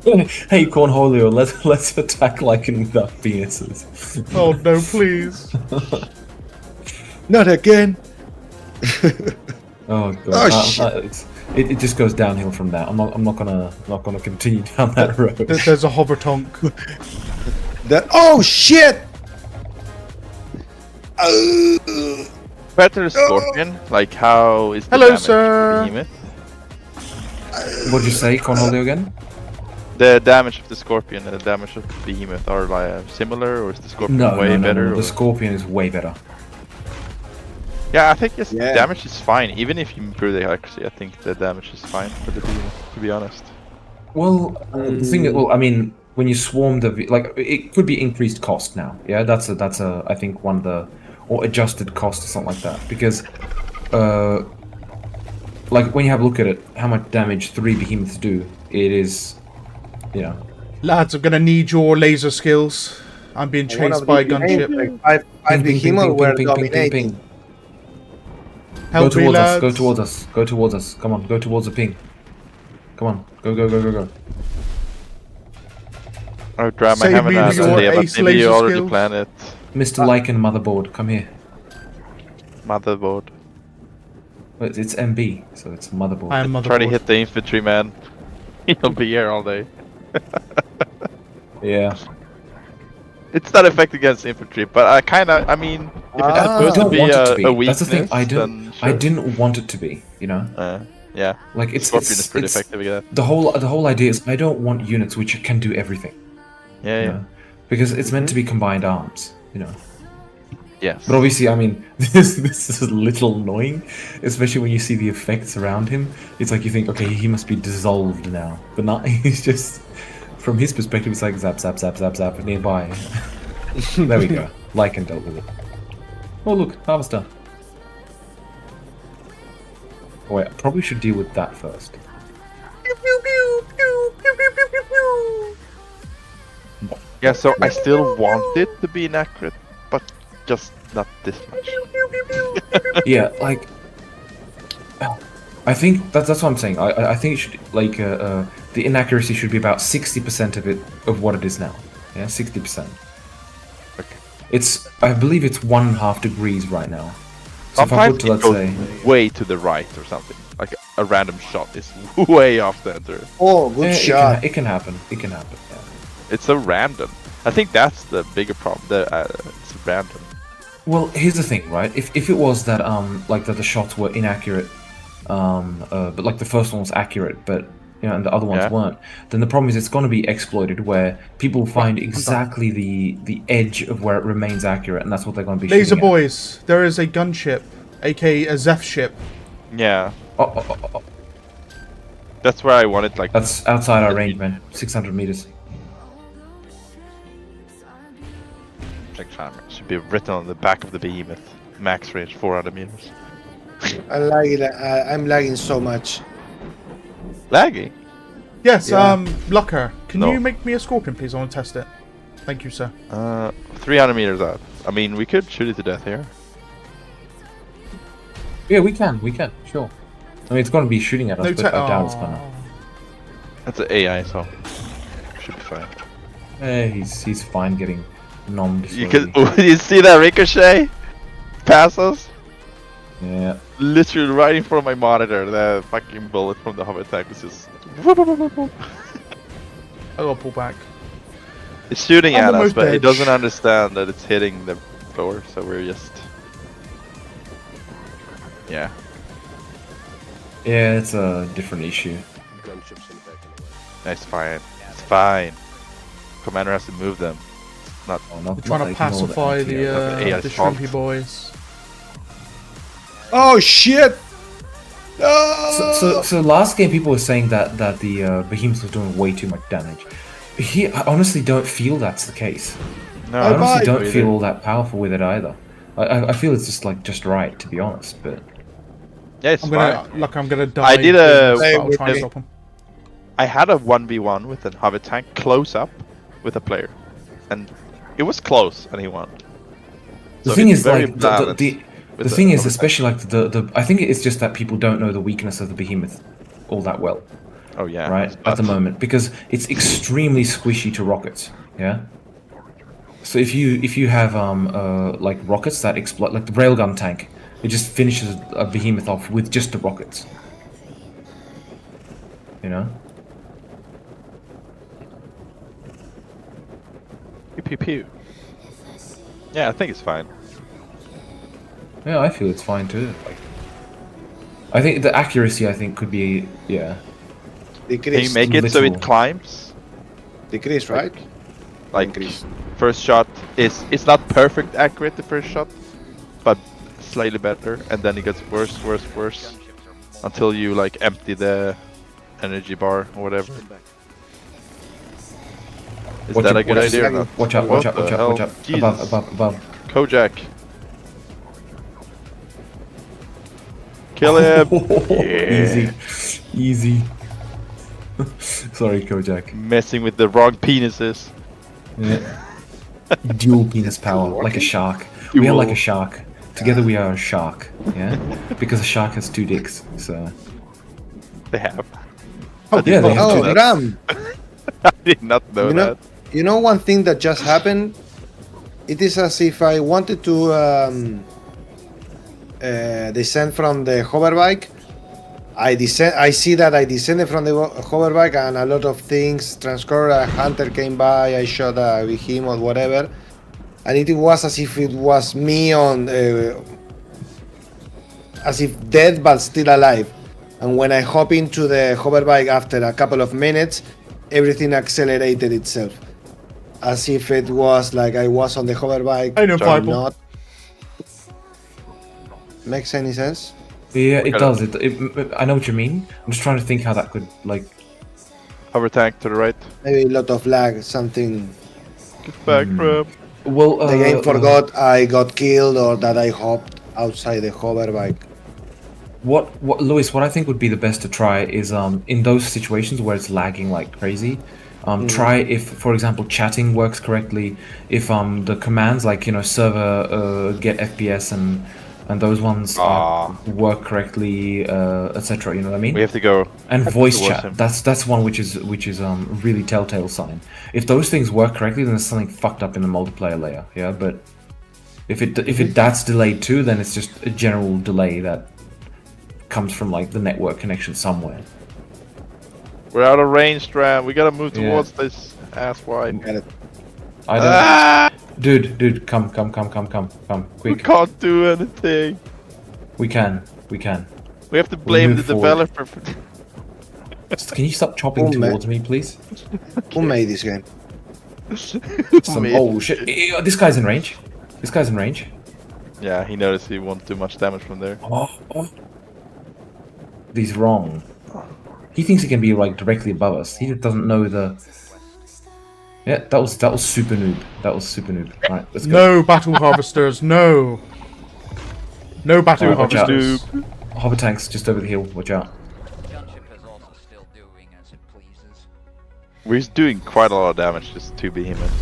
Hey, Cornholio, let's attack Lycan without penises. Oh no, please. Not again. Oh god. Oh, shit. It just goes downhill from that. I'm not gonna continue down that road. There's a hover tonk. Oh shit! Compared to the Scorpion, like how is the Hello, damage of sir. the Behemoth? What'd you say, Cornholio, again? The damage of the Scorpion and the damage of the Behemoth are like similar, or is the Scorpion way better? No. or- The Scorpion is way better. Yeah, I think the Yeah. damage is fine. Even if you improve the accuracy, I think the damage is fine for the Behemoth, to be honest. Well, the thing is, I mean, when you swarm like, it could be increased cost now. Yeah, that's a I think one of the, or adjusted cost or something like that. Because, like when you have a look at it, how much damage 3 behemoths do, it is, you know. Lads, I'm gonna need your laser skills. I'm being chased by a gunship. Like five Ping, ping, ping, behemoth ping, were ping, ping, ping, dominating. ping. Go Help me, towards us, lads. go towards us, go towards us. Come on, go towards the ping. Come on, go. I would grab my Save hammer me now, with your but ace maybe you laser already skills. planned it. Mr. Lycan motherboard, come here. Motherboard. Well, it's MB, so it's motherboard. I am Try to motherboard. hit the infantryman. He'll be here all day. Yeah. It's not effective against infantry, but I mean, if it's Ah. supposed to be want it to a be. weakness, That's the thing. I then I sure. didn't want it to be. You know, Yeah, like it's Scorpion is pretty it's effective against that. the whole idea is I don't want units which can do everything. Yeah, You yeah. know? Because it's meant to be combined arms. You know. Yes. But obviously, I mean, this is a little annoying, especially when you see the effects around him. It's like you think, okay, he must be dissolved now, but not. He's just, from his perspective, it's like zap, zap, zap, zap, zap, nearby. There we go. Lycan dealt with it. Oh look, harvester. Oh, wait, I probably should deal with that first. Yeah, so I still want it to be inaccurate, but just not this much. Yeah, like I think that's what I'm saying. I think it should like the inaccuracy should be about 60% of it of what it is now. Yeah, 60%. Okay. It's I believe it's 1.5 degrees right now. So if I Sometimes put to, it let's goes say, way to the right or something. Like a random shot is way off center. Oh, good shot. it can happen. It can happen. Yeah. It's so random. I think that's the bigger problem. It's random. Well, here's the thing, right? If it was that like that the shots were inaccurate, but like the first one was accurate, but you know, and the other ones Yeah. weren't, then the problem is it's going to be exploited where people find exactly the edge of where it remains accurate, and that's what they're going to be Laser shooting at. boys, there is a gunship, aka a Zeph ship. Yeah, Oh. that's where I wanted. Like That's outside our range, man. 600 meters. should be written on the back of the behemoth. Max range 400 meters. I'm lagging so much. Laggy. Yes, Yeah. Lucker, can No. you make me a scorpion, please? I want to test it. Thank you, sir. 300 meters out. I mean, we could shoot it to death here. Yeah, we can, sure. I mean, it's going to be shooting at us, No, but I doubt it's gonna. That's an AI, so should be fine. He's fine getting nommed. You slowly. can. You see that ricochet? Pass us. Yeah. Literally right in front of my monitor. The fucking bullet from the hover attack was just. Whoop, whoop, whoop, whoop. I gotta pull back. It's shooting I'm at us, almost but it dead. doesn't understand that it's hitting the floor, so we're just. Yeah. Yeah, it's a different issue. It's fine. It's fine. Commander has to move them. Oh, not, We're trying to like, pacify no, the AI fault. shrimpy boys. Oh shit! No! So last game people were saying that the behemoth was doing way too much damage. Here, I honestly don't feel that's the case. No, I honestly don't either. feel all that powerful with it either. I feel it's just right, to be honest. But Yeah, it's I'm fine. gonna die. I did a- doing this, but I'll try and stop him. I had a 1v1 with a hover tank close up with a player, and it was close, and he won. the So thing it's is, very like, balanced the The thing is, especially like the I think it's just that people don't know the weakness of the behemoth all that well. Oh yeah. Right at the moment, because it's extremely squishy to rockets. Yeah. So if you have like rockets that explode, like the railgun tank, it just finishes a behemoth off with just the rockets. You know. Pew pew pew. Yeah, I think it's fine. Yeah, I feel it's fine too. Like, I think the accuracy, I think, could be Can you Decrease. make it so little. it climbs? Decrease, right? Like Increase. first shot is it's not perfect accurate the first shot, but slightly better, and then it gets worse, worse, worse, until you like empty the energy bar or whatever. Is Watch that out, a good watch idea or out. not? Watch out! What Watch out! the Watch out! hell? Watch out! Jesus. Above! Kojak. Kill him! Yeah. Easy. Sorry, Kojak. Messing with the wrong penises. Yeah. Dual penis power, like a shark. We are like a shark. Together we are a shark. Yeah, because a shark has 2 dicks. So. They have. Yeah, they have 2 Oh, dicks. Ram. I did not know You know, that. you know one thing that just happened? It is as if I wanted to descend from the hoverbike. I see that I descended from the hoverbike and a lot of things transcorred. A hunter came by, I shot a behemoth, whatever. And it was as if it was me on... as if dead but still alive. And when I hop into the hoverbike after a couple of minutes, everything accelerated itself. As if it was like I was on the hoverbike. I know, but Fireball. not. Makes any sense? Yeah, it does. I know what you mean. I'm just trying to think how that could like. Hover tank to the right. Maybe a lot of lag, something. Get back, bro. Well, The game forgot I got killed or that I hopped outside the hoverbike. What, Luis? What I think would be the best to try is in those situations where it's lagging like crazy. Try if, for example, chatting works correctly. If the commands like server get FPS and those ones work correctly, etc. You know what I mean? We have to go. And voice towards chat. him. That's one which is really telltale sign. If those things work correctly, then there's something fucked up in the multiplayer layer. Yeah, but if that's delayed too, then it's just a general delay that comes from like the network connection somewhere. We're out of range, Ram. We gotta move Yeah. towards this asswipe. Got it. I don't. Ah! Dude, come, We quick. can't do anything. We can. We have to blame the move forward. developer for. Can you stop chopping Oh, man. towards me, please? Who made this game? Oh shit! This guy's in range. Yeah, he noticed he won't do much damage from there. Oh. He's wrong. He thinks he can be like directly above us. He doesn't know the. Yeah, that was super noob. Alright, let's go. No battle harvesters, no. No battle Alright, watch out. harvesters. Hover tanks just over the hill. Watch out. Gunship is also still doing as it pleases. We're doing quite a lot of damage, just 2 behemoths.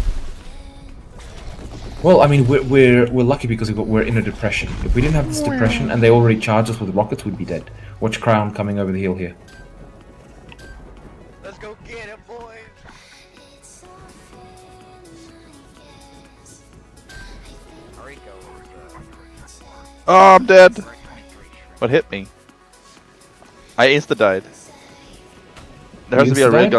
Well, I mean, we're lucky because we're in a depression. If we didn't have this depression and they already charged us with rockets, we'd be dead. Watch Crown coming over the hill here. Let's go get him, boys! Rico is, Oh, I'm dead. What hit me? I insta-died. There has to be a Insta-died?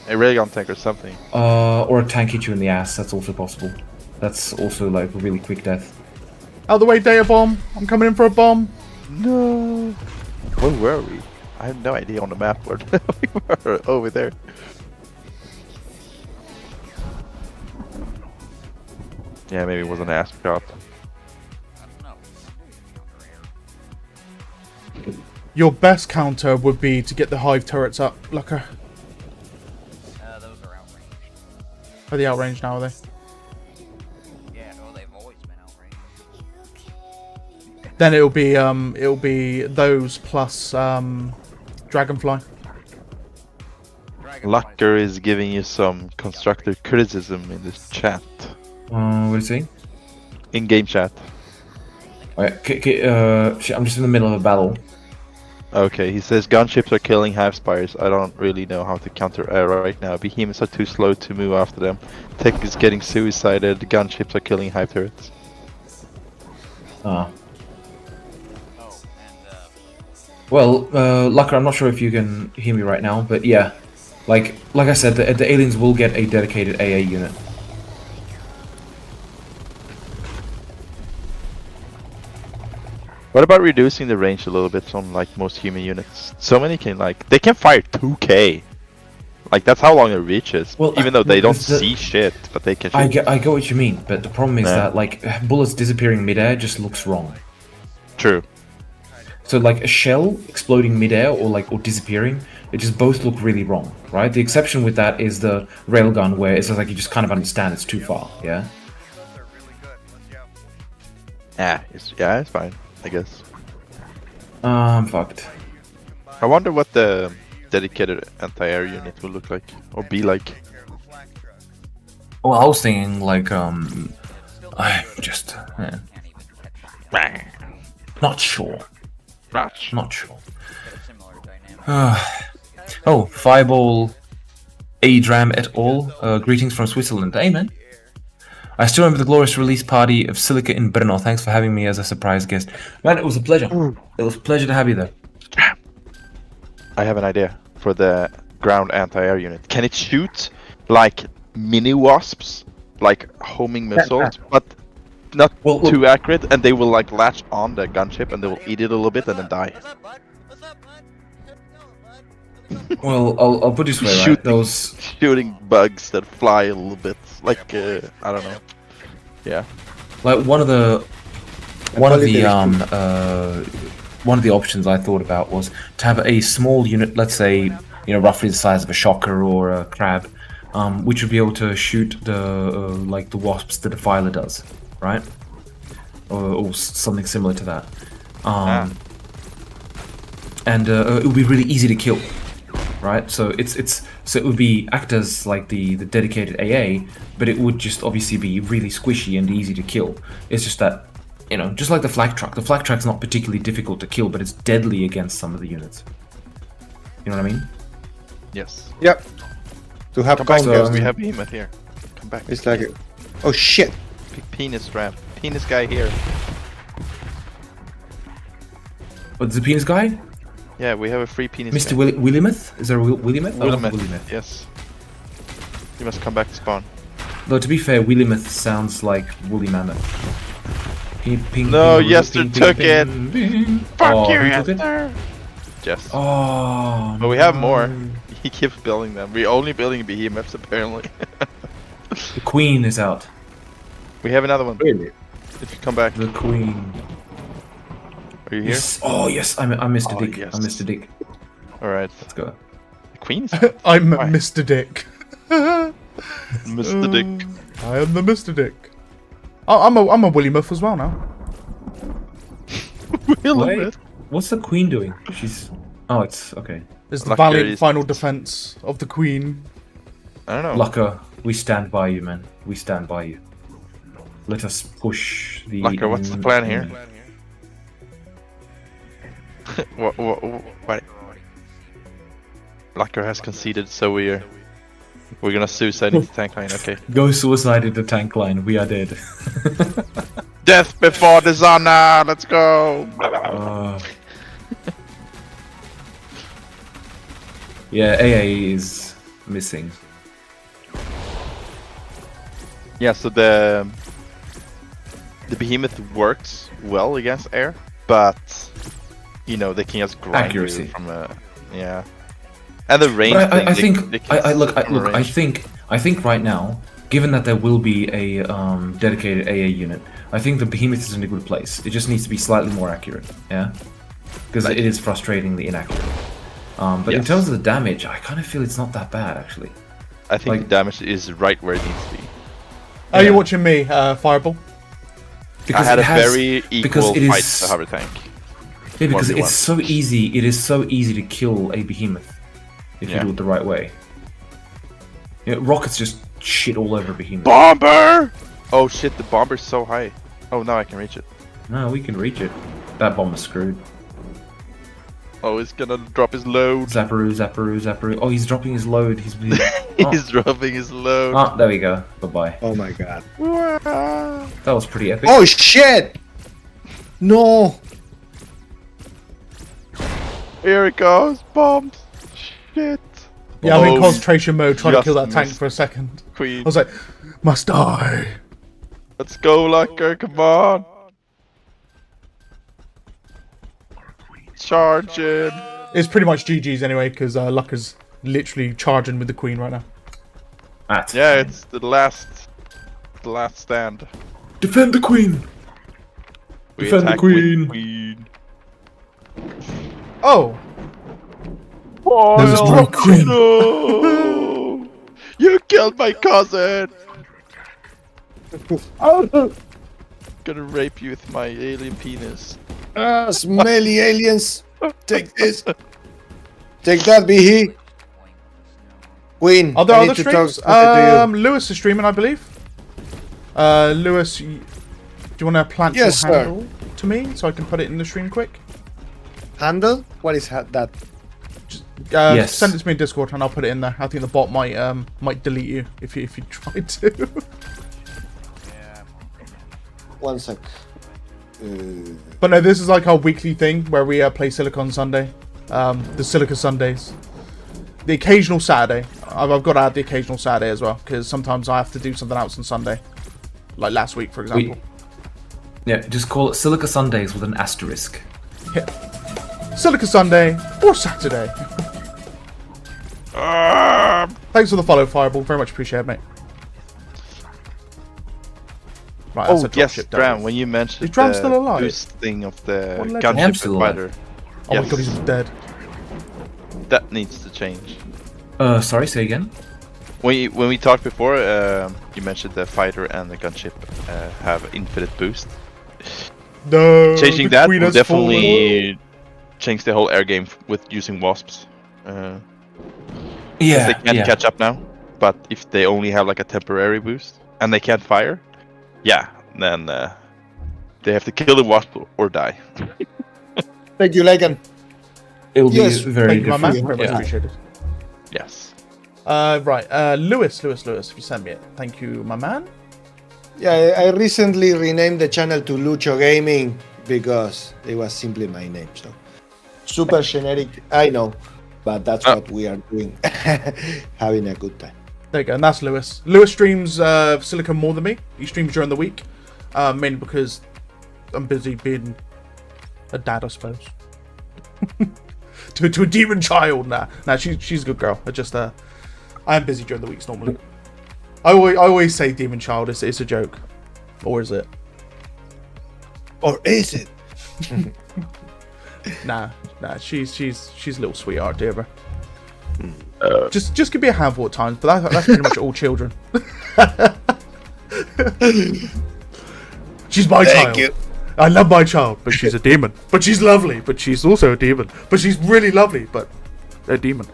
railgun tank or something. Or a tank hit you in the ass. That's also possible. That's also like a really quick death. Out the way, data bomb. I'm coming in for a bomb. No. Where were we? I have no idea on the map where we were. Over there. Yeah, maybe it was an ass shot. Your best counter would be to get the hive turrets up, Lucker. those are outranged. Are they outranged now, are they? Yeah, well, they've always been outranged. Then it'll be those plus Dragonfly. Lucker is giving you some constructive criticism in this chat. What are you saying? In-game chat. Alright, shit, I'm just in the middle of a battle. Okay, he says gunships are killing hive spires. I don't really know how to counter air right now. Behemoths are too slow to move after them. Tech is getting suicided. Gunships are killing hive turrets. Ah. Well, Lucker, I'm not sure if you can hear me right now, but yeah, like I said, the aliens will get a dedicated AA unit. What about reducing the range a little bit on like most human units? So many can they can fire 2K. Like that's how long it reaches. Well, even though they don't see shit, but they can shoot. I get what you mean, but the problem is that like bullets disappearing midair just looks wrong. True. So like a shell exploding midair or disappearing, it just both look really wrong, right? The exception with that is the railgun, where it's like you just kind of understand it's too far, yeah. It's fine, I guess. I'm fucked. I wonder what the dedicated anti-air unit will look like or be like. Well, I was thinking like I'm just not sure. Not sure. Oh, Fireball Adram et al. Greetings from Switzerland. Hey, man. I still remember the glorious release party of Silica in Brno. Thanks for having me as a surprise guest. Man, it was a pleasure. It was a pleasure to have you there. I have an idea for the ground anti-air unit. Can it shoot like mini wasps, like homing missiles, but not too accurate, and they will like latch on the gunship and they will eat it a little bit and then die? Well, I'll put it this way, right? Those shooting bugs that fly a little bit, like I don't know. Yeah. Like one of the options I thought about was to have a small unit, let's say, roughly the size of a shocker or a crab, which would be able to shoot the wasps that a filer does, right? Or something similar to that. And it would be really easy to kill, right? So so it would be act as like the dedicated AA, but it would just obviously be really squishy and easy to kill. It's just that, just like the flak truck. The flak truck's not particularly difficult to kill, but it's deadly against some of the units. You know what I mean? Yes. Yep. To have guys, we have Behemoth here. Come back. It's like oh shit. Big penis ramp. Penis guy here. What's the penis guy? Yeah, we have a free penis Mr. guy. Williameth? Is there a Williameth? Williameth, yes. You must come back to spawn. Though to be fair, Williameth sounds like Woolly Mammoth. No, Yester took it! Fuck you, Yester! Yes. Oh, but we have more. He keeps building them. We're only building behemoths, apparently. The queen is out. We have another one. Really? If you come back. The queen. Are you here? Yes. Oh, yes, I'm Mr. Dick. Yes. I'm Mr. Dick. Alright. Let's go. The queen is I'm Mr. Dick. Mr. Dick. I am the Mr. Dick. I'm a Williamouth as well now. Wait, what's the queen doing? She's... Oh, it's... Okay. It's the valiant final defense of the queen. I don't know. Lucker, we stand by you, man. We stand by you. Let us push the... Lucker, what's the plan here? What? Lucker has conceded, so we're gonna suicide into tank line, okay. Go suicide in the tank line, we are dead. Death before dishonor, let's go! Yeah, AA is missing. Yeah, so the behemoth works well against air, but they can just grind accuracy you from yeah. And the range. I think right now, given that there will be a dedicated AA unit, I think the behemoth is in a good place. It just needs to be slightly more accurate, yeah, because it is frustratingly inaccurate. But in terms of the damage, I kind of feel it's not that bad actually. I think the damage is right where it needs to be. Are you watching me, Fireball? Because I had a very equal fight to Hover Tank. Yeah, because it's so easy. It is so easy to kill a behemoth if you do it the right way. Rockets just shit all over behemoth. Bomber! Oh shit, the bomber's so high. Oh, now I can reach it. No, we can reach it. That bomb is screwed. Oh, he's gonna drop his load. Zapparoo, Zapparoo, Zapparoo. Oh, he's dropping his load. He's He's dropping his load. Oh, there we go. Bye-bye. Oh my god. That was pretty epic. Oh shit! No! Here it goes, bombs. Shit. Yeah, I'm in Oh, concentration mode trying to just kill that tank missed. for a second. Queen. I was like, must die. Let's go, Lucker, come on. Charging. It's pretty much GG's anyway, because Lucker's literally charging with the queen right now. That's Yeah, fine. it's the last stand. Defend the queen! We Defend the attack with queen. queen. Oh, Oh, There's my queen. No! You killed my cousin! Gonna rape you with my alien penis. Smelly aliens! Take this! Take that, be he! Queen, are there I other need to talk streams? to you. Lewis is streaming, I believe. Lewis, do you want to plant Yes, your sir. handle to me so I can put it in the stream quick? Handle? What is that? Yes. Send it to me in Discord and I'll put it in there. I think the bot might delete you if you try to. One sec. But no, this is like our weekly thing where we play Silicon Sunday. The Silica Sundays. The occasional Saturday. I've got to add the occasional Saturday as well, because sometimes I have to do something else on Sunday. Like last week, for example. Yeah, just call it Silica Sundays with an asterisk. Yeah. Silica Sunday or Saturday. Thanks for the follow, Fireball. Very much appreciated, mate. Right, that's Oh a drop yes, ship Dram, done. when you mentioned Is Dram the still alive? boost thing of the What legend? I am gunship still alive. fighter, Oh yes, my god, he's dead. that needs to change. Sorry, say again? When we talked before, you mentioned the fighter and the gunship have infinite boost. No. Changing the that queen will has definitely change the whole air game with using wasps. Yeah, They can't catch up now, but if they only have like a temporary boost and they can't fire, yeah, then they have to kill the wasp or die. Thank you, Lagan. It'll be Yes, very Thank you, my man. different. Very much Yeah. appreciated. Yes. Right, Lewis, if you send me it. Thank you, my man. Yeah, I recently renamed the channel to Lucho Gaming because it was simply my name. So super generic, I know, but that's what we are doing. Having a good time. There you go, and that's Lewis. Lewis streams Silicon more than me. He streams during the week, mainly because I'm busy being a dad, I suppose. to a demon child. Nah, she's a good girl. I just I am busy during the weeks normally. I always say demon child. It's a joke, or is it? Or is it? Nah. She's a little sweetheart, dear. Just give me a handful at times, but that's pretty much all children. She's my child. Thank you. I love my child, but she's a demon. But she's lovely, but she's also a demon. But she's really lovely, but a demon.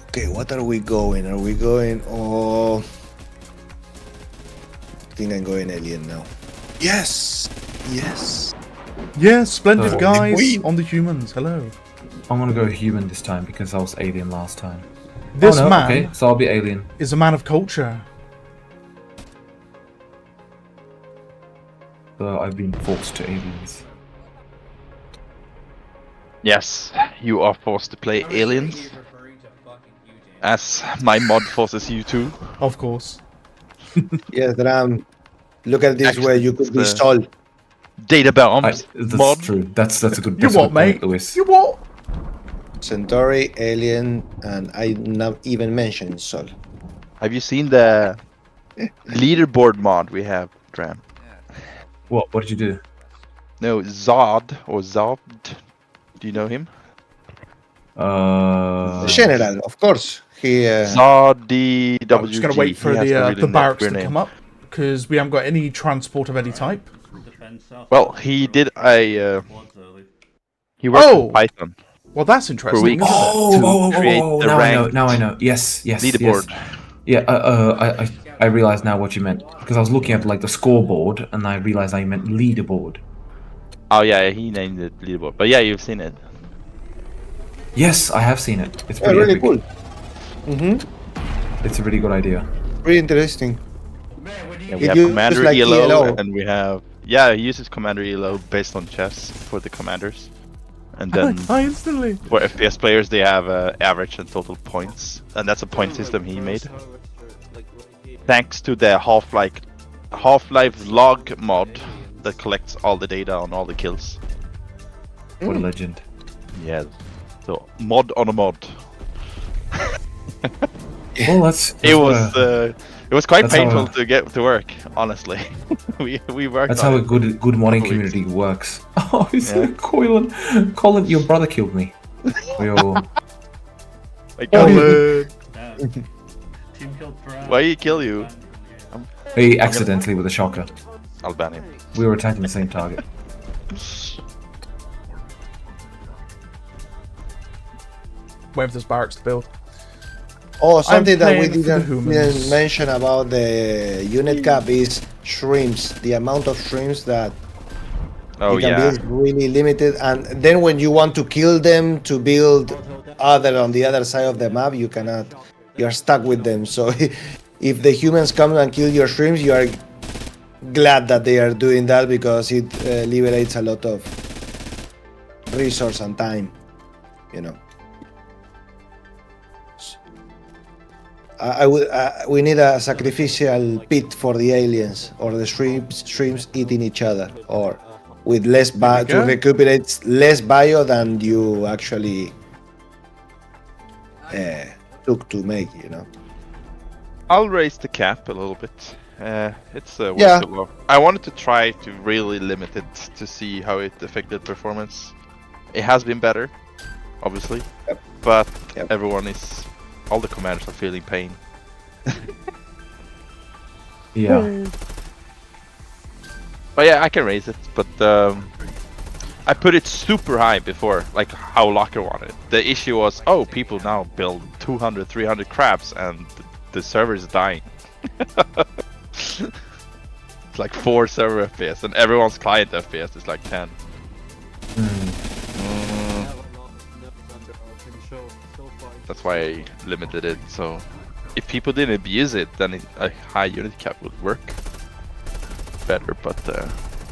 Okay, what are we going? Are we going? Oh, I think I'm going alien now. Yes, yes. Yeah, splendid Oh, guys queen. on the humans. Hello. I'm gonna go human this time because I was alien last time. This oh, no, man okay, so I'll be alien. is a man of culture. So I've been forced to aliens. Yes, you are forced to play aliens, as my mod forces you to. Of course. Yes, Dram. Look at this Actually, way you could be it's the- stalled. Data bombs That's mod. true. That's a good. You That's a what, good point, mate? Lewis. You what? Centauri, alien, and I'm not even mentioning Sol. Have you seen the leaderboard mod we have, Dram? What? What did you do? No, Zod or Zod. Do you know him? General, of course. He. Zod DWG. I'm just gonna wait for the barracks to come up because we haven't got any transport of any type. Well, he did a. He worked Oh! on Python Well, that's interesting. weeks. isn't it? To create the now I know. ranked Now I know. Yes. leaderboard. Yes. Yeah. I realized now what you meant because I was looking at like the scoreboard and I realized I meant leaderboard. Oh yeah, he named it leaderboard. But yeah, you've seen it. Yes, I have seen it. It's Yeah, pretty really epic. cool. Mm-hmm. It's a really good idea. Pretty interesting. Yeah, we It have uses Commander like ELO, ELO. and we have he uses Commander ELO based on chess for the commanders, and then I instantly. for FPS players they have average and total points, and that's a point system he made. Thanks to the Half-Life log mod that collects all the data on all the kills. What a legend. Yeah, so mod on a mod. Well, that's It was quite that's how painful to get to work, honestly. we worked. That's on how a it. good modding Couple weeks. community works. Oh, is Yeah. it Colin, your brother killed me. We all. Why he kill you? He accidentally with a shocker. I'll ban him. We were attacking the same target. Wait for this barracks to build. Oh, something that we playing for the humans. didn't mention about the unit cap is shrimps. The amount of shrimps that Oh you can yeah. build really limited, and then when you want to kill them to build other on the other side of the map, you cannot. You're stuck with them. So if the humans come and kill your shrimps, you are glad that they are doing that because it liberates a lot of resource and time. You know. I would. We need a sacrificial pit for the aliens, or the shrimps eating each other, or with less bio to go. recuperate less bio than you actually took to make. You know. I'll raise the cap a little bit. It's way Yeah. too low. I wanted to try to really limit it to see how it affected performance. It has been better, obviously, but Yep. all the commanders are feeling pain. Yeah. But yeah, I can raise it, but I put it super high before, like how Locker wanted. The issue was, oh, people now build 200, 300 crabs and the server is dying. It's like 4 server FPS and everyone's client FPS is like 10. That's why I limited it, so if people didn't abuse it, then a high unit cap would work better, but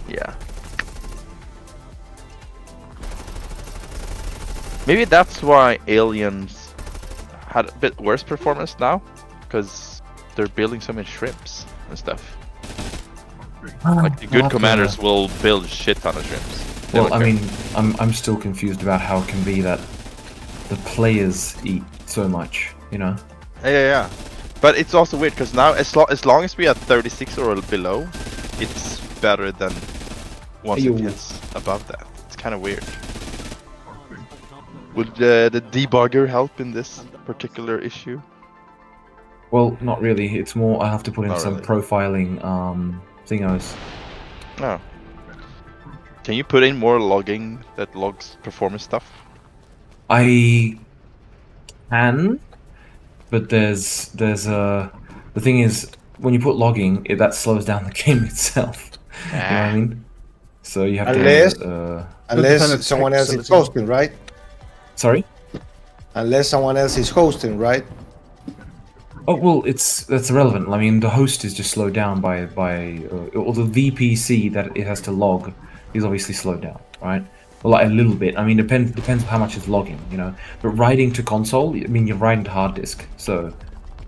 yeah. Maybe that's why aliens had a bit worse performance now, because they're building so many shrimps and stuff. Like the good commanders will build a shit ton of shrimps. They Well, don't I care. mean, I'm still confused about how it can be that the players eat so much. You know. Yeah. But it's also weird because now, as long as we are 36 or below, it's better than once it gets above that. It's kind of weird. Would the debugger help in this particular issue? Well, not really. It's more I have to put in Not some really. profiling thingos. Oh. Can you put in more logging that logs performance stuff? I can, but there's the thing is when you put logging, that slows down the game itself. You know what I mean? So you have Unless- to. Unless Independent someone else is facility. hosting, right? Sorry. Unless someone else is hosting, right? Oh well, that's irrelevant. I mean, the host is just slowed down by or the VPC that it has to log is obviously slowed down, right? Well, like a little bit. I mean, depends on how much it's logging, you know. But writing to console, I mean, you're writing to hard disk, so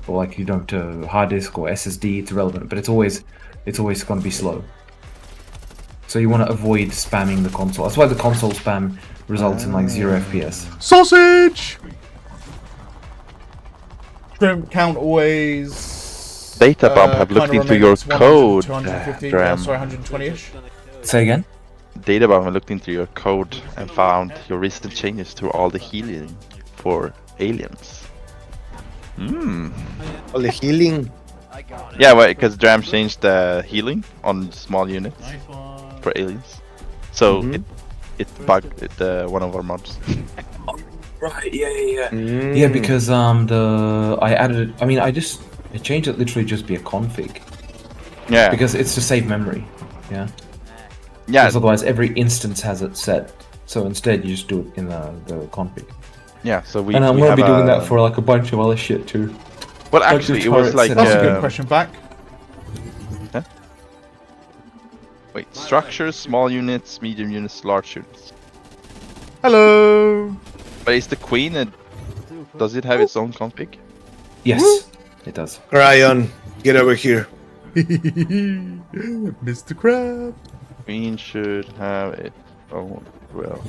or like you don't hard disk or SSD, it's irrelevant. But it's always going to be slow. So you want to avoid spamming the console. That's why the console spam results in like 0 FPS. Sausage! Shrimp count always. Data Bomb have looked kinda into remains your 100, code, 250, Dram. sorry, 120-ish. Say again. Databomb looked into your code and found your recent changes to all the healing for aliens. All the healing. Yeah, well, because Dram changed the healing on small units for aliens, so it bugged one of our mods. Right. Yeah. Yeah, because I added it. I mean, I just A change would literally just be a config. Yeah. Because it's to save memory. Yeah. Yeah. Because otherwise every instance has it set. So instead you just do it in the config. Yeah. So we. And I'm we gonna be have doing a- that for like a bunch of other shit too. Well, like actually, the it was turret like. setup. That's a good question back. Wait, structures, small units, medium units, large units. Hello. But is the queen does it have its own config? Yes, it does. Cryon, get over here. Mr. Crab. Queen should have its own. Well,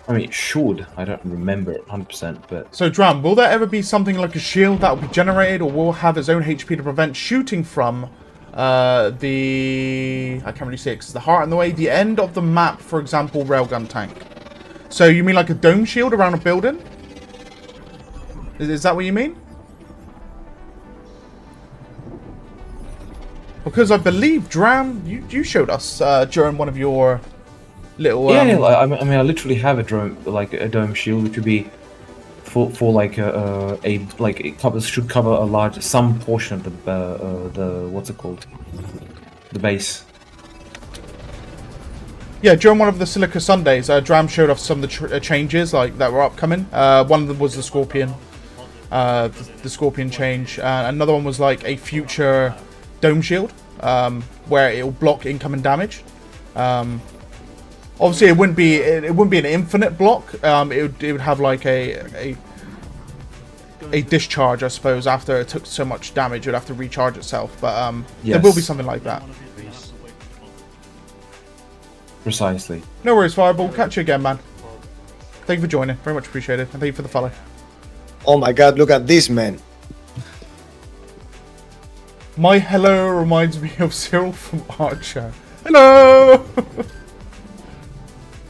I mean, it should. I don't remember it 100%, but So, Dram, will there ever be something like a shield that will be generated, or will have its own HP to prevent shooting from the... I can't really say it 'cause it's the heart in the way. The end of the map, for example, railgun tank. So, you mean like a dome shield around a building? Is that what you mean? Because I believe, Dram, you showed us during one of your little... yeah, like, I mean, I literally have a dome shield, which would be for like a like it covers should cover a large some portion of the what's it called, the base. Yeah, during one of the Silica Sundays, Dram showed off some of the changes like that were upcoming. One of them was the Scorpion, the Scorpion change. Another one was like a future dome shield, where it will block incoming damage. Obviously, it wouldn't be an infinite block. It would have like a discharge, I suppose. After it took so much damage, it would have to recharge itself. But there will be something like that. Precisely. No worries, Fireball. Catch you again, man. Thank you for joining. Very much appreciated. And thank you for the follow. Oh my god, look at this man. My hello reminds me of Cyril from Archer. Hello!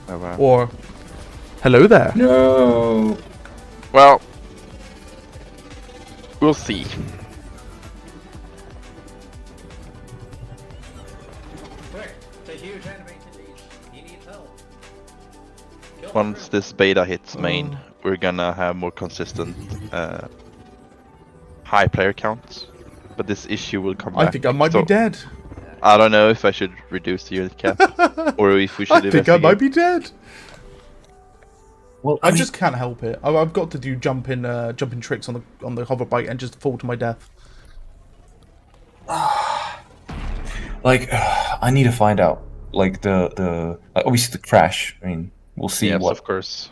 oh, wow. Or, hello there. No. Well, we'll see. Once this beta hits main, we're gonna have more consistent high player counts. But this issue will come back. I think I might be dead. I don't know if I should reduce the unit cap or if we should I think I investigate. might be dead. Well, I just can't help it. I've got to do jumping tricks on the hover bike and just fall to my death. like I need to find out like the like, obviously the crash. I mean, we'll see Yes, what of course.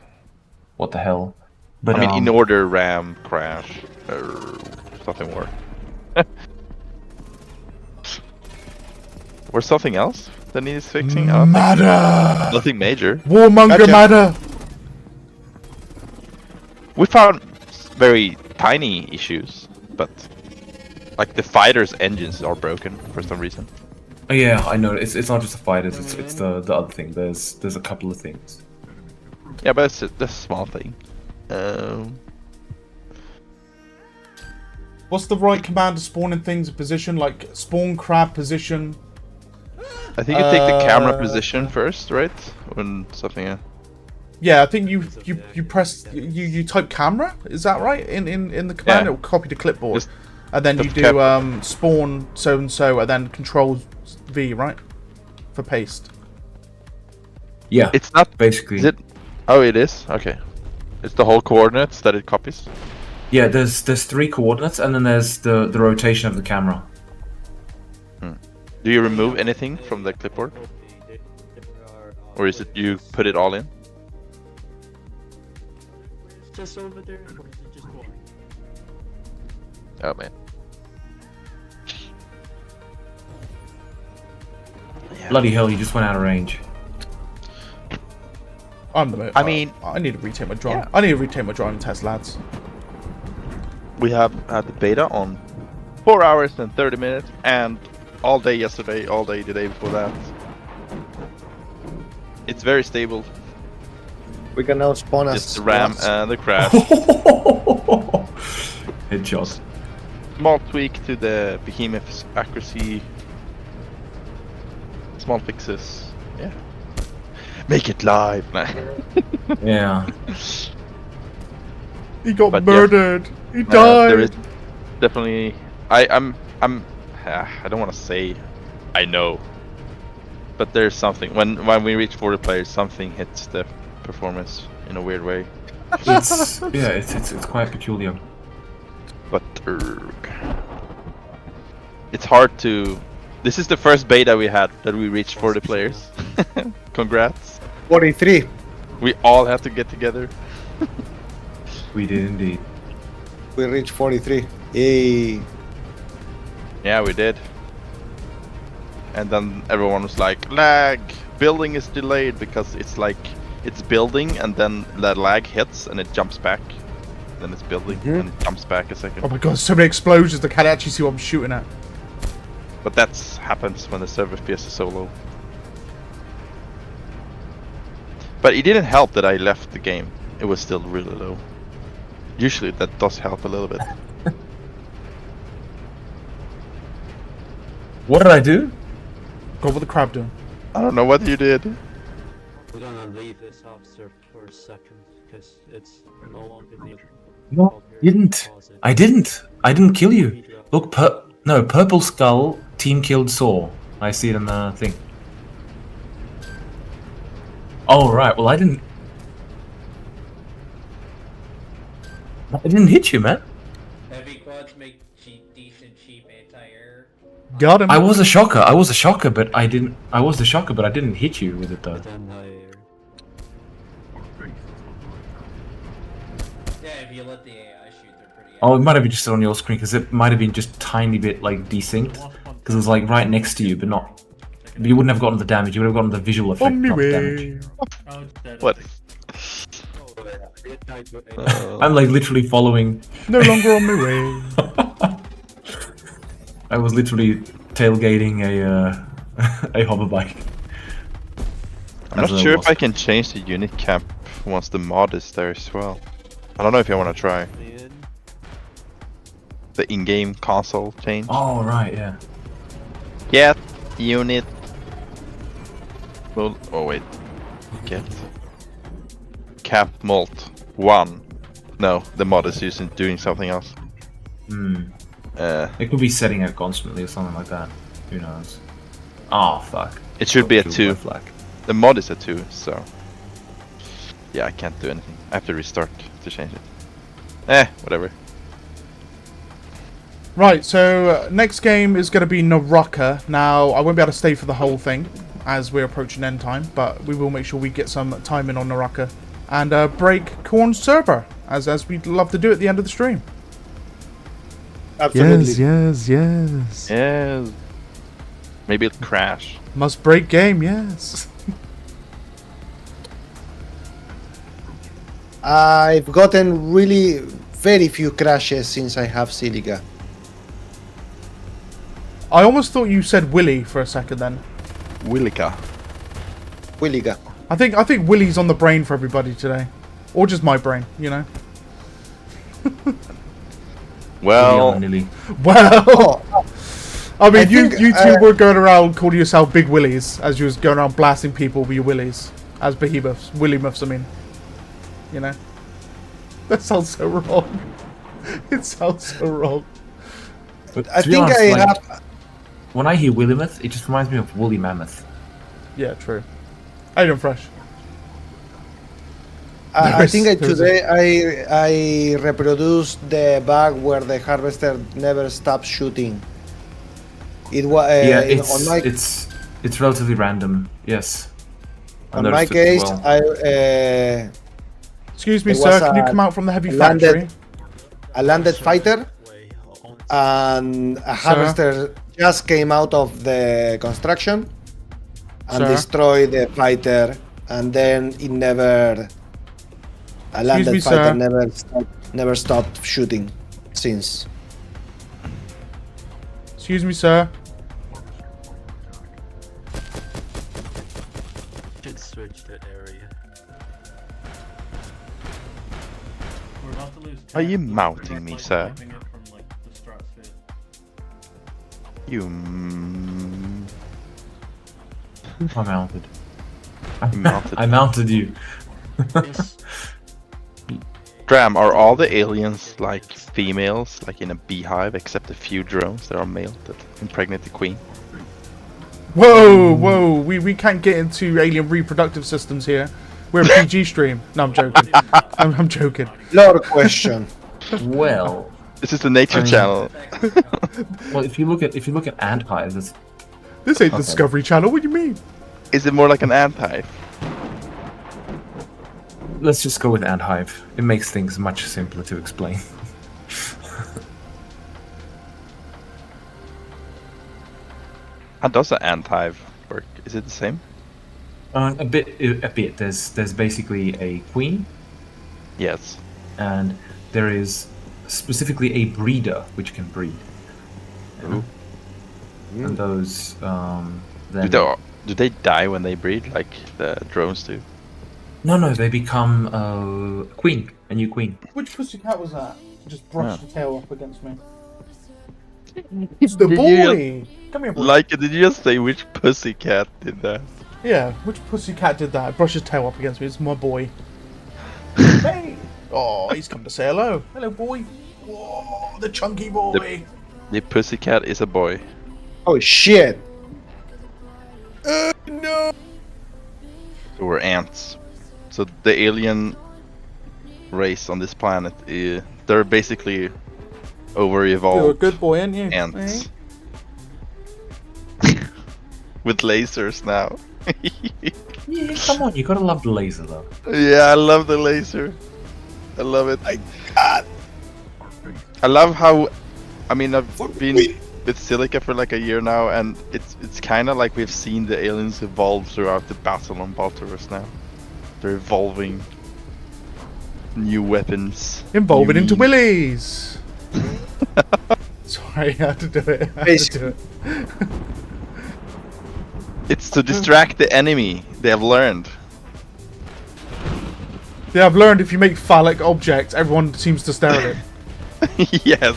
what the hell. But I mean, in order RAM crash or something more. Or something else that needs fixing? I don't think Matter! nothing major. Warmonger Gotcha. matter! We found very tiny issues, but like the fighters' engines are broken for some reason. oh, yeah, I know it's not just the fighters. It's the other thing. There's a couple of things. Yeah, but it's a small thing. What's the right command to spawn in things in position? Like spawn crab position. I think you take the camera position first, right? When something. Yeah, I think you press you type camera. Is that right? In the command, Yeah. it will copy to clipboard, Just and then you the do spawn so and so, and then Control V, right, for paste. Yeah, It's not basically. Is it? Oh, it is. Okay. It's the whole coordinates that it copies. Yeah, there's 3 coordinates, and then there's the rotation of the camera. Do you remove anything from the clipboard, or is it you put it all in? Just over there, or is it just one? Oh man. Bloody hell, you just went out of range. I'm the. I mean- I need to retake my drone. Yeah. I need to retake my driving test, lads. We have had the beta on 4 hours and 30 minutes, and all day yesterday, all day the day before that. It's very stable. We can now spawn Just as the RAM squads. and the crash. Headshot. Small tweak to the behemoth's accuracy. Small fixes. Yeah. Make it live. Yeah. He got But yeah. murdered. He died. There is definitely I don't want to say I know, but there's something when we reach 40 players, something hits the performance in a weird way. It's it's quite peculiar. But it's hard to. This is the first beta we had that we reached 40 players. Congrats. 43. We all had to get together. We did indeed. We reached 43. Yay. Yeah, we did. And then everyone was like, lag! Building is delayed because it's like, it's building and then the lag hits and it jumps back. Then it's building and it jumps back a second. Oh my god, so many explosions, I can't actually see what I'm shooting at. But that happens when the server FPS is so low. But it didn't help that I left the game. It was still really low. Usually that does help a little bit. What did I do? God, what the crab doing? I don't know what you did. We're gonna leave this officer for a second because it's no longer the. No, didn't. I didn't. I didn't kill you. Look, no, Purple Skull team killed Saw. I see it in the thing. Oh right. Well, I didn't hit you, man. Heavy quads make decent cheap anti-air. Got him. I was a shocker, but I didn't. I was the shocker, but I didn't hit you with it though. Yeah, if you let the AI shoot, they're pretty. Oh, it might have been just on your screen because it might have been just tiny bit like desynced because it was like right next to you, but not. But you wouldn't have gotten the damage. You would have gotten the visual effect, On me not the way. damage. What? I'm like literally following. No longer on my way. I was literally tailgating a hover bike. I'm not sure if I can change the unit cap once the mod is there as well. I don't know if I want to try. The in-game console change. Oh right, yeah. Get unit. Well, oh wait. Get cap molt 1. No, the mod is doing something else. Hmm. It could be setting out constantly or something like that. Who knows? Oh fuck. It should be a 2. Flag. The mod is a 2, so yeah, I can't do anything. I have to restart to change it. Whatever. Right, so next game is going to be Naraka. Now, I won't be able to stay for the whole thing as we're approaching end time, but we will make sure we get some time in on Naraka and break Corn's server, as we'd love to do at the end of the stream. Absolutely. Yes. Yes. Maybe it'll crash. Must break game, yes. I've gotten really very few crashes since I have Silica. I almost thought you said Willy for a second then. Willica. Williga. I think Willy's on the brain for everybody today. Or just my brain, you know? Well, Well, I mean, I you think, two were going around calling yourself Big Willies as you was going around blasting people with your willies. As behemoths. Willy muffs, I mean. You know? That sounds so wrong. It sounds so wrong. But I to be think honest, I like, have. when I hear Willymoth, it just reminds me of Woolly Mammoth. Yeah, true. How you doing, Fresh? I think today I reproduced the bug where the harvester never stops shooting. It was Yeah, on it's relatively random. Yes. I on my noticed it as case well. Excuse me, There sir. was Can you a come out from the heavy landed- factory? a landed fighter and a harvester just came out of the construction and Sir? destroyed the fighter, and then it never. A landed me, fighter sir. never stopped shooting since. Excuse me, sir. Should switch the area. are you mounting me, sir? You. I mounted. You mounted. I mounted you. Dram, are all the aliens like females, like in a beehive, except a few drones that are male that impregnate the queen? Whoa, we can't get into alien reproductive systems here. We're a PG stream. No, I'm joking. I'm joking. Lord question. Well, This is the nature channel. well, if you look at ant hives, This ain't Okay. Discovery Channel. What do you mean? Is it more like an ant hive? let's just go with ant hive. It makes things much simpler to explain. How does an ant hive work? Is it the same? A bit. There's basically a queen, Yes. and there is specifically a breeder which can breed. Ooh. And those then Do they die when they breed, like the drones do? no, they become a queen, a new queen. Which pussycat was that? Just brushed the tail up against me. It's The boy! Come here, boy. Like, did you just say which pussycat did that? Yeah, which pussycat did that? Brushed his tail up against me. It's my boy. Hey! Oh, he's come to say hello. Hello, boy. Whoa, the chunky boy. The pussycat is a boy. Oh shit! No! Or ants. So the alien race on this planet, they're basically over-evolved You're a good boy, ain't you? ants. With lasers now. Yeah, come on, you gotta love the laser though. Yeah, I love the laser. I love it. I love how, I mean, I've been with Silica for like a year now, and it's kind of like we've seen the aliens evolve throughout the battle on Baltarus now. They're evolving new weapons. Evolving new into means. willies. Sorry, I had to do it. I had to do it. It's to distract the enemy. They have learned. Yeah, I've learned if you make phallic objects, everyone seems to stare at it. Yes.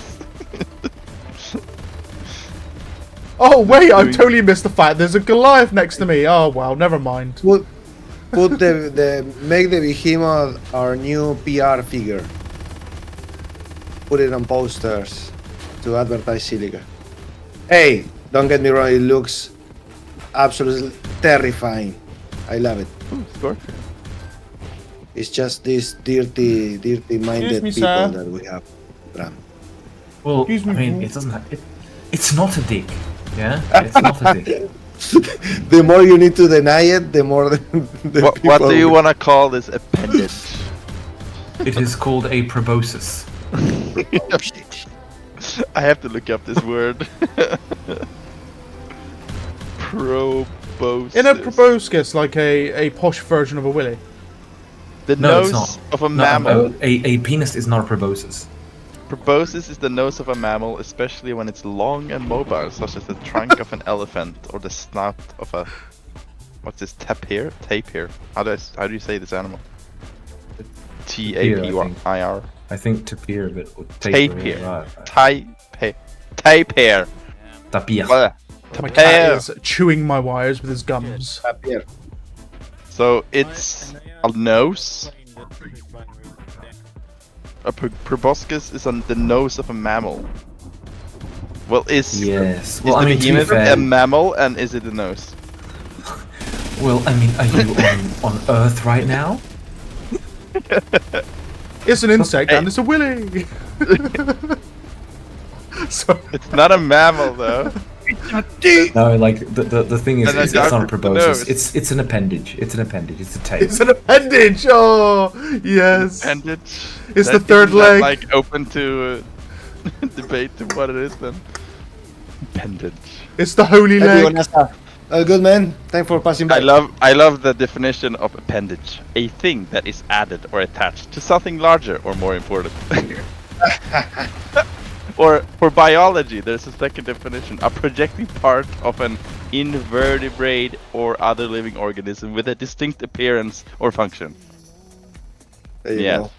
Oh wait, I totally missed the fact there's a Goliath next to me. Oh well, never mind. Put make the behemoth our new PR figure. Put it on posters to advertise Silica. Hey, don't get me wrong, it looks absolutely terrifying. I love it. Scorpion. It's just these dirty minded me, people sir. that we have. Ram. Well, Excuse me, I mean, fool. it doesn't. It's not a dick. Yeah, it's not a dick. The more you need to deny it, the more the What people do you want to call this appendage? It is called a proboscis. Oh, shit. I have to look up this word. Proboscis. In a proboscis, like a posh version of a willy. The No, it's nose not. of a No, mammal. a penis is not a proboscis. Proboscis is the nose of a mammal, especially when it's long and mobile, such as the trunk of an elephant or the snout of a... What's this? Tapir? Tapir. How do you say this animal? T-A-P-I-R. I think tapir, but Tapir. Tapir. Tapir. Well, My tapir. cat is chewing my wires with his gums. Up here. So it's a nose. A proboscis is on the nose of a mammal. Well, is Yes. is Well, the I mean, to be behemoth fair, a mammal, and is it a nose? well, I mean, are you on Earth right now? It's an insect and it's a willy. So It's not a mammal though. No, like the thing is, And then it's not a the proboscis. nose. It's an appendage. It's an appendage. It's a tail. it's an appendage. Oh yes. Appendage. It's That the third isn't that, leg. like open to debate to what it is then. Appendage. It's the holy Everyone leg. has a good man. Thanks for passing by. I love the definition of appendage. A thing that is added or attached to something larger or more important. Or for biology, there's a second definition: a projecting part of an invertebrate or other living organism with a distinct appearance or function. There you Yes. go.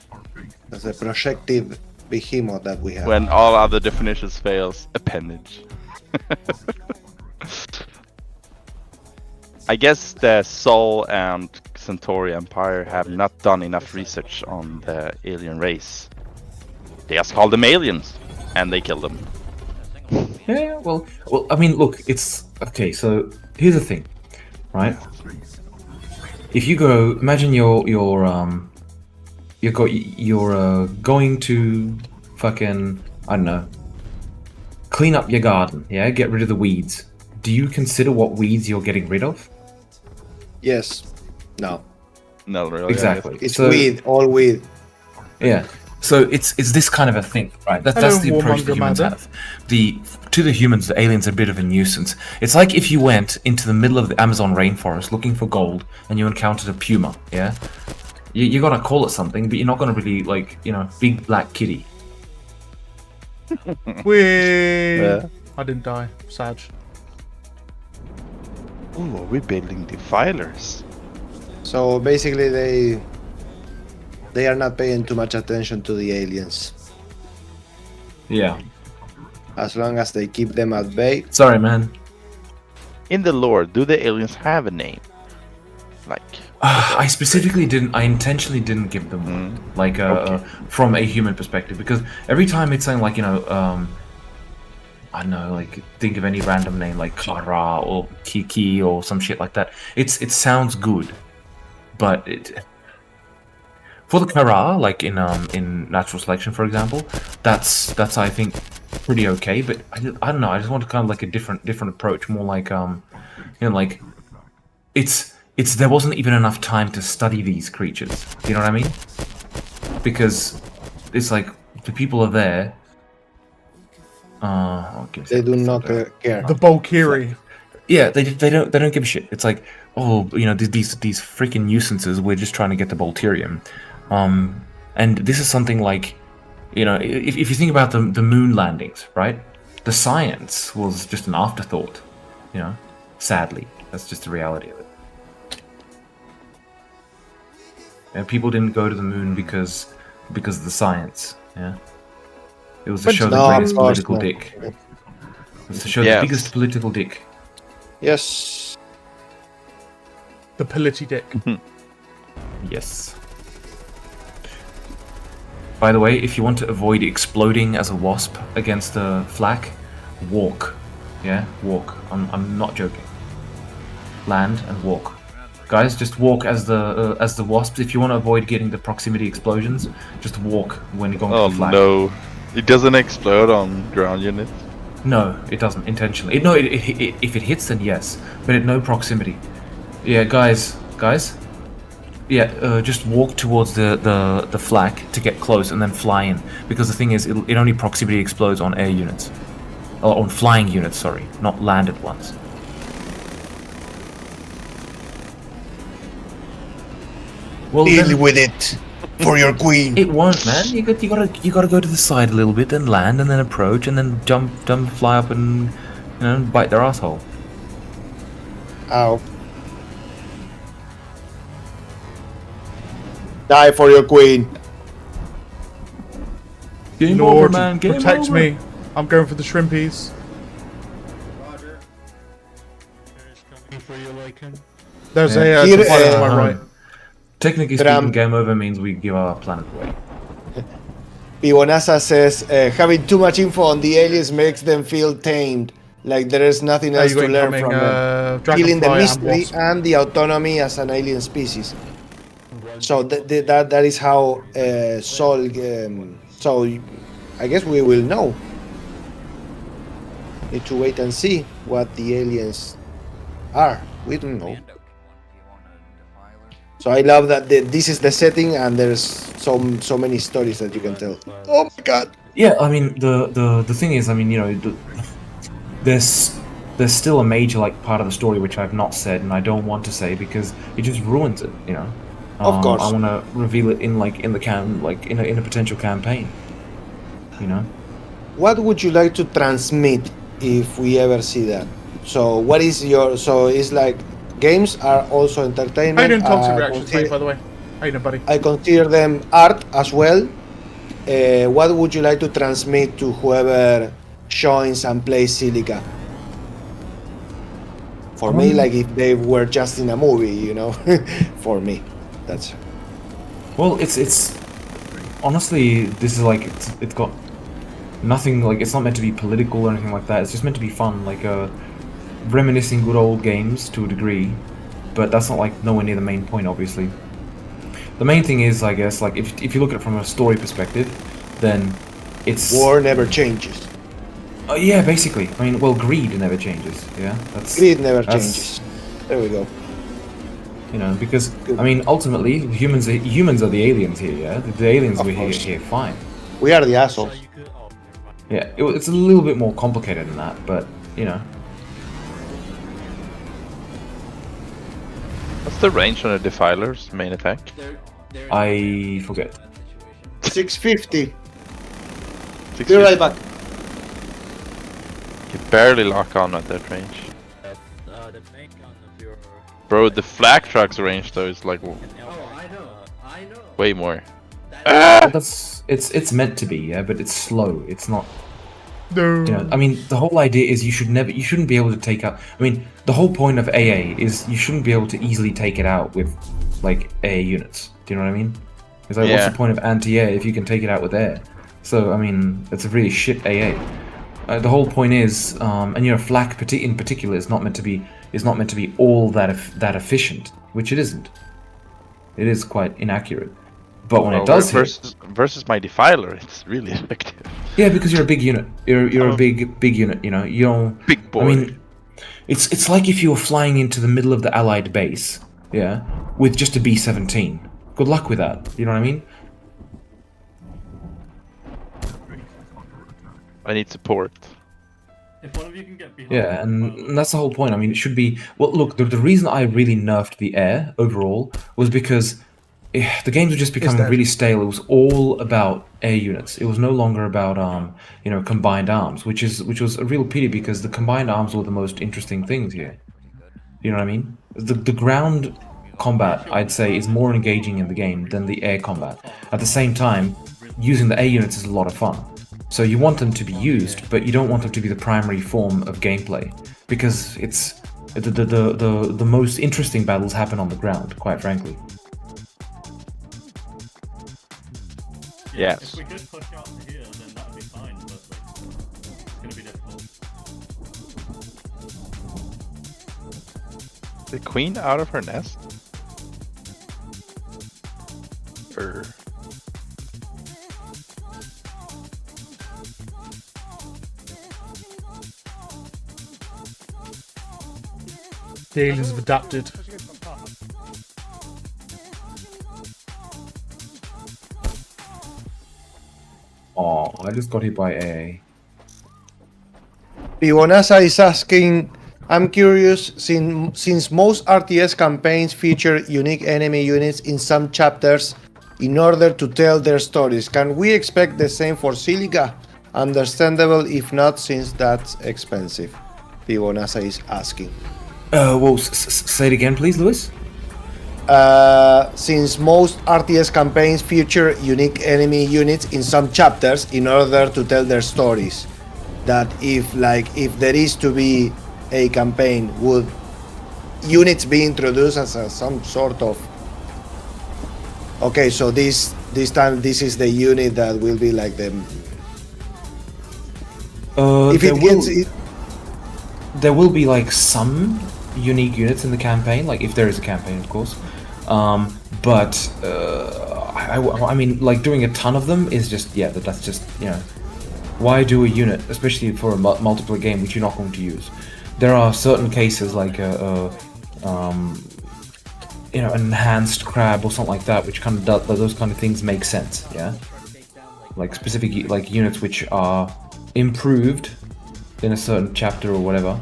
That's a projective behemoth that we have. When all other definitions fails, appendage. I guess the soul and Centauri Empire have not done enough research on the alien race. They just called them aliens, and they killed them. Yeah, well, I mean, look, it's okay. So here's the thing, right? If you go, imagine you're going to fucking, I don't know, clean up your garden, yeah, get rid of the weeds. Do you consider what weeds you're getting rid of? Yes. No. No, really. Exactly. It's weed, all weed. Yeah. So it's this kind of a thing, right? That's the approach that humans have. To the humans, the alien's a bit of a nuisance. It's like if you went into the middle of the Amazon rainforest looking for gold and you encountered a puma, yeah? You gotta call it something, but you're not gonna really, like, you know, big black kitty. Whee! Yeah. I didn't die. Sad. Oh, we're building defilers. So basically, they are not paying too much attention to the aliens. Yeah. As long as they keep them at bay. Sorry, man. In the lore, do the aliens have a name? Like, I intentionally didn't give them one, like from a human perspective, because every time it's saying, like, you know, I don't know, like, think of any random name like Kara or Kiki or some shit like that. It sounds good, but for the Kara, like in natural selection, for example, that's I think pretty okay. But I don't know. I just want kind of like a different approach, more like you know, like it's there wasn't even enough time to study these creatures. You know what I mean? Because it's like the people are there. They do not care. The Valkyrie. Yeah, they don't give a shit. It's like, oh, you know, these freaking nuisances. We're just trying to get the Bolterium. And this is something like, you know, if you think about the moon landings, right? The science was just an afterthought, you know. Sadly, that's just the reality of it. And people didn't go to the moon because of the science. Yeah, it was to show the greatest political dick. It was to show the biggest political dick. Yes. The politi dick. Yes. By the way, if you want to avoid exploding as a wasp against the flak, walk. Yeah, walk. I'm not joking. Land and walk. Guys, just walk as the wasps. If you want to avoid getting the proximity explosions, just walk when you're going to the flak. Oh no, it doesn't explode on ground units. No, it doesn't intentionally. If it hits, then yes, but at no proximity. Yeah, guys. Yeah, just walk towards the flak to get close and then fly in. Because the thing is, it only proximity explodes on air units. Or on flying units, sorry, not landed ones. Well, deal with it for your queen. It won't, man. You gotta go to the side a little bit, then land, and then approach, and then jump, fly up, and you know, bite their asshole. Ow! Die for your queen. Game Lord, over, man. Game protect over. me. I'm going for the shrimpies. There's a Here, defiler to my right. Technically speaking, game over means we give our planet away. Pibonasa says, having too much info on the aliens makes them feel tamed, like there is nothing else to learn from them. Killing the mystery and the autonomy as an alien species. So that is how Sol. So I guess we will know. Need to wait and see what the aliens are. We don't know. So I love that this is the setting and there's so many stories that you can tell. Oh my god! Yeah, I mean the thing is, I mean, you know, there's still a major like part of the story which I've not said and I don't want to say because it just ruins it, you know. Of course. I want to reveal it in a potential campaign. You know. What would you like to transmit if we ever see that? So what is your? So it's like. Games are also entertainment. How you doing, Toxic Reactions, mate, by the way? How you doing, buddy? I consider them art as well. What would you like to transmit to whoever joins and plays Silica? For me, like if they were just in a movie, you know. For me, that's. Well, it's honestly, this is like it's got nothing, like it's not meant to be political or anything like that. It's just meant to be fun, like reminiscing good old games to a degree, but that's not like nowhere near the main point, obviously. The main thing is, I guess, like if you look at it from a story perspective, then it's War never changes. yeah, basically. I mean, well, greed never changes. Yeah, Greed never changes. There we go. You know, because I mean, ultimately, humans are the aliens here. Yeah, the aliens Of were course. here fine. We are the assholes. Yeah, it's a little bit more complicated than that, but you know. What's the range on the Defiler's main attack? I forget. 650. 650? Be right back. You barely lock on at that range. The main gun of your... Bro, the flak truck's range though is like Oh, I know. way more. That's it's meant to be, yeah, but it's slow. It's not. No. You know, I mean, the whole idea is you shouldn't be able to take out. I mean, the whole point of AA is you shouldn't be able to easily take it out with like AA units. Do you know what I mean? It's like, what's Yeah. the point of anti-air if you can take it out with air? So I mean, it's a really shit AA. The whole point is, and you know, flak in particular is not meant to be all that efficient, which it isn't. It is quite inaccurate. But when it does hit, versus my Defiler, it's really effective. yeah, because you're a big unit. You're a big unit. You know, you don't. Big boy. I mean, it's like if you were flying into the middle of the Allied base, yeah, with just a B-17. Good luck with that. You know what I mean? I need support. If one of you can get behind. Yeah, and that's the whole point. I mean, it should be. Well, look, the reason I really nerfed the air overall was because the games were just becoming really stale. It was all about air units. It was no longer about you know, combined arms, which was a real pity because the combined arms were the most interesting things here. You know what I mean? The ground combat, I'd say, is more engaging in the game than the air combat. At the same time, using the air units is a lot of fun. So you want them to be used, but you don't want them to be the primary form of gameplay because it's the most interesting battles happen on the ground, quite frankly. Yes. If we could push out to here, then that would be fine, but like, it's gonna be difficult. The queen out of her nest? The aliens have adapted. Oh, I just got hit by AA. Pibonasa is asking, I'm curious, since most RTS campaigns feature unique enemy units in some chapters in order to tell their stories, can we expect the same for Silica? Understandable if not, since that's expensive. Pibonasa is asking. Well, say it again, please, Lewis. Since most RTS campaigns feature unique enemy units in some chapters in order to tell their stories, that if there is to be a campaign, would units be introduced as some sort of okay, so this time this is the unit that will be like the if it gets it, there will be like some unique units in the campaign, like if there is a campaign, of course. But I mean, like doing a ton of them is just, yeah, that's just, you know, why do a unit, especially for a multiplayer game, which you're not going to use? There are certain cases like you know, an enhanced crab or something like that, which kind of those kind of things make sense, yeah. Like specific like units which are improved in a certain chapter or whatever.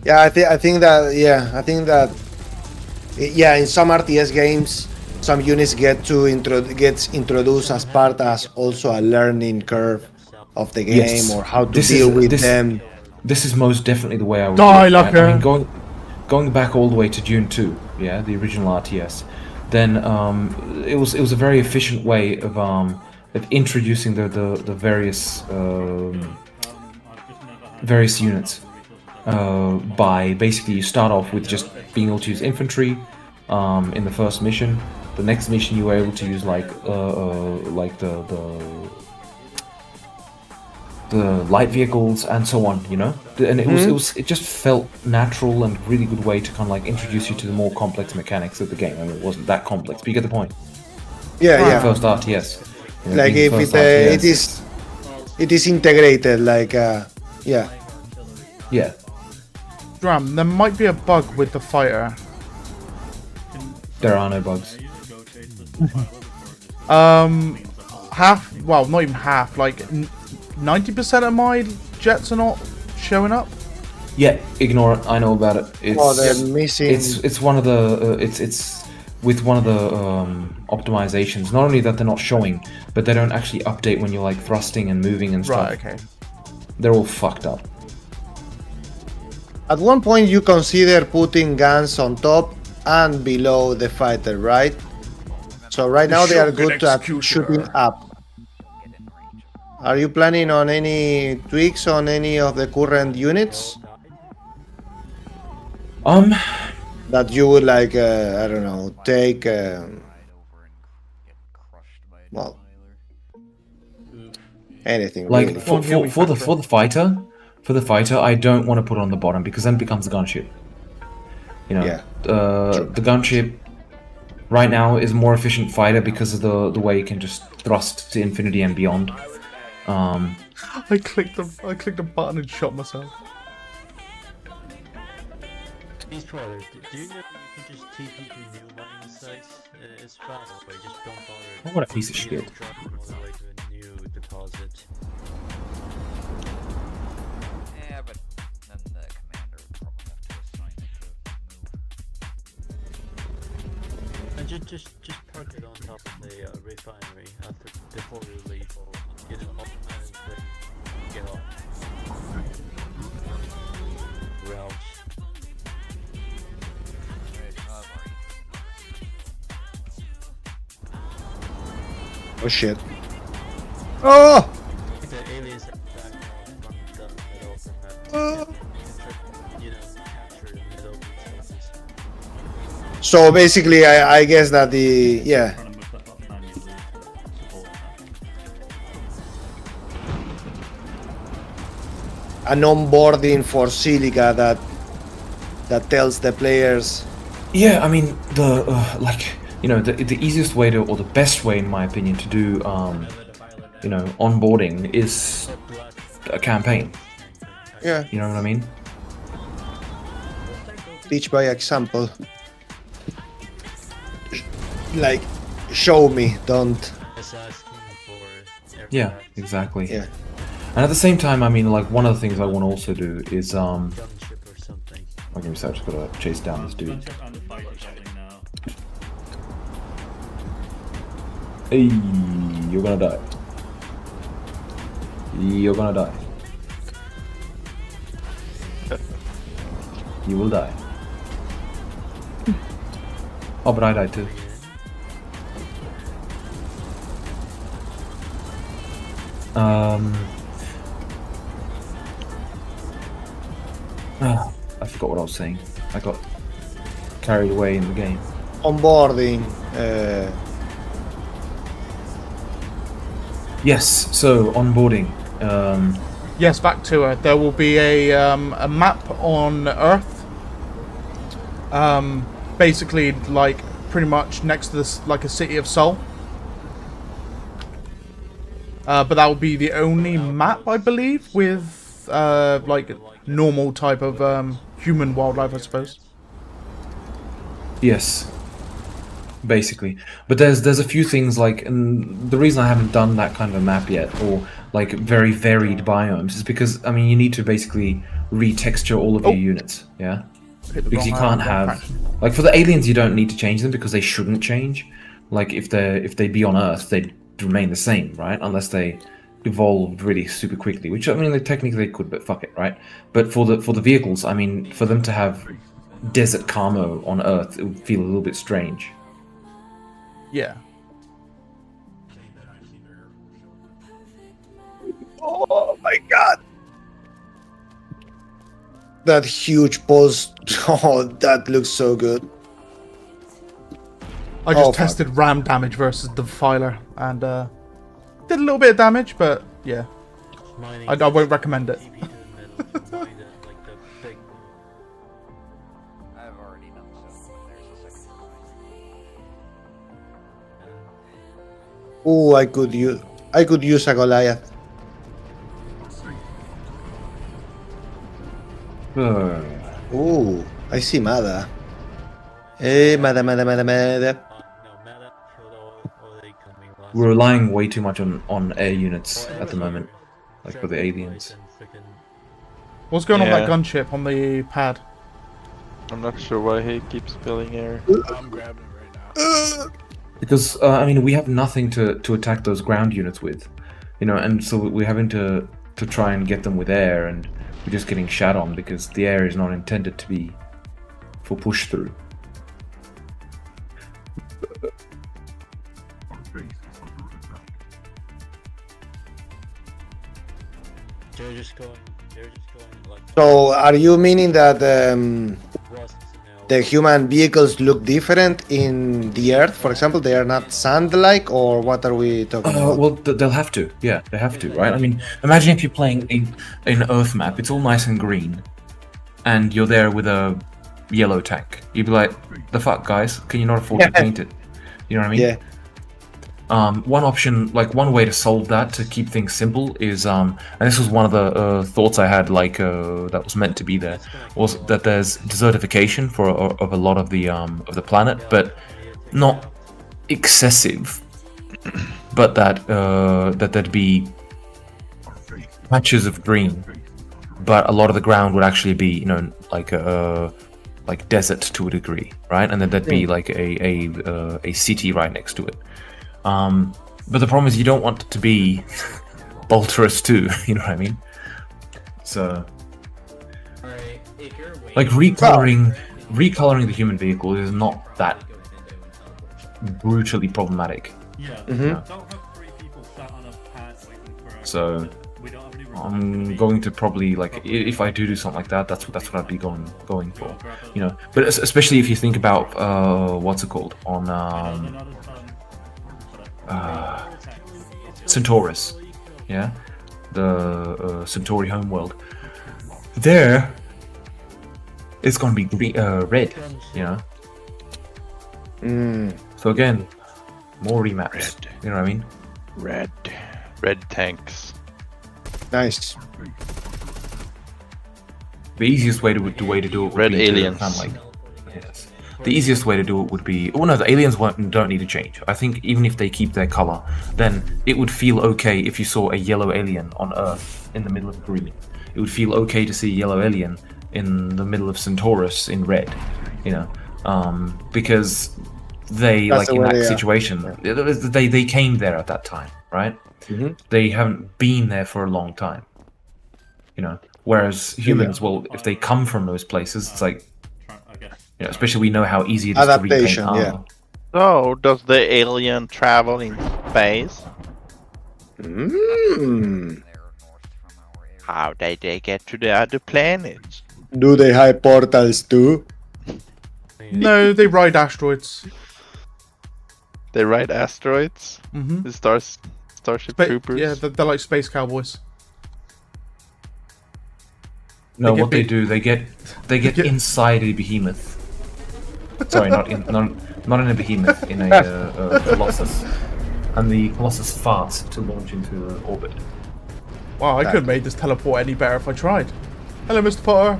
yeah, I think that in some RTS games some units gets introduced as part as also a learning curve of the game, Yes. or how to deal with them. This is most definitely the way I would Die, look at it. I mean, Lucker. going back all the way to Dune 2, yeah, the original RTS, then it was a very efficient way of of introducing the various various units by basically you start off with just being able to use infantry in the first mission. The next mission you were able to use like the light vehicles and so on, you know, and it just felt natural and really good way to kind of like introduce you to the more complex mechanics of the game. I mean, it wasn't that complex, but you get the point. Yeah, yeah. First RTS, you know, Like being if first it is integrated, like yeah. Yeah. Dram, there might be a bug with the fighter. There are no bugs. Half, well, not even half, like 90% of my jets are not showing up. Yeah, ignore it. I know about it. It's They're missing. it's one of the it's with one of the optimizations. Not only that they're not showing, but they don't actually update when you're like thrusting and moving and stuff. Right, okay. They're all fucked up. At one point, you consider putting guns on top and below the fighter, right? So right now they are good at shooting up. Are you planning on any tweaks on any of the current units that you would like? I don't know, take. Well, anything Like really. for the fighter, I don't want to put it on the bottom because then it becomes a gunship. You know, Yeah. The gunship right now is a more efficient fighter because of the way you can just thrust to infinity and beyond. I clicked the button and shot myself. These spoilers, do you know you can just TP to new mining sites? It's fast, but just don't bother. Oh, what a piece of shit. Dropping all the way to a new deposit. Yeah, but then the commander would probably have to assign it to move. And just park it on top of the refinery before you leave, or automatically get off routes. Oh shit! Oh! The aliens have back from the middle of the map. Capture the middle places. So basically, I guess that the Trying to move that up manually to support that. an onboarding for Silica that tells the players. Yeah, I mean the like you know the easiest way to, or the best way in my opinion, to do you know, onboarding is a campaign. Yeah, You know what I mean? teach by example. Like, show me, don't. Just asking for Yeah, aircraft, exactly. Yeah. And at the same time, I mean, like one of the things I want to also do is gunship or something. okay, so I just gotta chase down this dude. Gunship and the fighter shooting now. Hey, you're gonna die. You're gonna die. You will die. Oh, but I died too. I forgot what I was saying. I got carried away in the game. Onboarding. Yes, so onboarding. Yes, back to it. There will be a map on Earth. Basically, like pretty much next to this, like a city of Sol. But that will be the only map, I believe, with like normal type of human wildlife, I suppose. Yes, basically. But there's a few things like, and the reason I haven't done that kind of a map yet, or like very varied biomes, is because I mean you need to basically retexture all of your units, yeah. Because you can't have, like for the aliens you don't need to change them because they shouldn't change. Like if they be on Earth, they'd remain the same, right? Unless they evolved really super quickly, which I mean they technically could, but fuck it, right? But for the vehicles, I mean for them to have desert camo on Earth, it would feel a little bit strange. Yeah. my god! That huge post. Oh, that looks so good. I just Oh, fuck. tested ram damage versus the Defiler and did a little bit of damage, but yeah, Mining I won't recommend it. TP to the middle, mine it, like the big I've already done so. There's a second mine. Ooh, I could use a Goliath. Ooh, I see Mada. Hey, Mada. no meta killed all they coming last. We're relying way too much on air units at the moment, like for the aliens. What's going on with that Yeah. gunship on the pad? I'm not sure why he keeps spilling air. I'm grabbing it right now. Because I mean, we have nothing to attack those ground units with, you know, and so we're having to try and get them with air, and we're just getting shat on because the air is not intended to be for push through. They're just going like So, are you meaning that wasps now. the human vehicles look different in the Earth? For example, they are not sand-like, or what are we talking about? Well, they'll have to. Yeah, they have to, right? I mean, imagine if you're playing an Earth map. It's all nice and green, and you're there with a yellow tank. You'd be like, "The fuck, guys? Can you not afford to paint it?" You know what I mean? Yeah. One option, like one way to solve that to keep things simple is, and this was one of the thoughts I had, like that was meant to be there, was that there's desertification of a lot of the planet, but not excessive, but that there'd be patches of green, but a lot of the ground would actually be, you know, like desert to a degree, right? And then there'd be like a city right next to it. But the problem is you don't want it to be Bolterus too, you know what I mean? So, like recoloring the human vehicle is not that brutally problematic. Yeah. Mhm. Don't have 3 people sat on a pad waiting for us. So We don't have any I'm going to probably, like, if I do something like that, that's what I'd be going for, you know. But especially if you think about what's it called on Centaurus, yeah, the Centauri homeworld. There, it's gonna be red, you know. So again, more remaps. Red. You know what I mean? Red tanks. Nice. The easiest way to do it would Red be aliens. To kind of like, yes. The easiest way to do it would be. Oh no, the aliens don't need to change. I think even if they keep their color, then it would feel okay if you saw a yellow alien on Earth in the middle of green. It would feel okay to see a yellow alien in the middle of Centaurus in red. You know, because they, That's like the in way that they are. situation, they came there at that time, right? Mhm. They haven't been there for a long time. You know, whereas humans, well, if they come from those places, it's like, I guess. you know, especially we know how easy it is Adaptation, to repaint yeah. armor. So, does the alien travel in space? Mm. They're north from our area. How did they get to the other planets? Do they have portals too? No, they ride asteroids. They ride asteroids? Mm-hmm. The Starship Troopers? Yeah, they're like space cowboys. No, They get what they big- do, they get get- inside a behemoth. Sorry, not in a behemoth, in a colossus, and the colossus farts to launch into orbit. Wow, I could have made this teleport any better if I tried. Hello, Mr. Potter.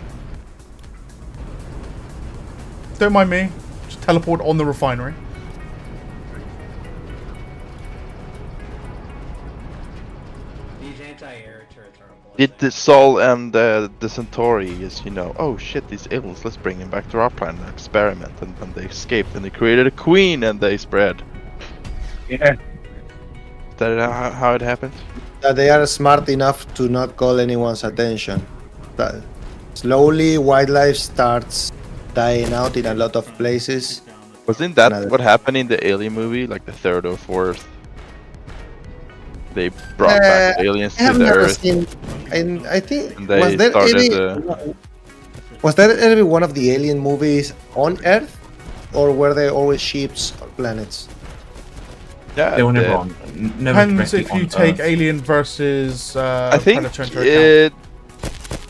Don't mind me. Just teleport on the refinery. These anti-air turrets are a Did the Sol and the Centauri is, you know, oh shit, these aliens, let's bring them back to our planet and experiment. And then they escaped and they created a queen and they spread. Yeah. Is that how it happened? That they are smart enough to not call anyone's attention. That slowly, wildlife starts dying out in a lot of places. Wasn't that Another- what happened in the Alien movie? Like the third or fourth? They brought back the aliens I have to the never Earth. seen. And I think And they started. was there ever one of the alien movies on Earth, or were they always ships or planets? Yeah, They were never the- on. Never Depends directly if you on take Earth. Alien versus I think Predator into account.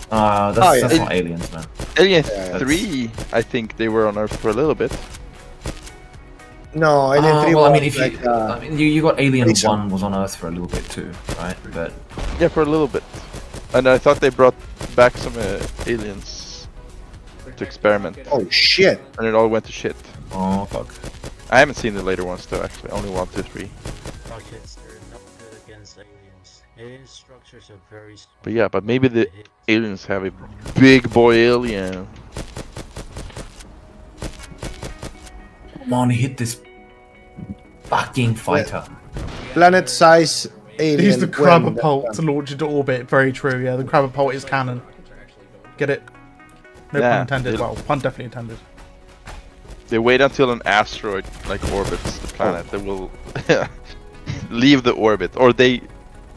That's, Oh, yeah. that's not aliens, man. Alien Yeah. 3, I think they were on Earth for a little bit. No, Alien 3 well, I was mean, if like, you, I mean, you got Alien Decent. 1 was on Earth for a little bit too, right? But Yeah, for a little bit. And I thought they brought back some aliens to experiment, oh shit. and it all went to shit. oh fuck. I haven't seen the later ones though, actually. Only 1, 2, 3. Rockets are not good against aliens. Alien structures are very small. But yeah, but maybe the to hit. aliens have a big boy alien. Come on, hit this fucking fighter. Planet size alien. Use the when Crabapult that- to launch into orbit. Very true, yeah. The Crabapult is canon. Get it? No Yeah, pun intended. it- Well, pun definitely intended. They wait until an asteroid like orbits the planet. They will leave the orbit, or they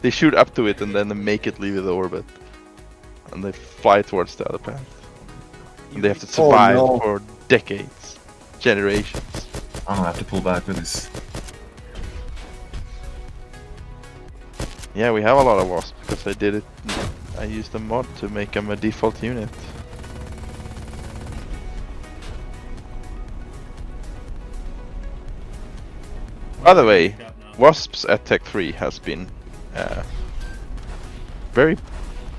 shoot up to it and then they make it leave the orbit, and they fly towards the other planet. And they have to survive no. for decades, generations. I'm gonna have to pull back with this. Yeah, we have a lot of wasps because I did it. I used a mod to make them a default unit. By the way, wasps at Tech 3 has been very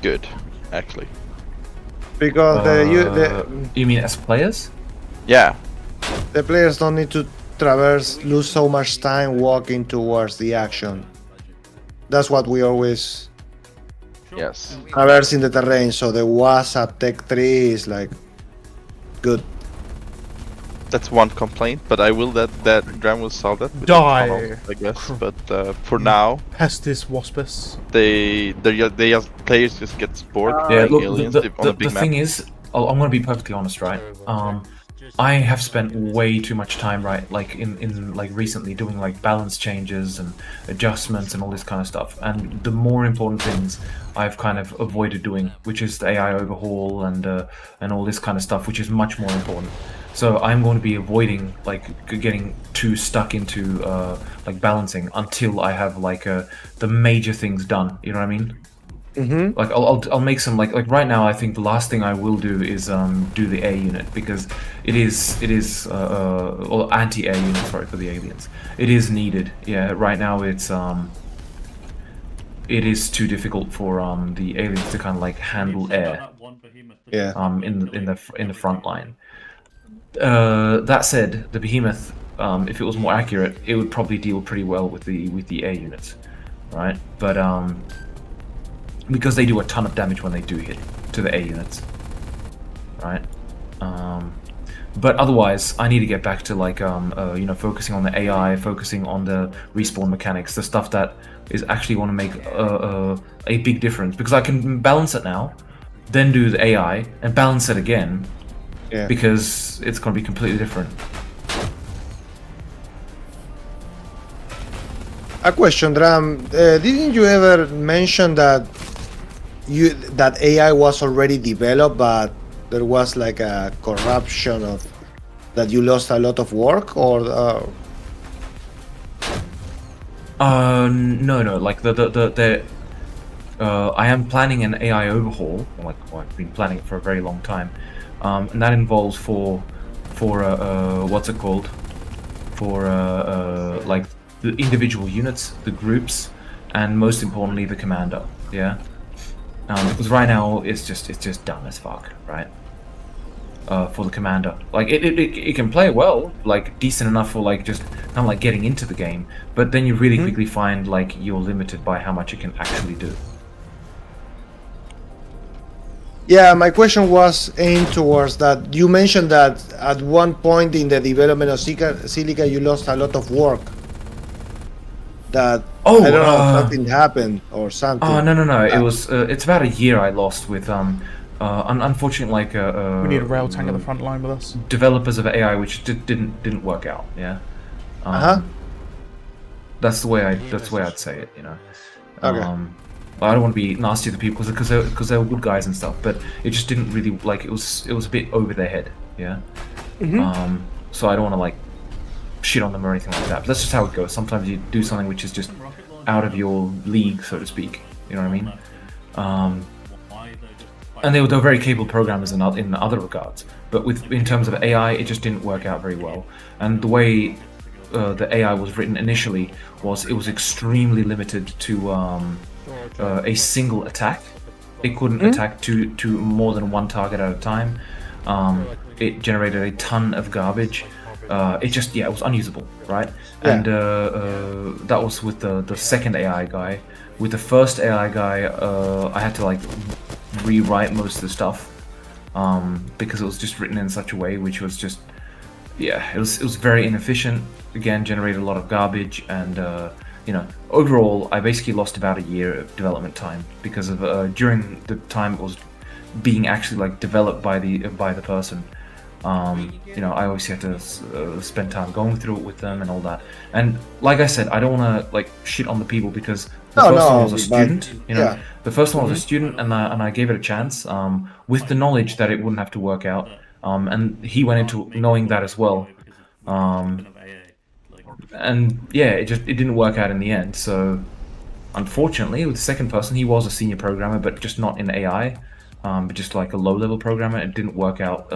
good, actually. Because You mean as players? Yeah, the players don't need to lose so much time walking towards the action. That's what we always yes. traversing the terrain. So the WAS at Tech 3 is like good. That's one complaint, but I will that Dram will solve that. with Die. the tunnels, I guess. But for now, Pestis waspus. they players just get bored. Yeah, playing look, aliens the on a big map. thing is, I'm gonna be perfectly honest, right? I have spent way too much time, right, like in like recently doing like balance changes and adjustments and all this kind of stuff. And the more important things I've kind of avoided doing, which is the AI overhaul and all this kind of stuff, which is much more important. So I'm going to be avoiding like getting too stuck into like balancing until I have like the major things done. You know what I mean? Mm-hmm. Like I'll make some like right now I think the last thing I will do is do the A unit because it is or anti-A unit, sorry, for the aliens. It is needed. Yeah, right now it is too difficult for the aliens to kind of like handle air Yeah. in the front line. That said, the behemoth, if it was more accurate, it would probably deal pretty well with the A units, right? But because they do a ton of damage when they do hit to the A units, right? But otherwise, I need to get back to like you know, focusing on the AI, focusing on the respawn mechanics, the stuff that is actually going to make a big difference. Because I can balance it now, then do the AI and balance it again, Yeah. because it's going to be completely different. A question, Dram. Didn't you ever mention that that AI was already developed, but there was like a corruption of that you lost a lot of work, or No. Like I am planning an AI overhaul. Like I've been planning it for a very long time, and that involves for what's it called? For like the individual units, the groups, and most importantly the commander. Yeah. Because right now it's just dumb as fuck, right? For the commander, like it can play well, like decent enough for like just kind of like getting into the game, but then you really quickly find like you're limited by how much it can actually do. yeah, my question was aimed towards that. You mentioned that at one point in the development of Silica, you lost a lot of work. That I don't know, something happened or something. Oh no! It was it's about a year I lost with unfortunately like We need a rail tank at the front line with us. developers of AI, which didn't work out. Yeah. Uh-huh. That's the way I'd say it. You know. Okay. I don't want to be nasty to people because they were good guys and stuff, but it just didn't really like it was a bit over their head, yeah. So I don't want to like shit on them or anything like that. But that's just how it goes. Sometimes you do something which is just out of your league, so to speak. You know what I mean? And they were very capable programmers in other regards, but in terms of AI, it just didn't work out very well. And the way the AI was written initially it was extremely limited to a single attack. It couldn't attack to more than one target at a time. It generated a ton of garbage. It was unusable, right? Yeah. And that was with the second AI guy. With the first AI guy, I had to like rewrite most of the stuff because it was just written in such a way which was just, it was very inefficient. Again, generated a lot of garbage, and overall, I basically lost about a year of development time because of during the time it was being actually like developed by the person. I always had to spend time going through it with them and all that. And like I said, I don't want to like shit on the people because the first one was a student. The first one was a student, and I gave it a chance with the knowledge that it wouldn't have to work out. And he went into knowing that as well. And yeah, it didn't work out in the end. So unfortunately, with the second person, he was a senior programmer, but just not in AI, but just like a low-level programmer. It didn't work out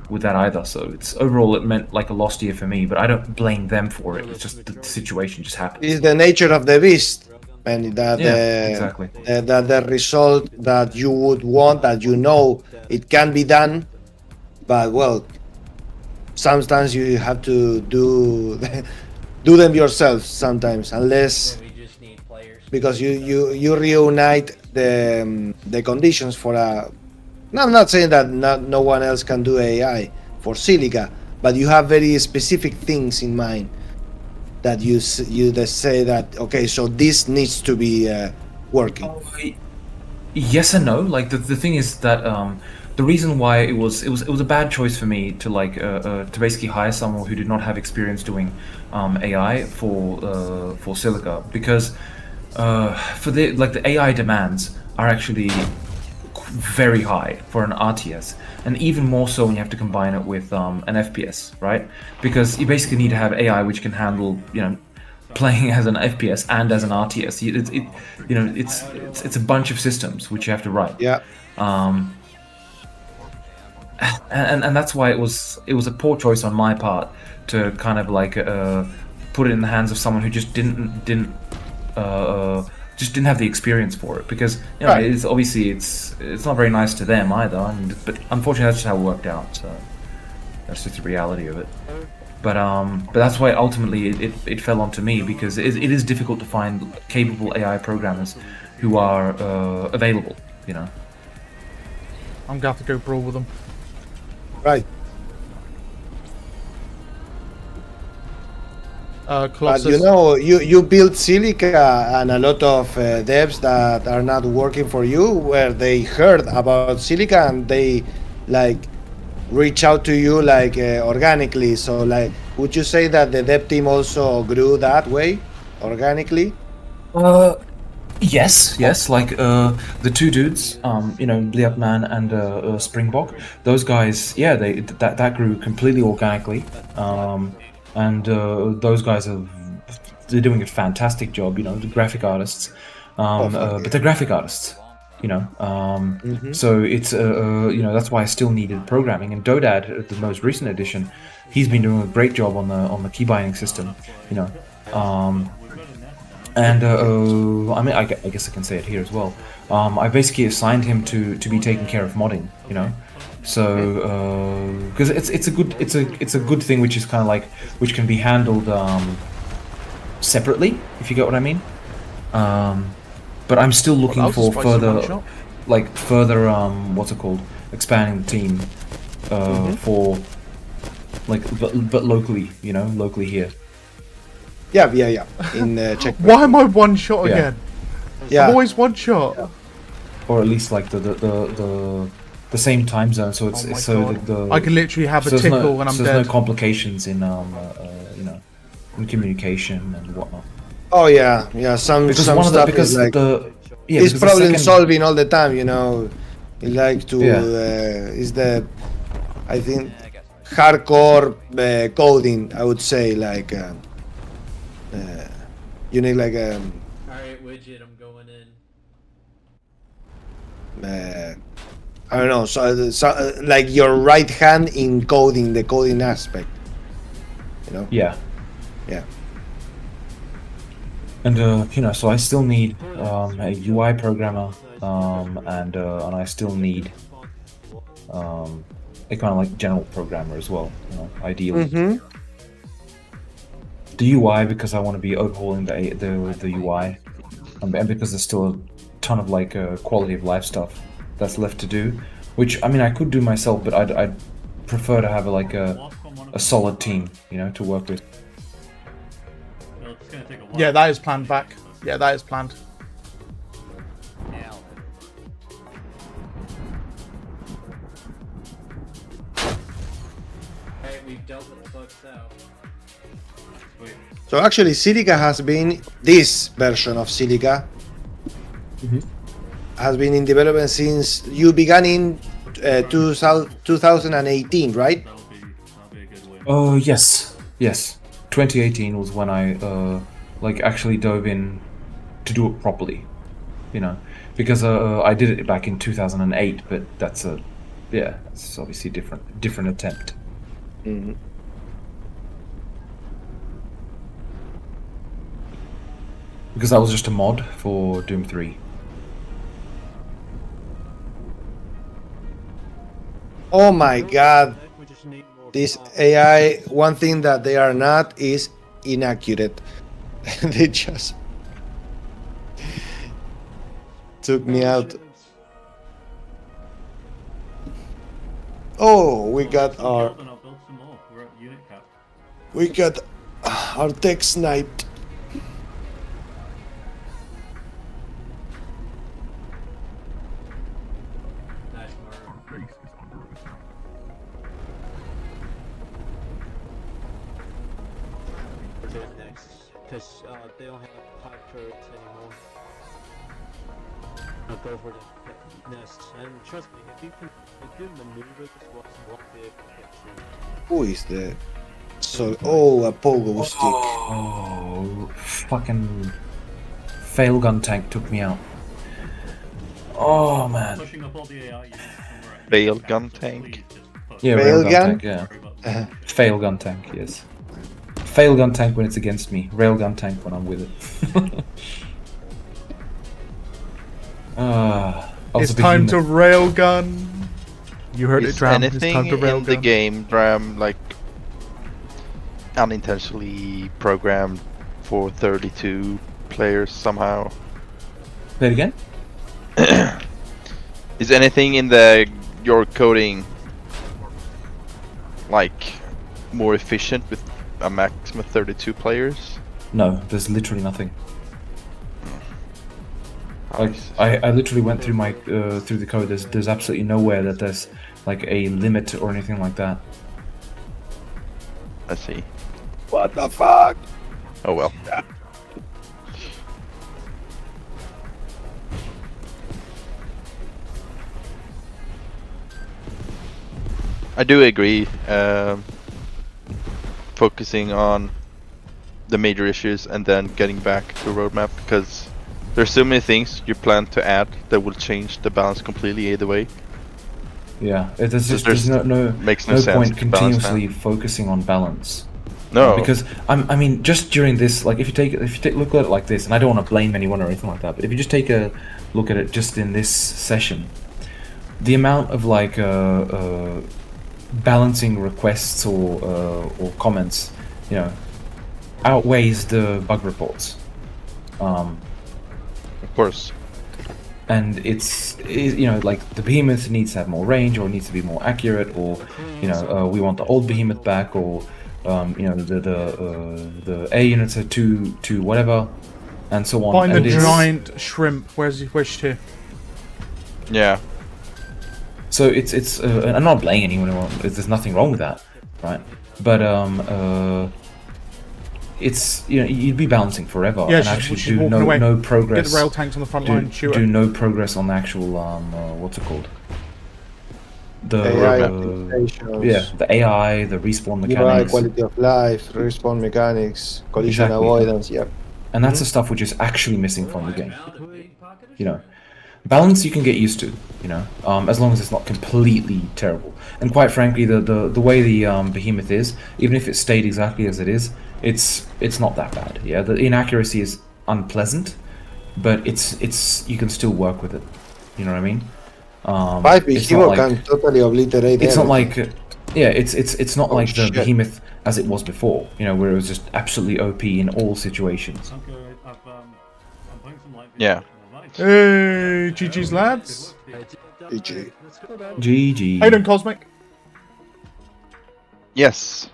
with that either. So overall it meant like a lost year for me, but I don't blame them for it. It's just the situation just happened. It's the nature of the beast, and that exactly. That the result that you would want, that it can be done, but well, sometimes you have to do them yourself sometimes, unless because you reunite the conditions for a. Now, I'm not saying that no one else can do AI for Silica, but you have very specific things in mind that you just say that, okay, so this needs to be working. Yes and no. Like the thing is that the reason why it was a bad choice for me to like to basically hire someone who did not have experience doing AI for Silica, because for the AI demands are actually very high for an RTS, and even more so when you have to combine it with an FPS, right? Because you basically need to have AI which can handle, playing as an FPS and as an RTS. It's a bunch of systems which you have to write. Yeah. And that's why it was a poor choice on my part to kind of like put it in the hands of someone who just didn't have the experience for it, because it's obviously it's not very nice to them either, but unfortunately that's just how it worked out, so that's just the reality of it. But that's why ultimately it fell onto me, because it is difficult to find capable AI programmers who are available, I'm gonna have to go brawl with them. Right. Colossus. But you built Silica, and a lot of devs that are not working for you, where they heard about Silica and they like reach out to you like organically. So like, would you say that the dev team also grew that way, organically? Yes. Like the two dudes, Bliapman and Springbok. Those guys, that grew completely organically. And those guys they're doing a fantastic job, the graphic artists, but they're graphic artists, so it's that's why I still needed programming. And Dodad, the most recent edition, he's been doing a great job on the key binding system, and I guess I can say it here as well. I basically assigned him to be taking care of modding, So, because it's a good thing, which is kind of like which can be handled separately, if you get what I mean. But I'm still looking for further what's it called, expanding the team for like but locally, locally here. Yeah. In Czech. Why am I one shot again? Yeah. I'm always one shot. Or at least like the same time zone, so it's I can literally have a tickle when I'm so dead. there's no complications in in communication and whatnot. Oh yeah. Some Because some one of the stuff because is like the yeah it's because the problem second- solving all the time. You know, you like to Yeah. is the I think hardcore coding. I would say like you need like Alright, widget, I'm going in. I don't know. So like your right hand in coding, the coding aspect. You know. Yeah. Yeah. And so I still need a UI programmer, and I still need a kind of like general programmer as well. Ideally. Mm-hmm. The UI, because I want to be overhauling the UI, and because there's still a ton of like quality of life stuff that's left to do, which I mean I could do myself, but I'd prefer to have a solid team, to work with. It's gonna take a while. Yeah, that is planned back. Yeah, that is planned. Alright, we've dealt with the bugs out. So actually, Silica has been this version of Silica has been in development since you began in 2018, right? That'll be a good win. Oh yes. 2018 was when I actually dove in to do it properly, because I did it back in 2008, but that's obviously a different attempt. Mm-hmm. Because that was just a mod for Doom 3. Oh my god. This AI, one thing that they are not is inaccurate. They just took me out. Oh, we got our And I'll build some more. We're at unit cap. we got our tech sniped. Nice, Mario. To next, because they don't have pipe turrets anymore. I'll go for the nest, and trust me, if you maneuver this one, you won't be able to get through. Who is the a pogo stick. Oh, fucking fail gun tank took me out. Oh man. Pushing up all the AI units somewhere. Fail gun tank. Please just push. Yeah, Fail railgun gun? tank. Yeah, Sorry about that. fail gun tank. Yes. Fail gun tank when it's against me. Railgun tank when I'm with it. It's time to railgun. You heard it, Is Dram. It's anything time to in the railgun. game, Dram, like unintentionally programmed for 32 players somehow? Say it again. Is anything in your coding like more efficient with a maximum of 32 players? No, there's literally nothing. Like I literally went through my through the code. There's absolutely nowhere that there's like a limit or anything like that. I see. What the fuck? Oh well. I do agree. Focusing on the major issues and then getting back to the roadmap, because there's so many things you plan to add that will change the balance completely either way. Yeah, there's just There's- no makes no no sense point to balance continuously focusing on balance. No, Because I mean, just during this, like if you take look at it like this, and I don't want to blame anyone or anything like that, but if you just take a look at it just in this session, the amount of like balancing requests or comments, outweighs the bug reports. of course. And it's like the behemoth needs to have more range, or needs to be more accurate, or we want the old behemoth back, or the A units are too whatever, and so on. Find the And it's- giant shrimp. Where's she? Yeah. So it's I'm not blaming anyone. There's nothing wrong with that, right? But it's you'd be balancing forever Yeah, and she's actually walking do away. no Get progress. the rail tanks on the front line, shoot do her. no progress on the actual what's it called? The AI optimizations. yeah, the AI, the respawn UI, mechanics, quality of life, respawn mechanics, collision Exactly. avoidance. Yeah. and that's the stuff which is actually missing from the game. Balance you can get used to, as long as it's not completely terrible. And quite frankly, the way the behemoth is, even if it stayed exactly as it is, it's not that bad. Yeah, the inaccuracy is unpleasant, but it's you can still work with it. You know what I mean? 5 behemoth can totally obliterate. It's not everything. like it's not like the shit. behemoth as it was before. Where it was just absolutely OP in all situations. Okay, I'm playing some light Yeah. Hey, GG's lads. GG. GG. How you doing, Cosmic? Yes,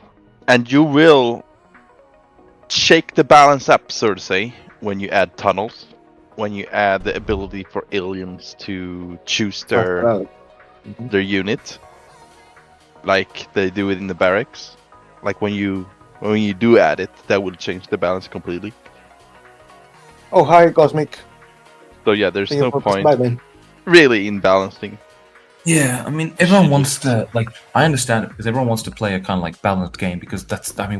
and you will shake the balance up, so to say, when you add tunnels, when you add the ability for aliens to choose their unit, like they do it in the barracks. Like when you do add it, that will change the balance completely. Oh, hi, Cosmic. So yeah, there's Thank you no for point subscribing. really in balancing. Yeah, I mean, everyone wants to, I understand it, because everyone wants to play a kind of, balanced game, because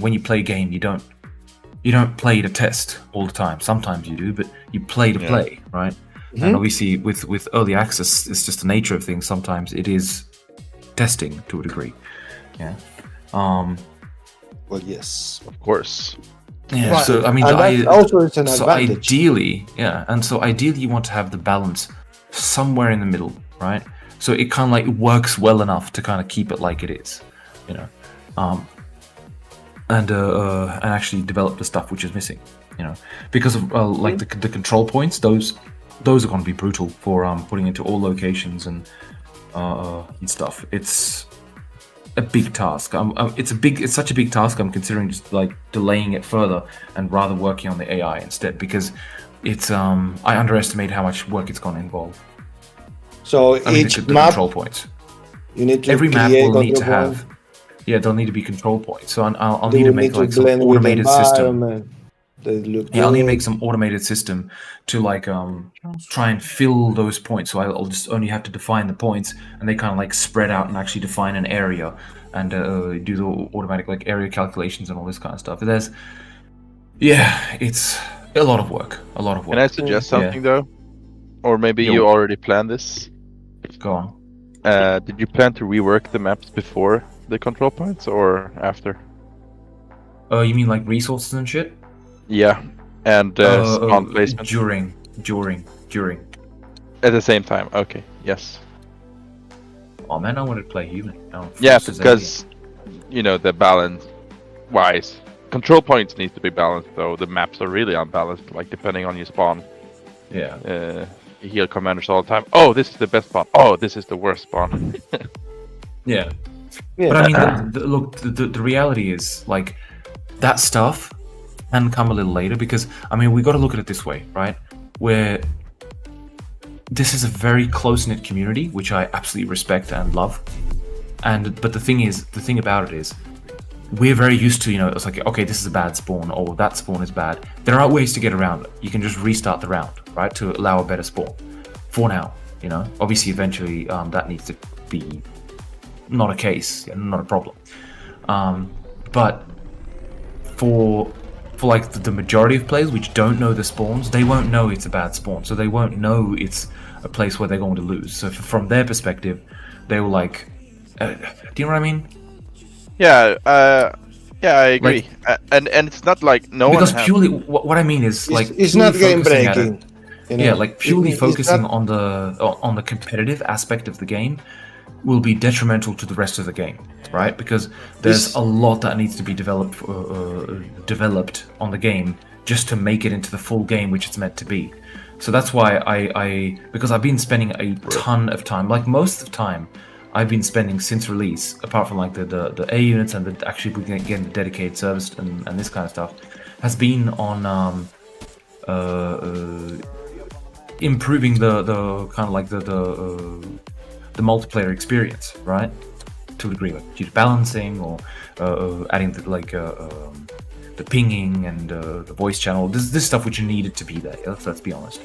when you play a game, you don't play to test all the time. Sometimes you do, but you play to play, right? Mm-hmm. And obviously, with early access, it's just the nature of things. Sometimes it is testing to a degree, yeah. Well, yes. Of course. Yeah, Right. so, I mean, And that also is an advantage. ideally, you want to have the balance somewhere in the middle, right? So it kind of works well enough to kind of keep it like it is, and actually develop the stuff which is missing, because of the control points. Those are going to be brutal for putting into all locations and stuff. It's a big task. It's such a big task. I'm considering just delaying it further and rather working on the AI instead, because it's I underestimate how much work it's going to involve. So the map, control points. you need to Every map create will need to control have. Yeah, there'll need to be control points. So I'll They need to will make need to some blend with the automated system. environment. They look Yeah, I'll need to good. make some automated system to try and fill those points. So I'll just only have to define the points, and they kind of spread out and actually define an area and do the automatic area calculations and all this kind of stuff. It's a lot of work. Can I suggest something though? Or maybe Yo. you already planned this? Go on. Did you plan to rework the maps before the control points or after? You mean resources and shit? Yeah, and spawn placement During. at the same time. Okay, yes. Oh man, I wanted to play human. Yeah, because the balance wise, control points need to be balanced though. The maps are really unbalanced, depending on your spawn. Yeah. You hear commanders all the time. Oh, this is the best spawn. Oh, this is the worst spawn. Yeah. Yeah. But I mean, the reality is that stuff can come a little later, because I mean we got to look at it this way, right? Where this is a very close-knit community, which I absolutely respect and love. But the thing about it is, we're very used to, it's okay, this is a bad spawn, or that spawn is bad. There are ways to get around it. You can just restart the round, right, to allow a better spawn. For now, obviously eventually that needs to be not a case, not a problem. But for the majority of players which don't know the spawns, they won't know it's a bad spawn, so they won't know it's a place where they're going to lose. So from their perspective, they will do you know what I mean? Yeah, I agree. And it's not no because one purely what I mean is it's not game breaking. Yeah, purely it's focusing not... on the competitive aspect of the game will be detrimental to the rest of the game, right? Because there's a lot that needs to be developed on the game just to make it into the full game which it's meant to be. So that's why because I've been spending a ton of time, most of the time I've been spending since release, apart from the A units and the actually getting the dedicated service and this kind of stuff, has been on improving the kind of the multiplayer experience, right? To a degree, due to balancing or adding the the pinging and the voice channel. This stuff which needed to be there. Let's be honest.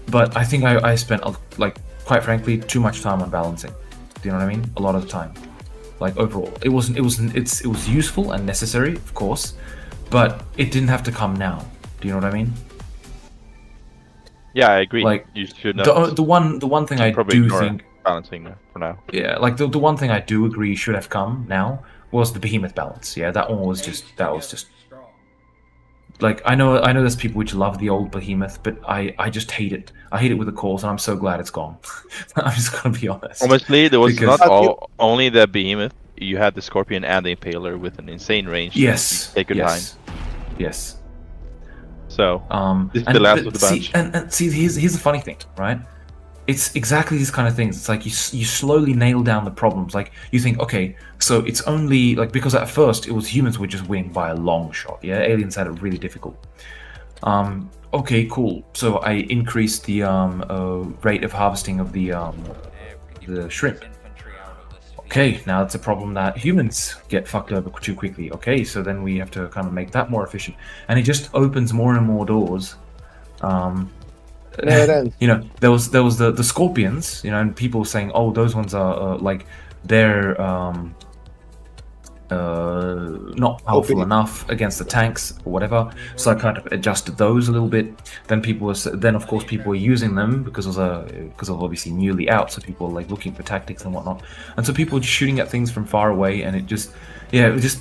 But I think I spent like, quite frankly, too much time on balancing. Do you know what I mean? A lot of the time. Like overall, it was useful and necessary, of course, but it didn't have to come now. Do you know what I mean? Yeah, I agree. Like you should not. the one thing I probably do ignore think balancing for now. Yeah, like the one thing I do agree should have come now was the behemoth balance. Yeah, that one was just like I know there's people which love the old behemoth, but I just hate it. I hate it with a cause, and I'm so glad it's gone. I'm just gonna be honest. Honestly, there was Because- not only the behemoth. You had the scorpion and the impaler with an insane range. Yes. You take your time. Yes. So this is the last of the see, bunch. and see, here's the funny thing, right? It's exactly these kind of things. It's like you slowly nail down the problems. Like you think, okay, so it's only like, because at first it was humans were just winning by a long shot. Yeah, aliens had it really difficult. Okay, cool. So I increased the rate of harvesting of the shrimp. Okay, now it's a problem that humans get fucked over too quickly. Okay, so then we have to kind of make that more efficient, and it just opens more and more doors. Never ends. You know, there was the scorpions, you know, and people saying, oh, those ones are like they're not powerful enough against the tanks or whatever. So I kind of adjusted those a little bit. Then of course people were using them because of obviously newly out, so people were like looking for tactics and whatnot. And so people were just shooting at things from far away, and it just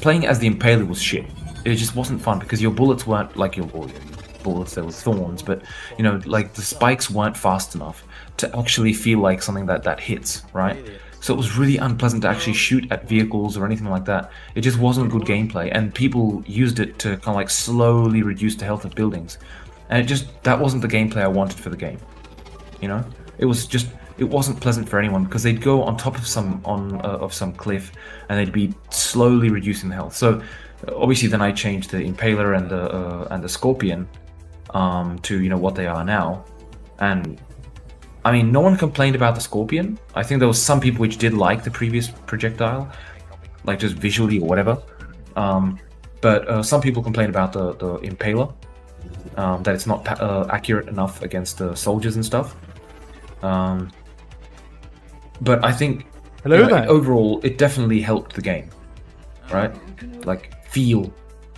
playing as the Impaler was shit. It just wasn't fun because your bullets weren't like your bullets. There was thorns, but you know, like the spikes weren't fast enough to actually feel like something that hits, right? So it was really unpleasant to actually shoot at vehicles or anything like that. It just wasn't good gameplay, and people used it to kind of like slowly reduce the health of buildings, and that wasn't the gameplay I wanted for the game. You know, it wasn't pleasant for anyone because they'd go on top of some cliff and they'd be slowly reducing the health. So obviously then I changed the Impaler and the Scorpion to, you know, what they are now, and I mean, no one complained about the Scorpion. I think there was some people which did like the previous projectile, like just visually or whatever. But some people complained about the Impaler, that it's not accurate enough against the soldiers and stuff. But I think overall, it definitely helped the game, right? Like, feel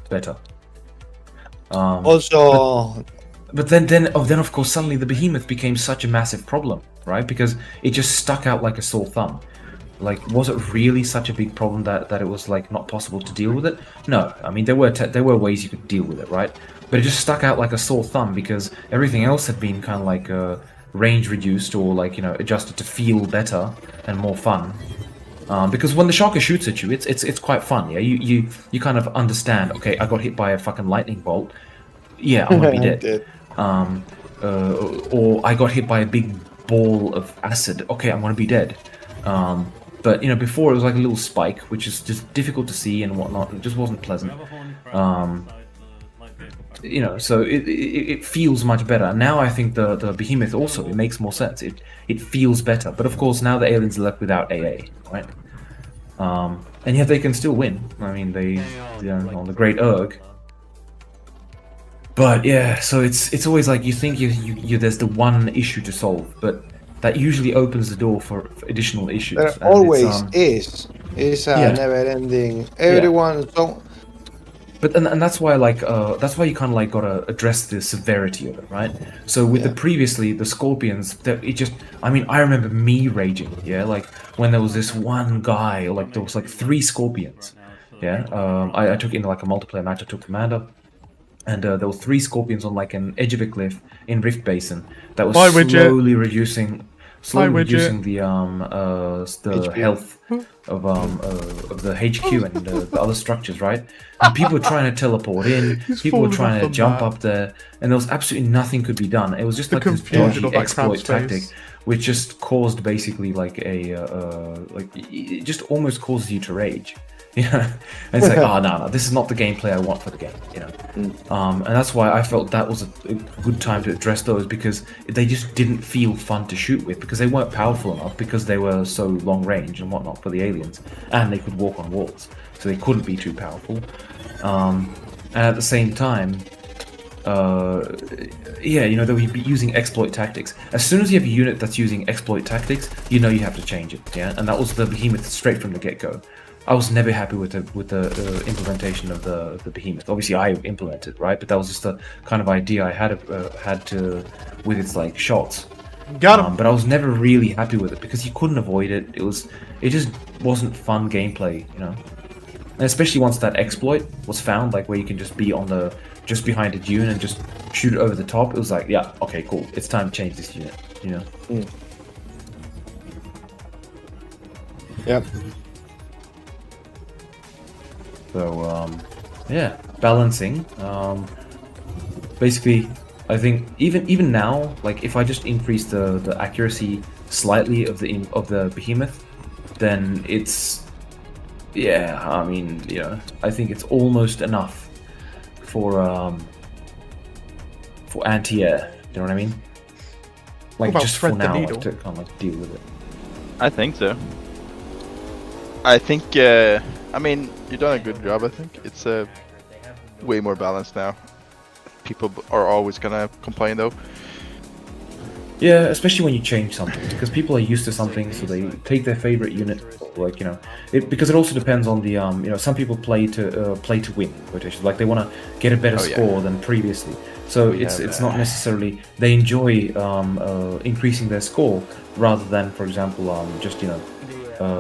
better. But then of course suddenly the behemoth became such a massive problem, right? Because it just stuck out like a sore thumb. Like, was it really such a big problem that it was like not possible to deal with it? No, I mean there were ways you could deal with it, right? But it just stuck out like a sore thumb because everything else had been kind of like range reduced or like, you know, adjusted to feel better and more fun. Because when the Shaka shoots at you, it's quite fun. Yeah, you kind of understand. Okay, I got hit by a fucking lightning bolt. Yeah, I'm gonna be dead. Or I got hit by a big ball of acid. Okay, I'm gonna be dead. But you know, before it was like a little spike, which is just difficult to see and whatnot. It just wasn't pleasant. You know, so it feels much better. Now I think the behemoth also, it makes more sense. It feels better. But of course now the aliens are left without AA, right? And yet they can still win. I mean, they on the Great Urg. But yeah, so it's always like you think you there's the one issue to solve, but that usually opens the door for additional issues. There always is. It's a never-ending. Everyone don't. But and that's why that's why you kind of like gotta address the severity of it, right? So with the Scorpions, I mean, I remember me raging, like when there was this one guy, or like there was like 3 Scorpions, I took it into like a multiplayer match. I took Commander. And there were 3 Scorpions on like an edge of a cliff in Rift Basin that was slowly reducing the health of the HQ and the other structures, right? And people were trying to teleport in, people were trying to jump up there, and there was absolutely nothing could be done. It was just like this dodgy exploit tactic, which just caused basically like it just almost causes you to rage. Yeah, and it's like, oh no, this is not the gameplay I want for the game, you know. And that's why I felt that was a good time to address those, because they just didn't feel fun to shoot with, because they weren't powerful enough, because they were so long range and whatnot for the aliens, and they could walk on walls, so they couldn't be too powerful. And at the same time, yeah, you know, they would be using exploit tactics. As soon as you have a unit that's using exploit tactics, you know you have to change it. Yeah, and that was the behemoth straight from the get-go. I was never happy with the implementation of the behemoth. Obviously, I implemented, right, but that was just the kind of idea I had with its like shots. Got him. But I was never really happy with it because you couldn't avoid it. It just wasn't fun gameplay, you know. And especially once that exploit was found, like where you can just be just behind a dune and just shoot it over the top, it was like, yeah, okay, cool, it's time to change this unit, you know. Yep. So yeah, balancing. Basically, I think even now, like if I just increase the accuracy slightly of the behemoth, then it's, yeah, I mean, you know, I think it's almost enough for anti-air. You know what I mean? Like about just for thread the now, needle? like, to kind of like deal with it. I think so. I think, I mean, you've done a good job, I think. It's way more balanced now. People are always gonna complain though. Yeah, especially when you change something, because people are used to something, so they take their favorite unit, like, you know, because it also depends on the, you know, some people play to win, quotations, like they want to get a better score than previously. So it's not necessarily they enjoy increasing their score rather than, for example, just, you know,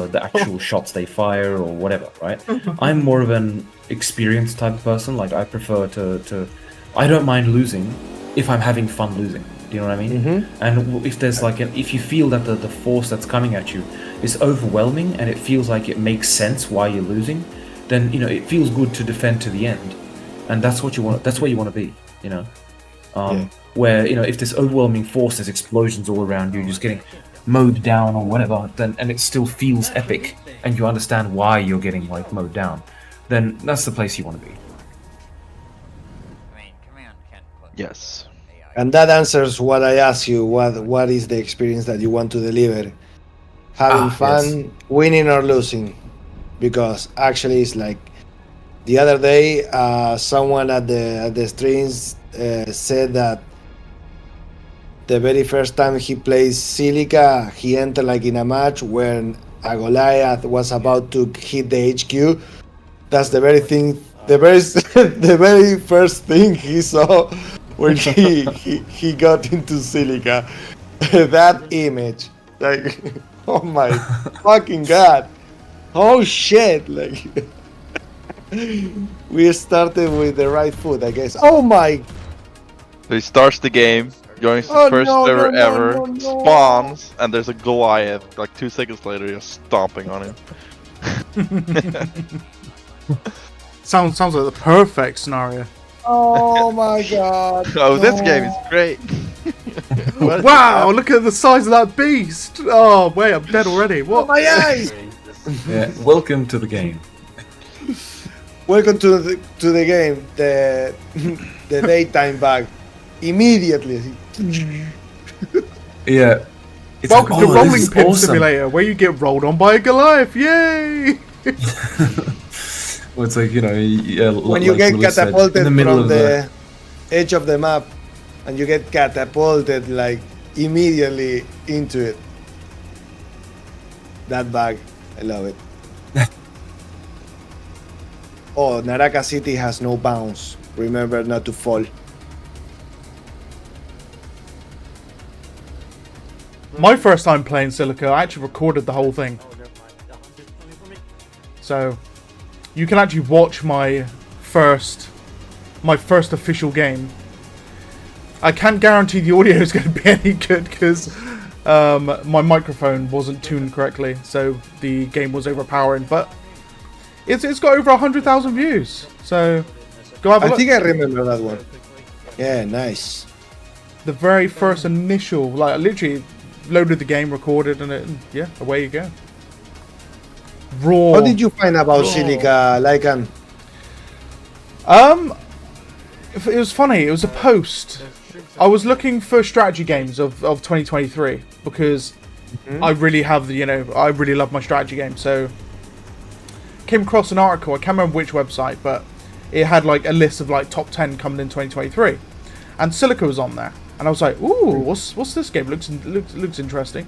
the actual shots they fire or whatever, right? I'm more of an experienced type of person. Like I prefer to I don't mind losing if I'm having fun losing. Do you know what I mean? And if there's like if you feel that the force that's coming at you is overwhelming and it feels like it makes sense why you're losing, then, you know, it feels good to defend to the end, and that's what you want. That's where you want to be. You know, where, you know, if there's overwhelming force, there's explosions all around you, you're just getting mowed down or whatever, then and it still feels epic, and you understand why you're getting like mowed down, then that's the place you want to be. Yes. And that answers what I asked you. What is the experience that you want to deliver? Having fun, winning or losing? Because actually, it's like the other day, someone at the streams said that the very first time he plays Silica, he entered like in a match when a Goliath was about to hit the HQ. That's the very thing, the very first thing he saw when he got into Silica. That image, like, oh my fucking god, oh shit, like. We started with the right foot, I guess. Oh my! So he starts the game, joins the first server ever, spawns, and there's a Goliath. Like 2 seconds later, you're stomping on him. Sounds like the perfect scenario. Oh my god! Oh, this game is great. Wow! Look at the size of that beast. Oh wait, I'm dead already. What? Oh, my eyes! Yeah, welcome to the game. Welcome to the game. The daytime bug. Immediately. Yeah. It's Welcome to Rolling this is Pin awesome. Simulator, where you get rolled on by a Goliath. Yay! Well, it's like, you know, When you like get Lewis said, catapulted in the middle from of the edge of the map, and you get catapulted like immediately into it. That bug, I love it. Oh, Naraka City has no bounce. Remember not to fall. My first time playing Silica, I actually recorded the whole thing. So, you can actually watch my first official game. I can't guarantee the audio is going to be any good because my microphone wasn't tuned correctly, so the game was overpowering. But it's got over 100,000 views, so go have a look. I think I remember that one. Yeah, nice. The very first initial, like, literally loaded the game, recorded, and yeah, away you go. Raw. How did you find about Silica, Lycan? It was funny. It was a post. I was looking for strategy games of 2023 because I really have the, I really love my strategy game. So came across an article. I can't remember which website, but it had like a list of like top 10 coming in 2023, and Silica was on there. And I was like, ooh, what's this game? Looks interesting.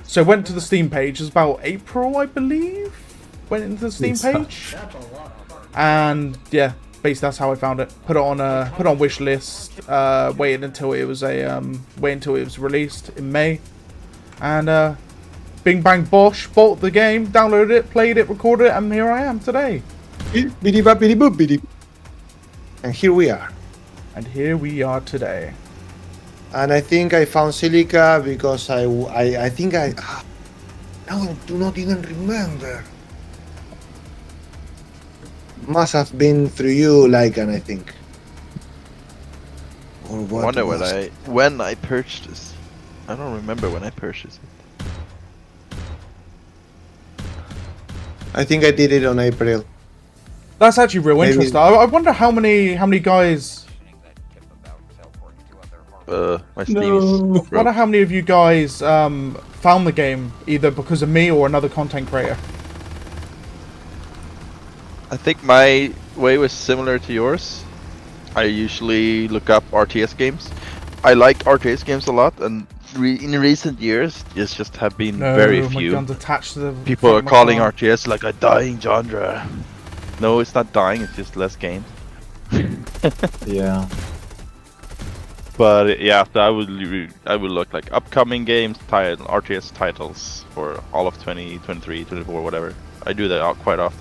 So I went to the Steam page. It was about April, I believe. Went into the Steam page, and yeah, basically that's how I found it. Put it on wish list. Waited until it was released in May, and bing bang bosh, bought the game, downloaded it, played it, recorded it, and here I am today. And here we are. And here we are today. And I think I found Silica because I think I now I do not even remember. Must have been through you, Lycan, I think. Or what? I wonder when I purchased this. I don't remember when I purchased it. I think I did it on April. That's actually real interesting. I wonder how many guys. My Steam is I wonder how many of you guys found the game either because of me or another content creator. I think my way was similar to yours. I usually look up RTS games. I like RTS games a lot, and in recent years, it's just have been very few. My gun's attached to the People are calling RTS like a dying genre. No, it's not dying. It's just less games. Yeah. But yeah, I would look like upcoming games, RTS titles for all of 2023, 24, whatever. I do that quite often.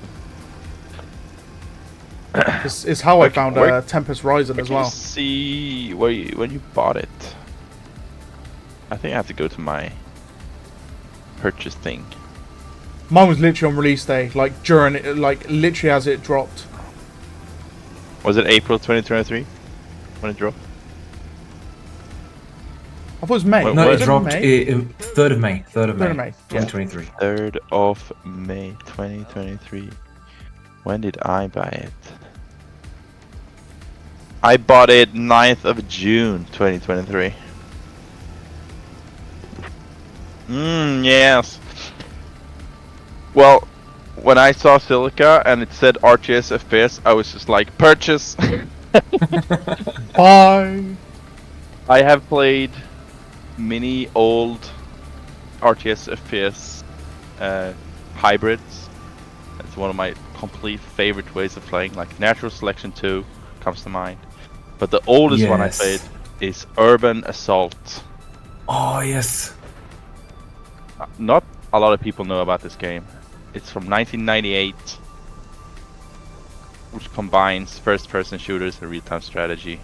This is how I found Tempest Rising as well. See when you bought it. I think I have to go to my purchase thing. Mine was literally on release day, like during it, like literally as it dropped. Was it April 2023 when it dropped? I thought it was May. Wait, No, what? it dropped 3rd of May. 3rd of May, 2023. 3rd of May 2023. When did I buy it? I bought it 9th of June 2023. Yes. Well, when I saw Silica and it said RTS FPS, I was just like, purchase! Bye! I have played many old RTS FPS hybrids. That's one of my complete favorite ways of playing. Like Natural Selection 2 comes to mind. But the oldest one I played is Urban Assault. Oh, yes. Not a lot of people know about this game. It's from 1998, which combines first-person shooters and real-time strategy.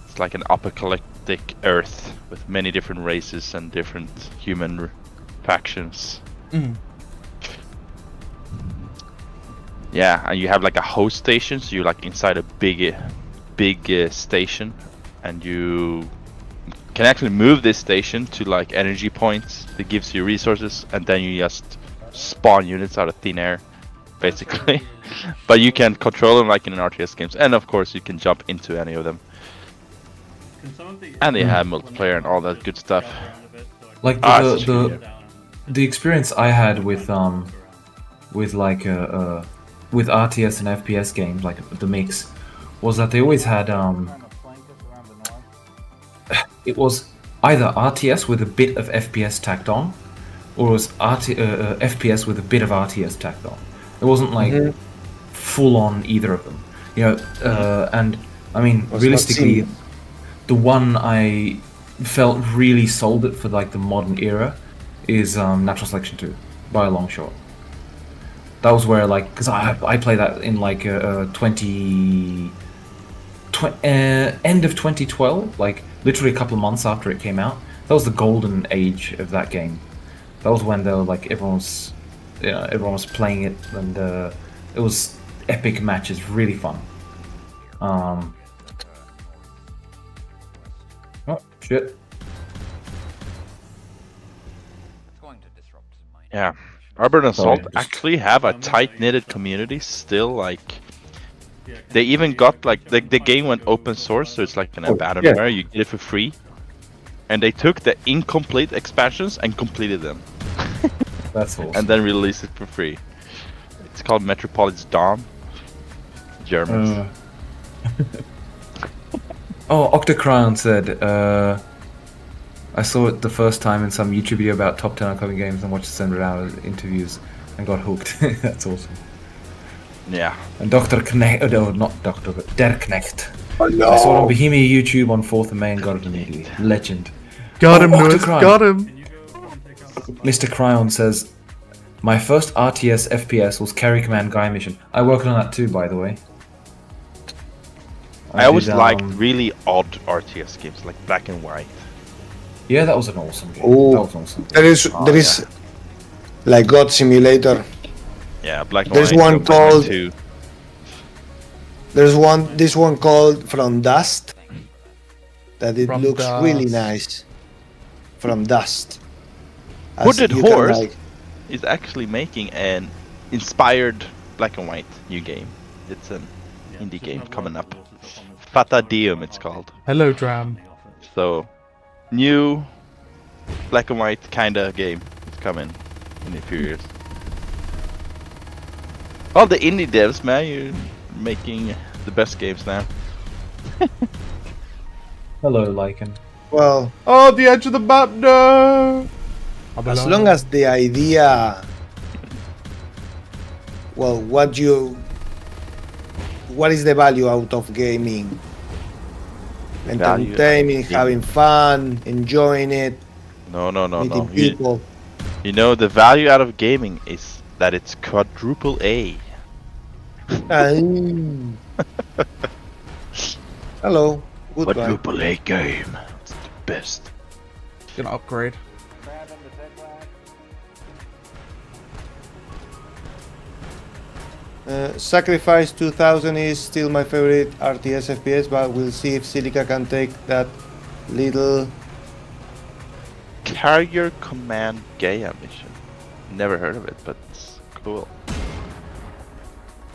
It's like an apocalyptic Earth with many different races and different human factions. Yeah, and you have like a host station, so you're like inside a big station, and you can actually move this station to like energy points that gives you resources, and then you just spawn units out of thin air, basically. But you can control them like in an RTS games, and of course you can jump into any of them. And they have multiplayer and all that good stuff. Like the experience I had with like with RTS and FPS games, like the mix, was that they always had it was either RTS with a bit of FPS tacked on, or it was FPS with a bit of RTS tacked on. It wasn't like full on either of them, you know. And I mean, realistically, the one I felt really sold it for like the modern era is Natural Selection 2 by a long shot. That was where, like, because I played that in like end of 2012, like literally a couple of months after it came out. That was the golden age of that game. That was when everyone was playing it, and it was epic matches, really fun. Oh shit. Yeah. Urban Assault actually have a tight-knitted community still. Like, They even got like the game went open source, so it's like an abandonware. You get it for free, and they took the incomplete expansions and completed them. That's awesome. And then released it for free. It's called Metropolis Dawn. Germans. Oh, Octocrown said, I saw it the first time in some YouTube video about top 10 upcoming games and watched 700 hours interviews and got hooked. That's awesome. Yeah. And Dr. Knecht, no, not Dr. but Der Knecht. Oh, no. I saw it on Bohemia YouTube on 4th of May and got it immediately. Legend. Got him, Lewis. Octocrown. Got him. Mr. Cryon says, my first RTS FPS was Carry Command Guy Mission. I worked on that too, by the way. I always did, liked really odd RTS games, like Black and White. Yeah, that was an awesome game. Oh, that was awesome. There is like God Simulator. Yeah, Black and There's White. one called. Two. There's this one called From Dust. That it From looks Dust. really nice. From Dust. As Hooded you can, Horse like- is actually making an inspired Black and White new game. It's an indie game coming up. Fata Diem, it's called. Hello, Dram. So, new Black and White kinda game is coming in a few years. All the indie devs, man, you're making the best games now. Hello, Lycan. Well, Oh, the edge of the map, no! as long as the idea. Well, what is the value out of gaming? Value Entertaining, out of having fun, enjoying it, No. meeting people. You know, the value out of gaming is that it's quadruple A. Hello, goodbye. Quadruple A game. It's the best. Gonna upgrade. Sacrifice 2000 is still my favorite RTS FPS, but we'll see if Silica can take that little. Carrier Command Gaia mission. Never heard of it, but it's cool.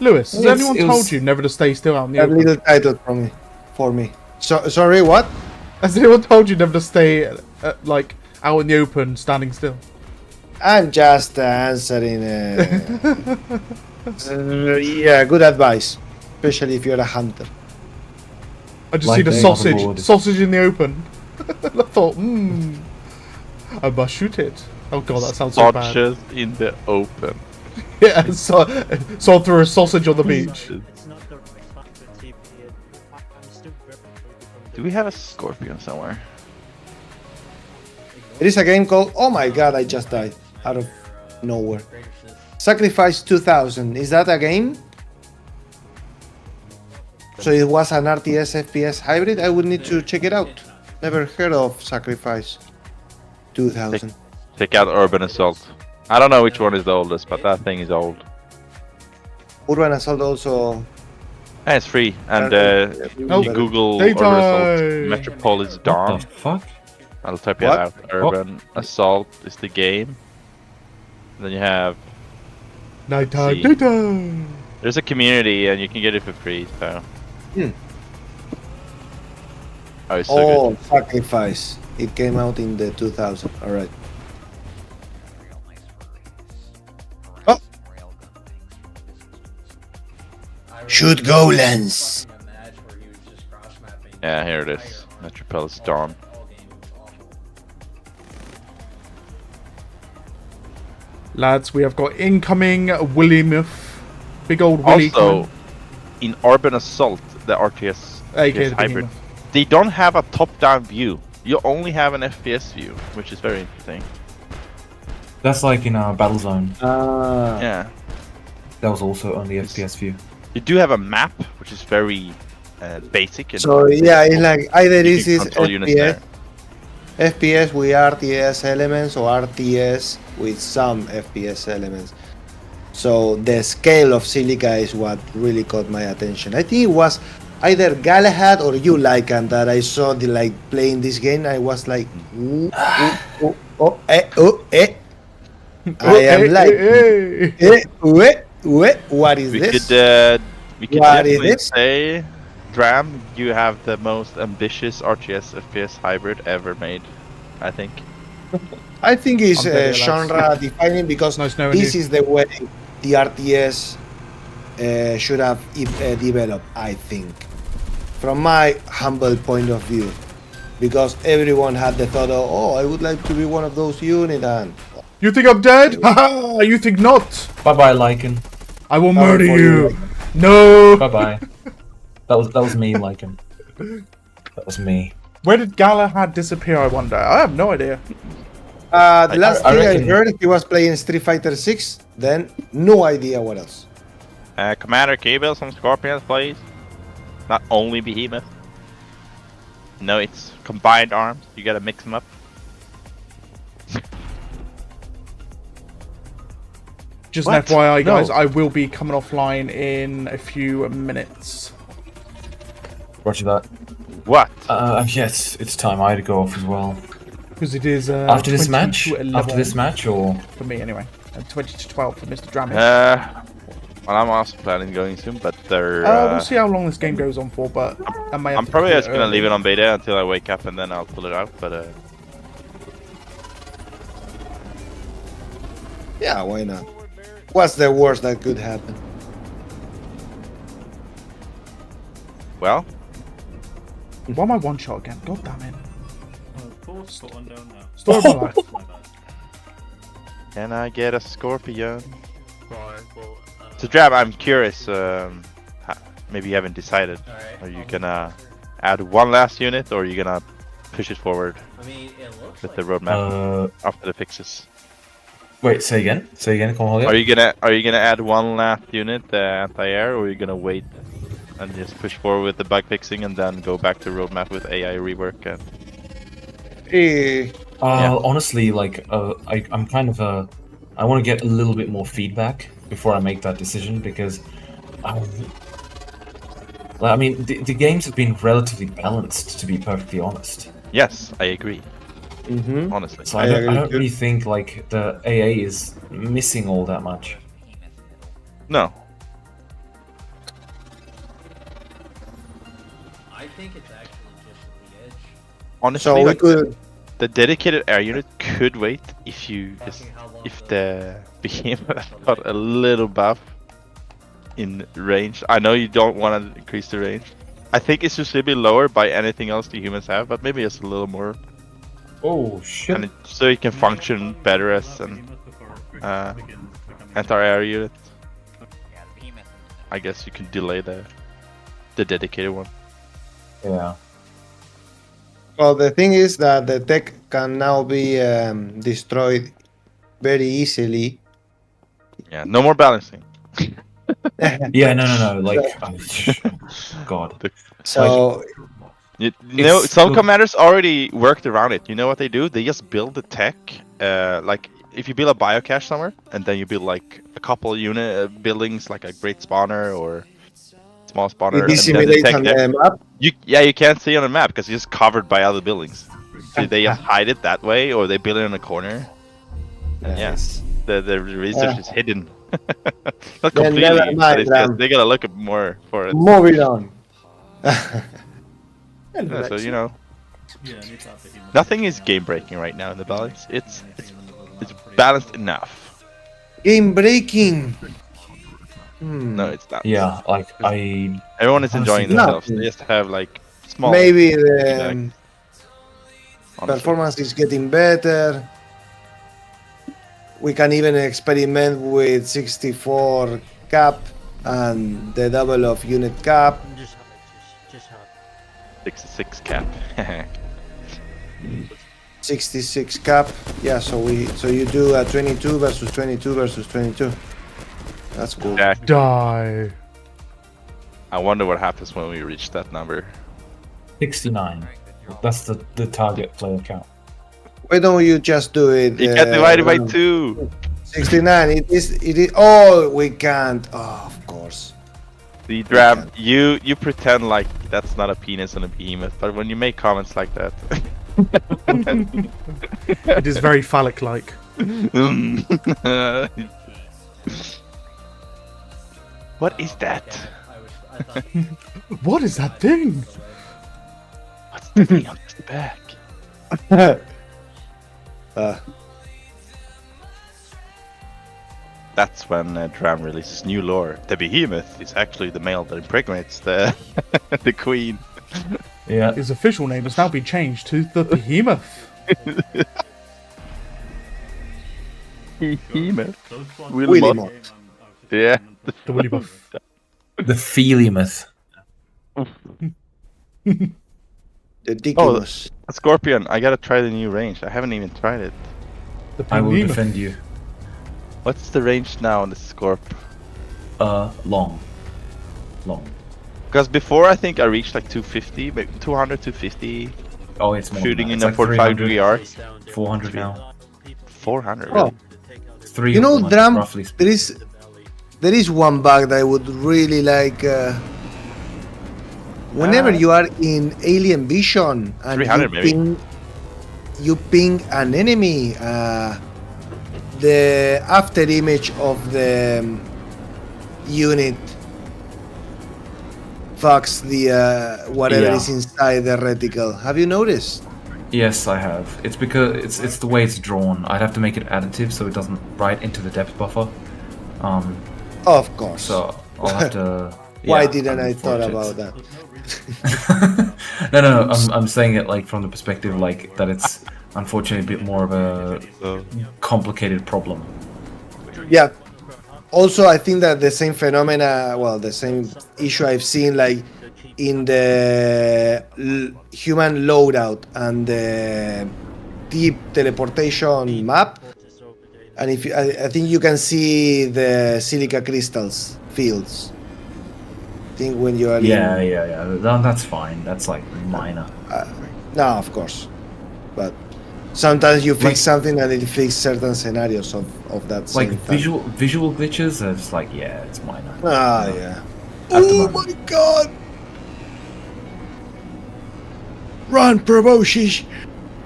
Lewis, has It's- anyone it told was- you never to stay still out in the That open? little title for me. So sorry, what? Has anyone told you never to stay like out in the open, standing still? I'm just answering. Yeah, good advice, especially if you're a hunter. I just Like see the they sausage, overboard. sausage in the open. I thought, I must shoot it. Oh god, that sounds so bad. Archers in the open. Yeah, saw through a sausage on the beach. It's not the right time to TP it. I'm still very Do we have a scorpion somewhere? There is a game called. Oh my god, I just died out of nowhere. Sacrifice 2000. Is that a game? So it was an RTS FPS hybrid. I would need to check it out. Never heard of Sacrifice 2000. Check out Urban Assault. I don't know which one is the oldest, but that thing is old. Urban Assault also. And it's free. And Oh, you Google daytime. Urban Assault Metropolis Dawn. What the fuck? I'll type it What? out. Urban Assault is the game. Then you have. Nighttime, See. daytime. There's a community and you can get it for free. So. Oh, it's so Oh, Sacrifice. It came out in the 2000. All right. Oh. Shoot golems. good. Yeah, here it is. Metropolis Dawn. Lads, we have got incoming William, big old Willy. Also, in Urban Assault, the RTS AK the hybrid, behemoth. they don't have a top-down view. You only have an FPS view, which is very interesting. That's like in Battlezone. Yeah. That was also on the FPS view. You do have a map, which is very basic. And So yeah, it's like either you this can is control units FPS, there. FPS with RTS elements or RTS with some FPS elements. So the scale of Silica is what really caught my attention. I think it was either Galahad or you, Lycan, that I saw the like playing this game. I was like, ooh, ooh, ooh, oh, eh, oh, eh. I am like, eh, what is We this? could We can What is definitely this? say, Dram, you have the most ambitious RTS FPS hybrid ever made. I think. I think it's I'm ready, lads. genre defining because Nice knowing this you. is the way the RTS should have developed, I think, from my humble point of view, because everyone had the thought of, oh, I would like to be one of those units, and You think I'm dead? Haha! You think not? Bye bye, Lycan. I will Sorry murder for you. you. No. Bye bye. That was me, Lycan. That was me. Where did Galahad disappear? I wonder. I have no idea. the last I thing I reckon- heard, he was playing Street Fighter 6. Then no idea what else. Commander, can you build some Scorpions, please? Not only Behemoth. No, it's combined arms. You gotta mix them up. Just What? an FYI, guys, No. I will be coming offline in a few minutes. Roger that. What? Yes, it's time I had to go off as well. Because it is After this 20 match? to 11 After this match, or? for me anyway, and 20 to 12 for Mr. Dramage. Well, I'm also planning going soon, but they're. We'll see how long this game goes on for, but I might have I'm to probably quit just gonna early. leave it on beta until I wake up and then I'll pull it out. But Yeah, why not? What's the worst that could happen? well, Why am I one shot again? God damn it! Force got one down now. Story of my life. My bad. can I get a Scorpion? Right, well, So, Drab, I'm curious. Maybe you haven't decided. Alright. Are you gonna add one last unit, or are you gonna push it forward I mean, it looks with like the roadmap after the fixes? Wait, say again? Say again, come on. Are you gonna add one last unit, the anti-air, or are you gonna wait and just push forward with the bug fixing and then go back to roadmap with AI rework? And Yeah. Honestly, like, I'm kind of I want to get a little bit more feedback before I make that decision, because I mean, the games have been relatively balanced, to be perfectly honest. yes, I agree. Mm-hmm. Honestly, So I I agree don't too. really think like the AA is missing all that much. no. I think it's actually just the edge. Honestly, So we like, could. the dedicated air unit could wait if you Asking how long if the behemoth got a little buff in range. I know you don't want to increase the range. I think it should be lower by anything else the humans have, but maybe just a little more, Oh shit! and so it can function better as an anti-air unit. Yeah, the behemoth. I guess you can delay the dedicated one. Yeah. Well, the thing is that the tech can now be destroyed very easily. Yeah, no more balancing. Yeah, no. Like, God. So You know, It's some good. commanders already worked around it. You know what they do? They just build the tech. Like if you build a biocache somewhere, and then you build like a couple unit buildings, like a great spawner or small spawner. it and then the dissimulates tech on there. the map. You can't see on the map because it's covered by other buildings. So they just hide it that way, or they build it in a corner. And Nice. the research is hidden. Not Then completely, never but mind, it's just, Ram. they gotta look up more for it. Moving on. Yeah, so you know, Yeah, I need to have the human. nothing is game breaking right now in the balance. It's balanced enough. Game breaking. Hmm. No, it's not. Yeah, like I. Everyone is enjoying Honestly, themselves. nothing. They just have like small. Maybe the feedback, honestly. performance is getting better. We can even experiment with 64 cap and the double of unit cap. just have 66 cap. 66 cap. Yeah, so you do a 22 versus 22 versus 22. That's cool. Jack, Die. I wonder what happens when we reach that number. 69. That's the target player count. Why don't you just do it? You get divided by around 2. 69. It is. Oh, we can't. Oh, of course. The Drab, you pretend like that's not a penis on a behemoth, but when you make comments like that, It is very phallic-like. what is that? I was What is that thing? What's the thing on his back? That's when Dram releases new lore. The behemoth is actually the male that impregnates the the queen. Yeah. His official name has now been changed to the Behemoth. Behemoth. Willy Moth. Yeah. The Willy Buff. The Feelimuth. The Dickimus. Scorpion, I gotta try the new range. I haven't even tried it. The I will Behemoth. defend you. What's the range now on the Scorp? Long. Because before I think I reached like 250, maybe 200, 250. Oh, it's more Shooting than in that. a It's like 45 degree arc. 400 now. 400, Oh. really? It's 3 You know, Dram, roughly. there is one bug that I would really like. Whenever you are in alien vision and 300 maybe. You ping an enemy, the after image of the unit fucks the whatever Yeah. is inside the reticle. Have you noticed? Yes, I have. It's because it's the way it's drawn. I'd have to make it additive so it doesn't write into the depth buffer. Of course. So I'll have to. Why yeah, didn't I thought unfortunate. about that? No. I'm saying it like from the perspective like that. It's unfortunately a bit more of a complicated problem. Yeah. Also, I think that the same phenomena, well, the same issue I've seen, like in the human loadout and the deep teleportation map, and if you, I think you can see the silica crystals fields. I think when you are Yeah. That's fine. That's like minor. no, of course, but sometimes you fix something and it fixes certain scenarios of that same Like thing. visual glitches are just like it's minor. Yeah. At the Oh moment. my god! Run, Proboshish!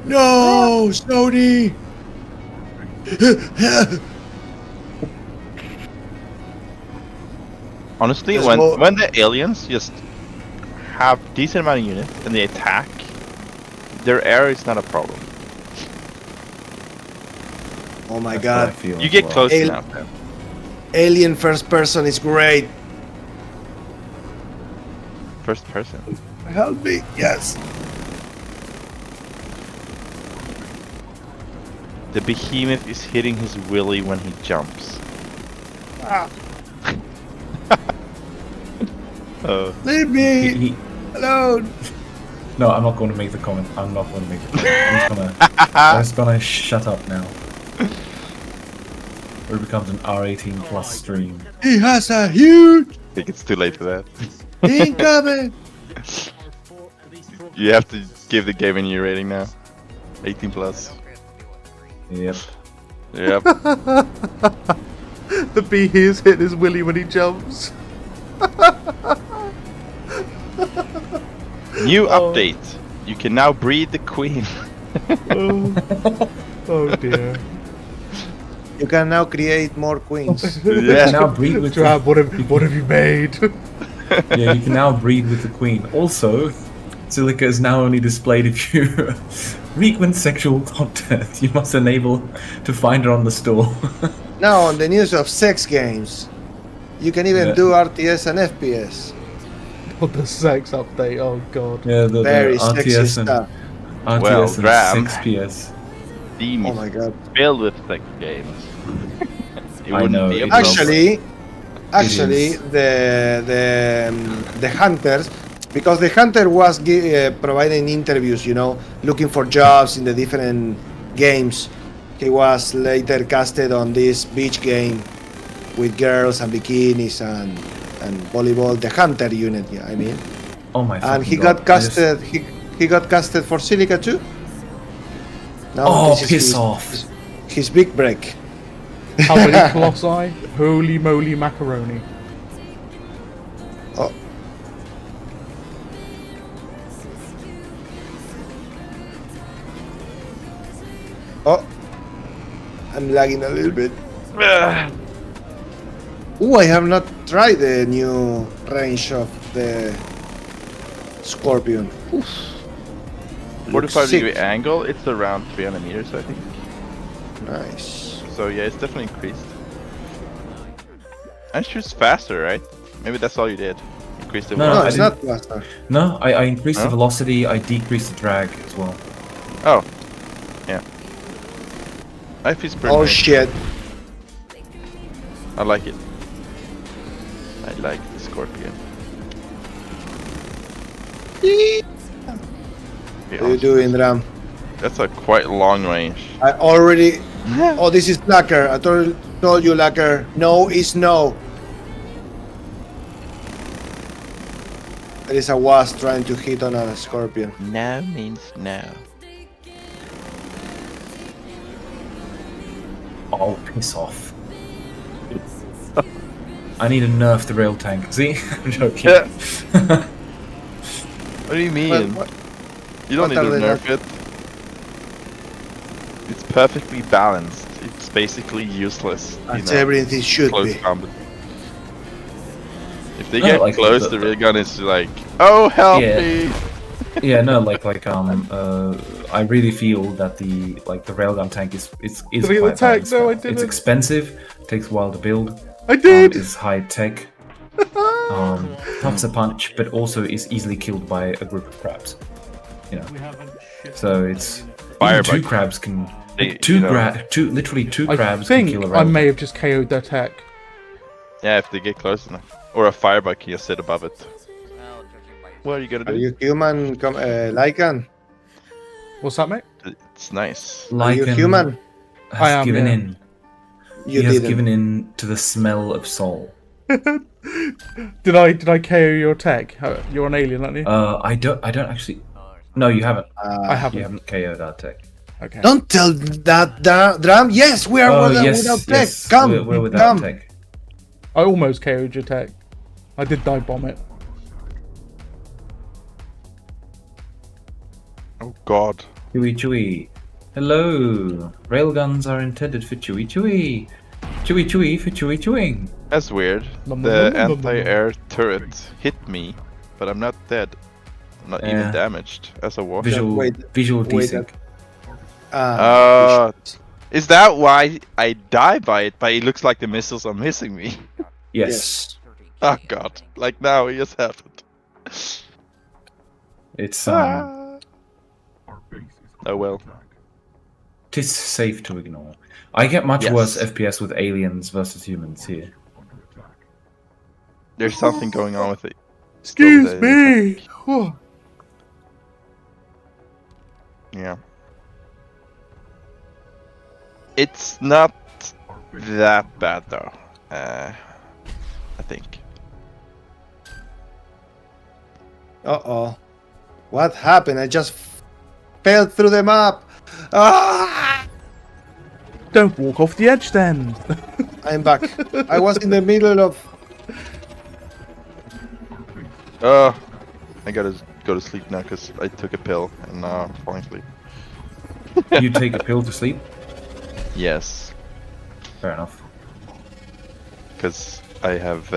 No, Sony! Honestly, There's when more- when the aliens just have decent amount of units and they attack, their air is not a problem. Oh my That's what I god. feel You as get well. close Al- enough. Then. Alien first person is great. First person. Help me, yes. The behemoth is hitting his willy when he jumps. Leave me He- alone. No, I'm not going to make the comment. I'm not going to make the comment. I'm just gonna shut up now. Or it becomes an R18 plus stream. He has a huge I think it's too late for that. incoming. You have to give the game a new rating now. 18 plus. Yep. Yep. The bee is hitting his willy when he jumps. New update. You can now breed the queen. Oh dear. You can now create more queens. You Yeah. can now breed with Drab, what have you made? yeah, you can now breed with the queen. Also, Silica is now only displayed if you frequent sexual content. You must enable to find her on the store. Now on the news of sex games, you can even Yeah. do RTS and FPS. What the sex update? Oh god. Yeah, the Very sexy RTS and stuff. RTS Well, and Dram. 6PS. Steam Oh is my god. filled with sex games. It I wouldn't know, be a it problem. Actually, is. the hunters, because the hunter was providing interviews, looking for jobs in the different games. He was later casted on this beach game with girls and bikinis and volleyball. The hunter unit, I mean. Oh my And fucking he God. got casted. He got casted for Silica too. Now Oh, this is piss off. his big break. How many colossi? Holy moly macaroni. Oh. Oh. I'm lagging a little bit. Ooh, I have not tried the new range of the Scorpion. Oof. 45-degree angle, it's around 300 meters, I think. Nice. So yeah, it's definitely increased. And it shoots faster, right? Maybe that's all you did. Increase the No, velocity. it's not faster. No, I increased the Huh? velocity, I decreased the drag as well. Oh. Yeah. I feel pretty Oh nice. shit. I like it. I like the Scorpion. What are you doing, Dram? That's a quite long range. I already. Oh, this is Lacker. I told you, Lacker. No is no. There is a wasp trying to hit on a Scorpion. No means no. Oh, piss off. I need to nerf the rail tank. See? I'm joking. Yeah. What do you mean? Well, You don't need what to are they nerf it. It's perfectly balanced. It's basically useless. That's everything should close be. combat. If they No, get like close, the- the rail gun is like, oh help Yeah. me! Yeah, no, I really feel that the railgun tank is Did I get the quite tank? balanced. No, I It's didn't. expensive, takes a while to build. I did! It's high tech. Tough a punch, but also is easily killed by a group of crabs. You know, We haven't shipped so it's Fire even two bike. crabs can They- two you know. literally two I crabs can think kill a I railgun. may have just KO'd their tech. Yeah, if they get close enough. Or a firebike can just sit above it. Well, judging by What are you gonna Are do? you human, Lycan? What's that, mate? It's nice. Are you Lycan human? has I am, given yeah. in. You He has didn't. given in to the smell of soul. Did I KO your tech? You're an alien, aren't you? I don't actually. No, you haven't. I You haven't. haven't KO'd our tech. Okay. Don't tell that, Dram. Yes, we are Oh, without tech. Come, we're without come. tech. I almost KO'd your tech. I did dive bomb it. Oh god. Chewy chewy. Hello. Railguns are intended for chewy chewy. Chewy chewy for chewy chewing. That's weird. Nom, The nom, nom, nom, nom, anti-air turret hit me, but I'm not dead. I'm not even Yeah. damaged as a walk. Visual visual wait, desync. Is that why I die by it? But it looks like the missiles are missing me. Yes. Oh god. Like now it just happened. It's Oh well. tis safe to ignore. I get much Yes. worse FPS with aliens versus humans here. There's something going on with it. Excuse Still me! Whew. Yeah. It's not that bad though. I think. Uh-oh. What happened? I just fell through the map. Ah! Don't walk off the edge then! I'm back. I was in the middle of... I gotta go to sleep now because I took a pill and now I'm falling asleep. You take a pill to sleep? Yes, Fair enough. because I have.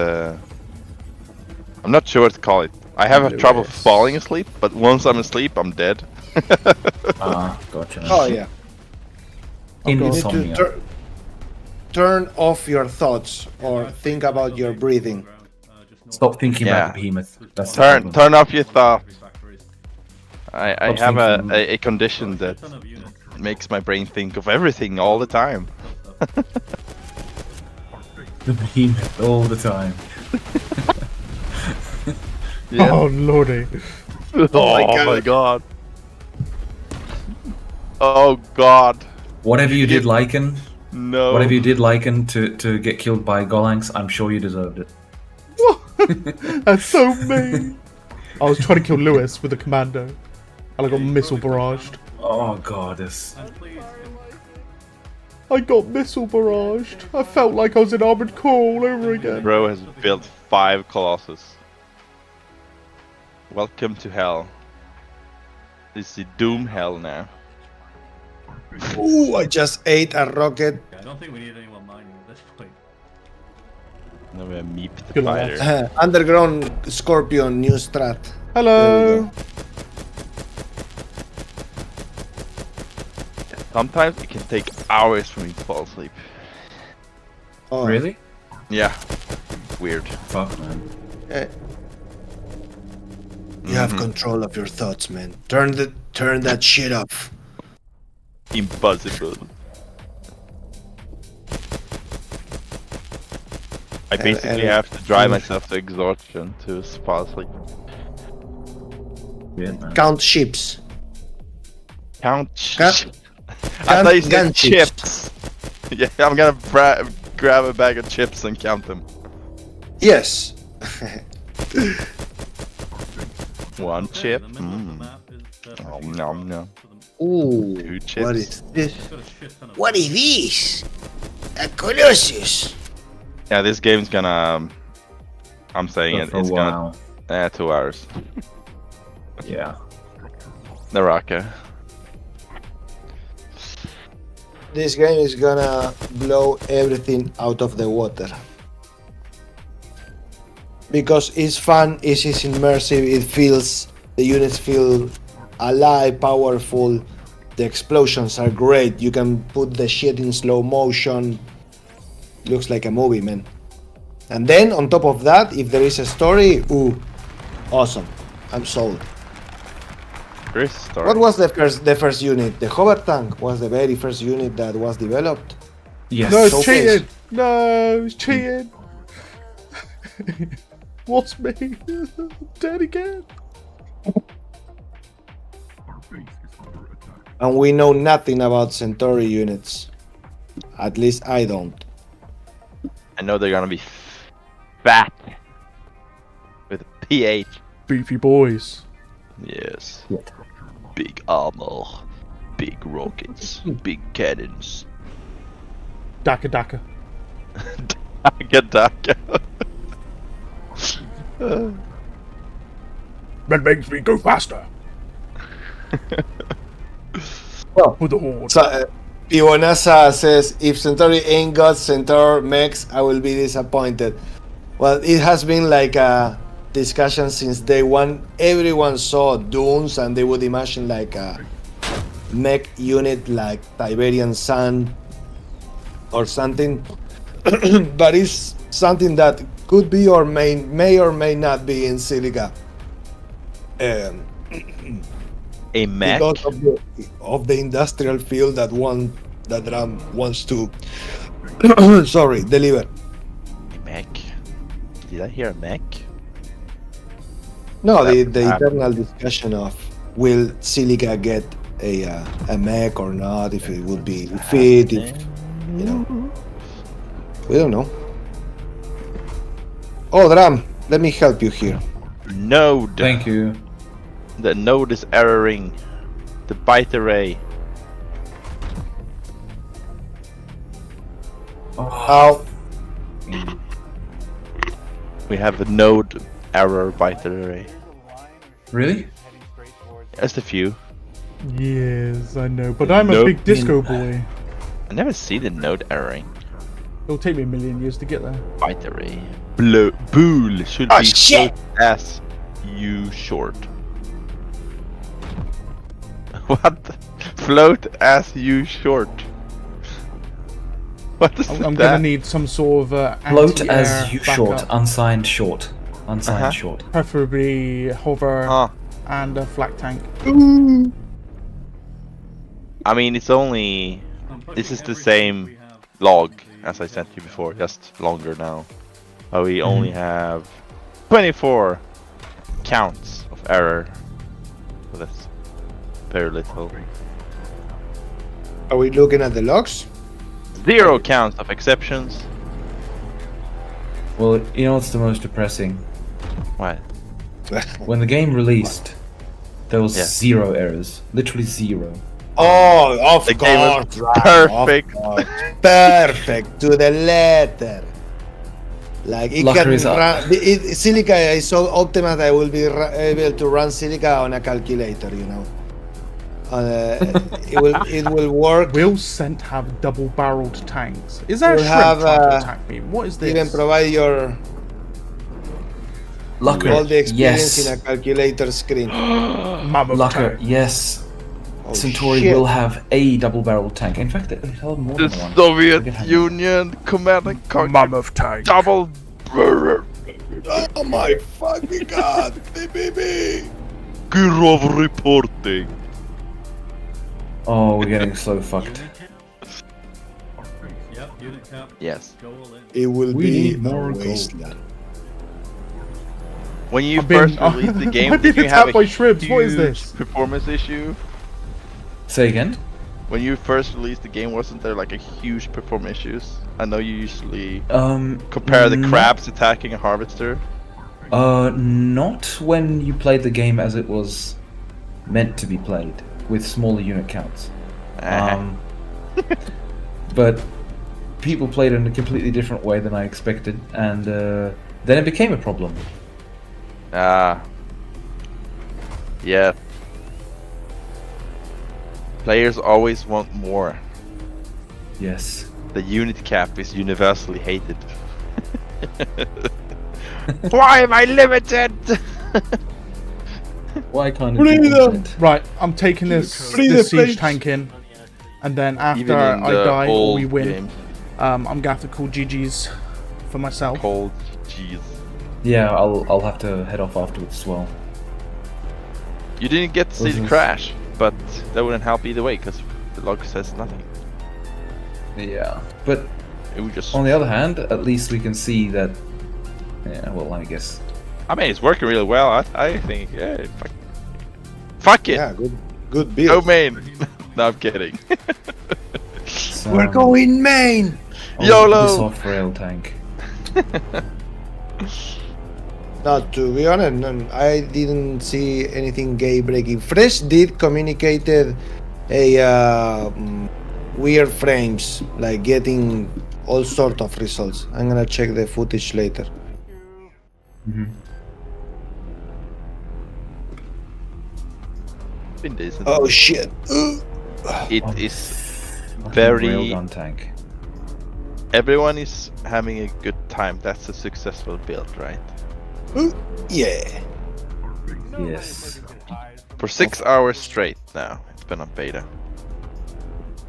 I'm not sure what to call it. I have trouble falling asleep, but once I'm asleep, I'm dead. Gotcha. Oh, yeah. You need Insomnia. to turn off your thoughts or think about your breathing. Stop thinking Yeah. about the behemoth. That's the problem. Turn off your thoughts. I Stop have thinking. a condition that makes my brain think of everything all the time. The behemoth all the time. Yeah. Oh lordy. Oh my god. Oh god. Whatever you did, Lycan. No. Whatever you did, Lycan, to get killed by Golanx, I'm sure you deserved it. That's so mean. I was trying to kill Lewis with a commando, and I got missile barraged. Oh god, this. I got missile barraged. I felt like I was in Armored Core all over again. Bro has built 5 Colossus. Welcome to hell. This is the doom hell now. Ooh, I just ate a rocket. I don't think we need anyone mining at this point. No, we have Meep the Good luck. fighter. Underground Scorpion new strat. Hello. Sometimes it can take hours for me to fall asleep. Oh, Really? Yeah. Weird. Fuck, man. eh. You have control of your thoughts, man. Turn that shit off. Impossible. I basically have to drive myself to exhaustion to fall asleep. Yeah, man. Count ships. Count Count- I thought you said gun chips. Yeah, I'm gonna grab a bag of chips and count them. Yes. One chip. The middle of the map is Oh, nom nom. Ooh. 2 chips. What is this? got a shit ton of What is this? A Colossus. Yeah, this game's gonna. I'm saying Go it. for a It's while. gonna. 2 hours. Yeah. Naraka. This game is gonna blow everything out of the water. Because it's fun, it's immersive, the units feel alive, powerful, the explosions are great, you can put the shit in slow motion. Looks like a movie, man. And then on top of that, if there is a story, ooh, awesome. I'm sold. There is a story. What was the first unit? The hover tank was the very first unit that was developed. Yes. No, it's Showcase. cheated. No, it's cheated. What's me? Dead again. And we know nothing about Centauri units. At least I don't. I know they're gonna be fat. With a PH. Beefy boys. Yes. Big armor. Big rockets. Big cannons. Daka Daka. Daka. That makes me go faster. Well, With the horde. so, Iwanasa says, if Centauri ain't got Centaur mechs, I will be disappointed. Well, it has been like a discussion since day one. Everyone saw Dunes and they would imagine like a mech unit like Tiberian Sun or something. But it's something that could be or may or may not be in Silica. A mech? Because of the industrial field that Ram wants to sorry, deliver. A mech? Did I hear a mech? No, the That- eternal discussion of will Silica get a mech or not, if it would be fit, if you know. We don't know. Oh, Dram, let me help you here. Node. Thank you. The node is erroring. The byte array. Oh, We have a node error byte array. Really? Just a few. Yes, I know, but I'm a Nope. big disco boy. I never see the node erroring. It'll take me a million years to get there. Byte array. Bool should Oh, be shit! float as you short. What? Float as you short. What is I'm that? gonna need some sort of Float anti-air as you backup, short. Unsigned short. Unsigned Uh-huh. short. preferably hover Huh. and a flak tank. I mean, it's only. I'm This plugging is the everything same we have log into the- as I sent you before, just longer now. But we only have 24 counts of error. So that's very little. are we looking at the logs? 0 counts of exceptions. Well, you know what's the most depressing? What? When the game released, there was Yeah. 0 errors. Literally 0. Oh, of The game was course, Ram, perfect. of course. Perfect to the letter. Like it Locker can is up. run. Silica is so optimal that I will be able to run Silica on a calculator. You know, It will work. Will Scent have double-barreled tanks? Is there a We'll shrimp have, trying to attack me? What is this? Even provide your Lucker, all the experience yes. in a calculator screen. Mammoth Lucker, tank. yes. Oh, Centauri shit. will have a double-barreled tank. In fact, it'll have more The than one. Soviet Forget how many. Union command and conquer Mammoth tank. double. Oh my fucking god, baby! Kirov reporting. Oh, we're getting so fucked. Unit cap. Yep, unit cap. Yes. Go all in. It will We be need more a gold. wasteland. When you I've been- first released the game, I've did been you have attacked a by shrimps. What is huge this? performance issue? Say again? When you first released the game, wasn't there like a huge performance issues? I know you usually compare the not- crabs attacking a harvester. Not when you played the game as it was meant to be played, with smaller unit counts. But people played it in a completely different way than I expected, and then it became a problem. Yeah. Players always want more. Yes. The unit cap is universally hated. Why am I limited? Why can't it Freedom! be infinite? Right, I'm taking this siege tank in, and then after Even in I the die or old we win, game. I'm gonna have to call GG's for myself. Cold cheese. Yeah, I'll have to head off afterwards as well. You didn't get to see the Mhm. crash, but that wouldn't help either way because the log says nothing. Yeah, but It would just. on the other hand, at least we can see that. Yeah, well, I guess. I mean, it's working really well. I think. Yeah. Fuck it. Yeah, good build. Go main. No, I'm kidding. So, We're going main. YOLO! This off-rail tank. Not to be honest, I didn't see anything gay breaking. Fresh did communicated a weird frames, like getting all sort of results. I'm gonna check the footage later. Been decent. Oh shit! It Oh, is fucking very. railgun tank. Everyone is having a good time. That's a successful build, right? Yeah. Yes, For 6 hours straight now, it's been on beta.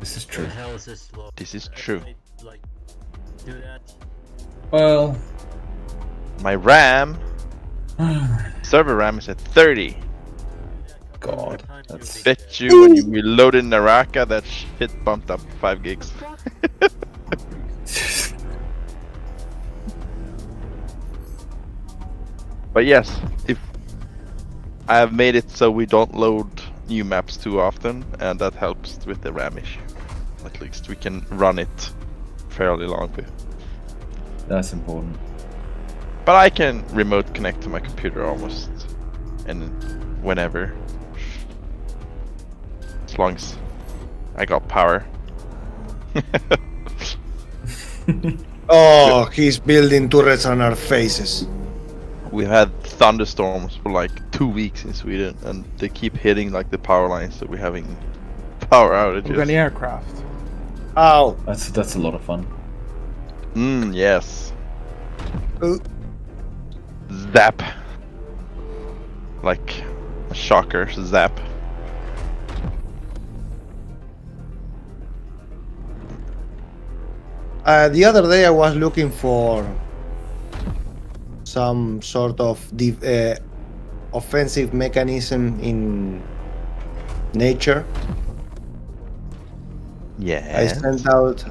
this is What true. the hell is this slow? This is true. Like, do that. Well, My RAM, server RAM is at 30. God, that's Bet you when you reloaded Naraka, that shit bumped up 5 gigs. But yes, if I have made it so we don't load new maps too often, and that helps with the RAM issue. At least we can run it fairly long. that's important. But I can remote connect to my computer almost, and whenever, as long as I got power. Oh, he's building turrets on our faces. We've had thunderstorms for like 2 weeks in Sweden, and they keep hitting like the power lines, so we're having power We've got outages. any aircraft. Ow! That's a lot of fun. Yes. Uh. Zap. Like a shocker, zap. The other day I was looking for some sort of offensive mechanism in nature. Yeah.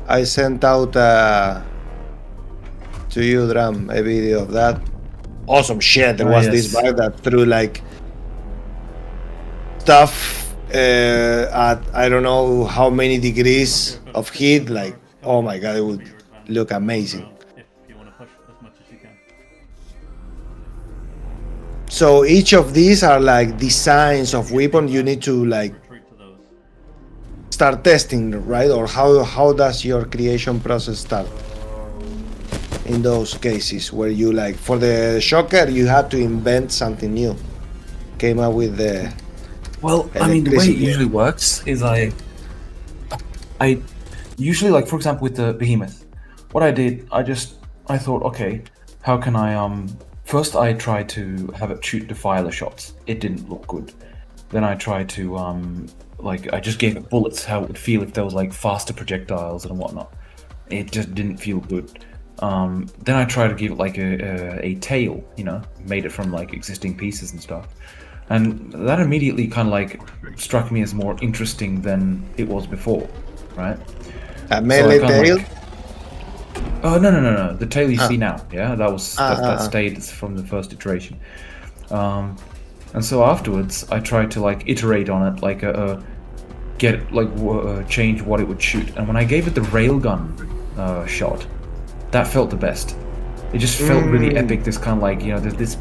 I sent out to you, Dram, a video of that. Awesome shit. There Oh, was yes. this bug that threw like stuff at I don't know how many degrees of heat. Like, oh my god, it would look amazing. If you want to push as much as you can. So each of these are like designs of weapon you need to like Retreat to those. start testing, right? Or how does your creation process start in those cases where you like for the shocker you had to invent something new, came up with the Well, I mean, the way it usually works is I usually, like, for example, with the behemoth, what I did, I thought, okay, how can I first I tried to have it shoot defiler shots. It didn't look good. Then I tried to like, I just gave it bullets, how it would feel if there was like faster projectiles and whatnot. It just didn't feel good. Then I tried to give it like a tail, you know, made it from like existing pieces and stuff. And that immediately kind of like struck me as more interesting than it was before, right? A melee tail? Like, no. The tail you see now, yeah, that stayed from the first iteration. And so afterwards, I tried to like iterate on it, like change what it would shoot. And when I gave it the railgun shot, that felt the best. It just felt really epic. This kind of like, you know, there's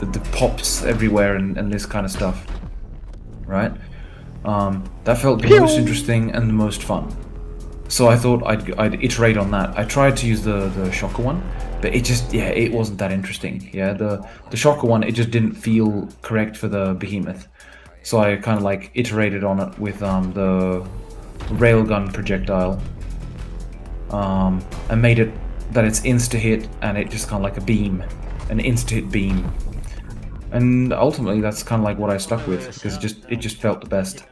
the pops everywhere and this kind of stuff, right? That felt the most interesting and the most fun. So I thought I'd iterate on that. I tried to use the shocker one, but it wasn't that interesting. Yeah, the shocker one, it just didn't feel correct for the behemoth. So I kind of like iterated on it with the railgun projectile, and made it that it's insta hit and it just kind of like a beam, an insta hit beam. And ultimately, that's kind of like what I stuck with because it just felt the best.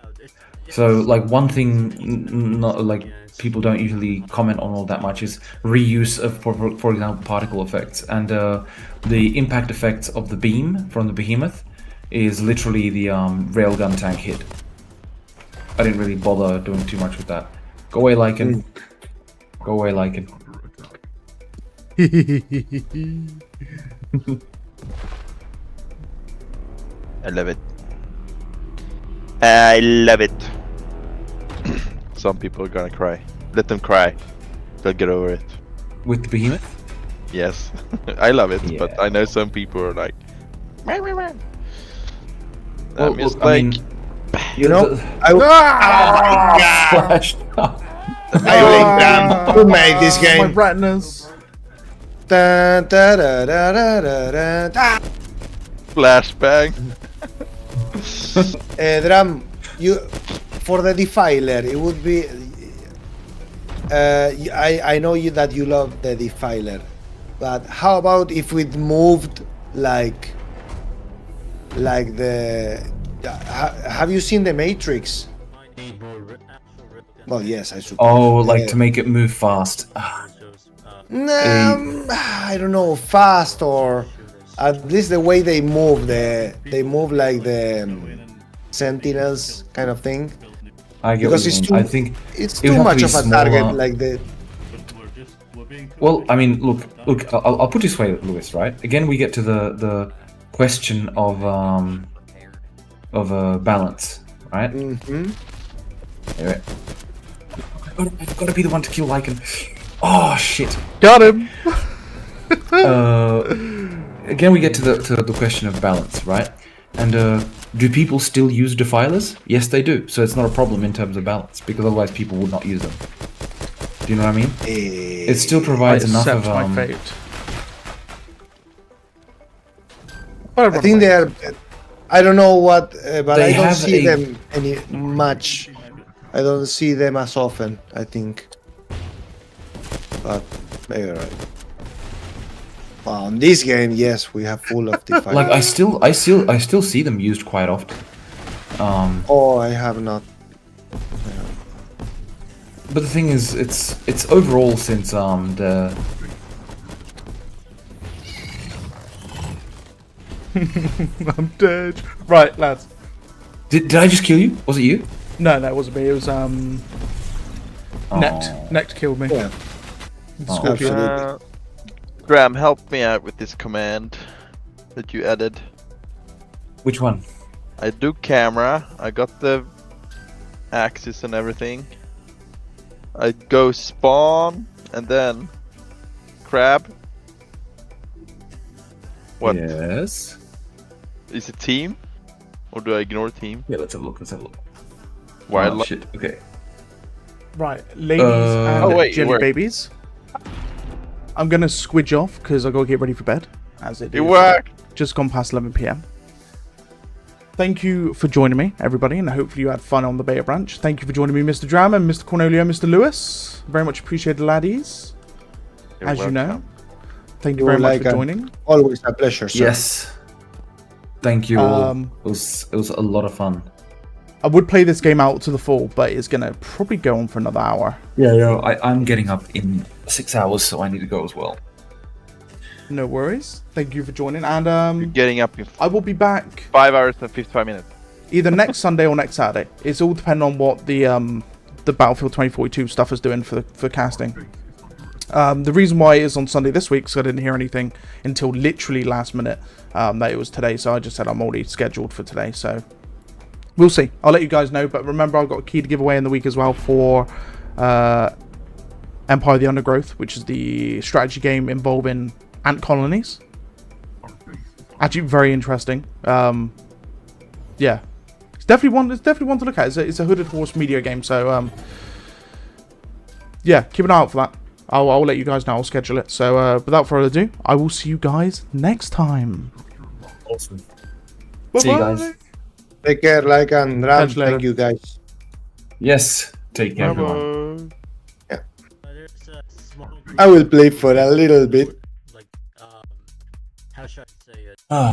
So like one thing, not like people don't usually comment on all that much, is reuse of, for example, particle effects, and the impact effects of the beam from the behemoth is literally the railgun tank hit. I didn't really bother doing too much with that. Go away, Lycan. Go away, Lycan. I love it. I love it. Some people are gonna cry. Let them cry. They'll get over it. With the behemoth? Yes. I love it, Yeah. but I know some people are like... Well, it's look, I mean, You know, flashed. Who made this My game? retinas. Da, da, da, da, da, da, da. Flashbang. Drum, you for the defiler, it would be. I know that you love the defiler, but how about if we moved like the? Have you seen the Matrix? Well, yes, I suppose. Oh, like to make it move fast. I don't know, fast, or at least the way they move. They move like the Sentinels kind of thing. I get Because what you it's mean. too, I think it's it would too have to much be of a smaller. target. Like the. Well, I mean, look. I'll put it this way, Lewis. Right? Again, we get to the question of balance, right? Mm-hmm. Anyway. I've got to be the one to kill Lycan. Oh shit! Got him. Again, we get to the question of balance, right? And do people still use defilers? Yes, they do. So it's not a problem in terms of balance, because otherwise people would not use them. Do you know what I mean? It still provides enough of my fate. I think they are. I don't know what, but They I don't have see a- them any much. I don't see them as often, I think. But maybe right. Well, in this game, yes, we have full of defilers. Like I still see them used quite often. Oh, I have not. But the thing is, it's overall since the I'm dead. Right, lads. did I just kill you? Was it you? No, it wasn't me. It was Nect. Oh. Nect killed me. Yeah. Scorpion. Absolutely. Graham, help me out with this command that you added. Which one? I do camera. I got the axis and everything. I go spawn and then crab. What? Yes. Is it team? Or do I ignore team? Yeah, let's have a look. Why? Oh, shit. Okay. Right, ladies and Oh, wait, jelly work. babies. I'm gonna squidge off because I gotta get ready for bed. As it It is worked. just gone past 11 p.m. thank you for joining me, everybody, and hopefully you had fun on the beta branch. Thank you for joining me, Mr. Drama, Mr. Cornelio, Mr. Lewis. Very much appreciated, laddies. You're As you know. welcome. Thank you very much for joining. Always a pleasure, sir. Yes. Thank you all. It was a lot of fun. I would play this game out to the full, but it's gonna probably go on for another hour. Yeah, I'm getting up in 6 hours, so I need to go as well. No worries. Thank you for joining, and You're getting up in I will be back 5 hours and 55 minutes. either next Sunday or next Saturday. It's all depending on what the Battlefield 2042 stuff is doing for casting. The reason why it is on Sunday this week, so I didn't hear anything until literally last minute that it was today. So I just said I'm already scheduled for today. So we'll see. I'll let you guys know. But remember, I've got a key to give away in the week as well for Empire: The Undergrowth, which is the strategy game involving ant colonies. Actually, very interesting. Yeah, it's definitely one. It's definitely one to look at. It's a Hooded Horse media game. So yeah, keep an eye out for that. I'll let you guys know. I'll schedule it. So without further ado, I will see you guys next time. Awesome. Bye-bye. See you guys. Take care, like and Ram. Catch you later. Thank you, guys. Yes. Take care, Bye-bye. everyone. There's a small group I will play for a little bit. like how should I say it? Ah.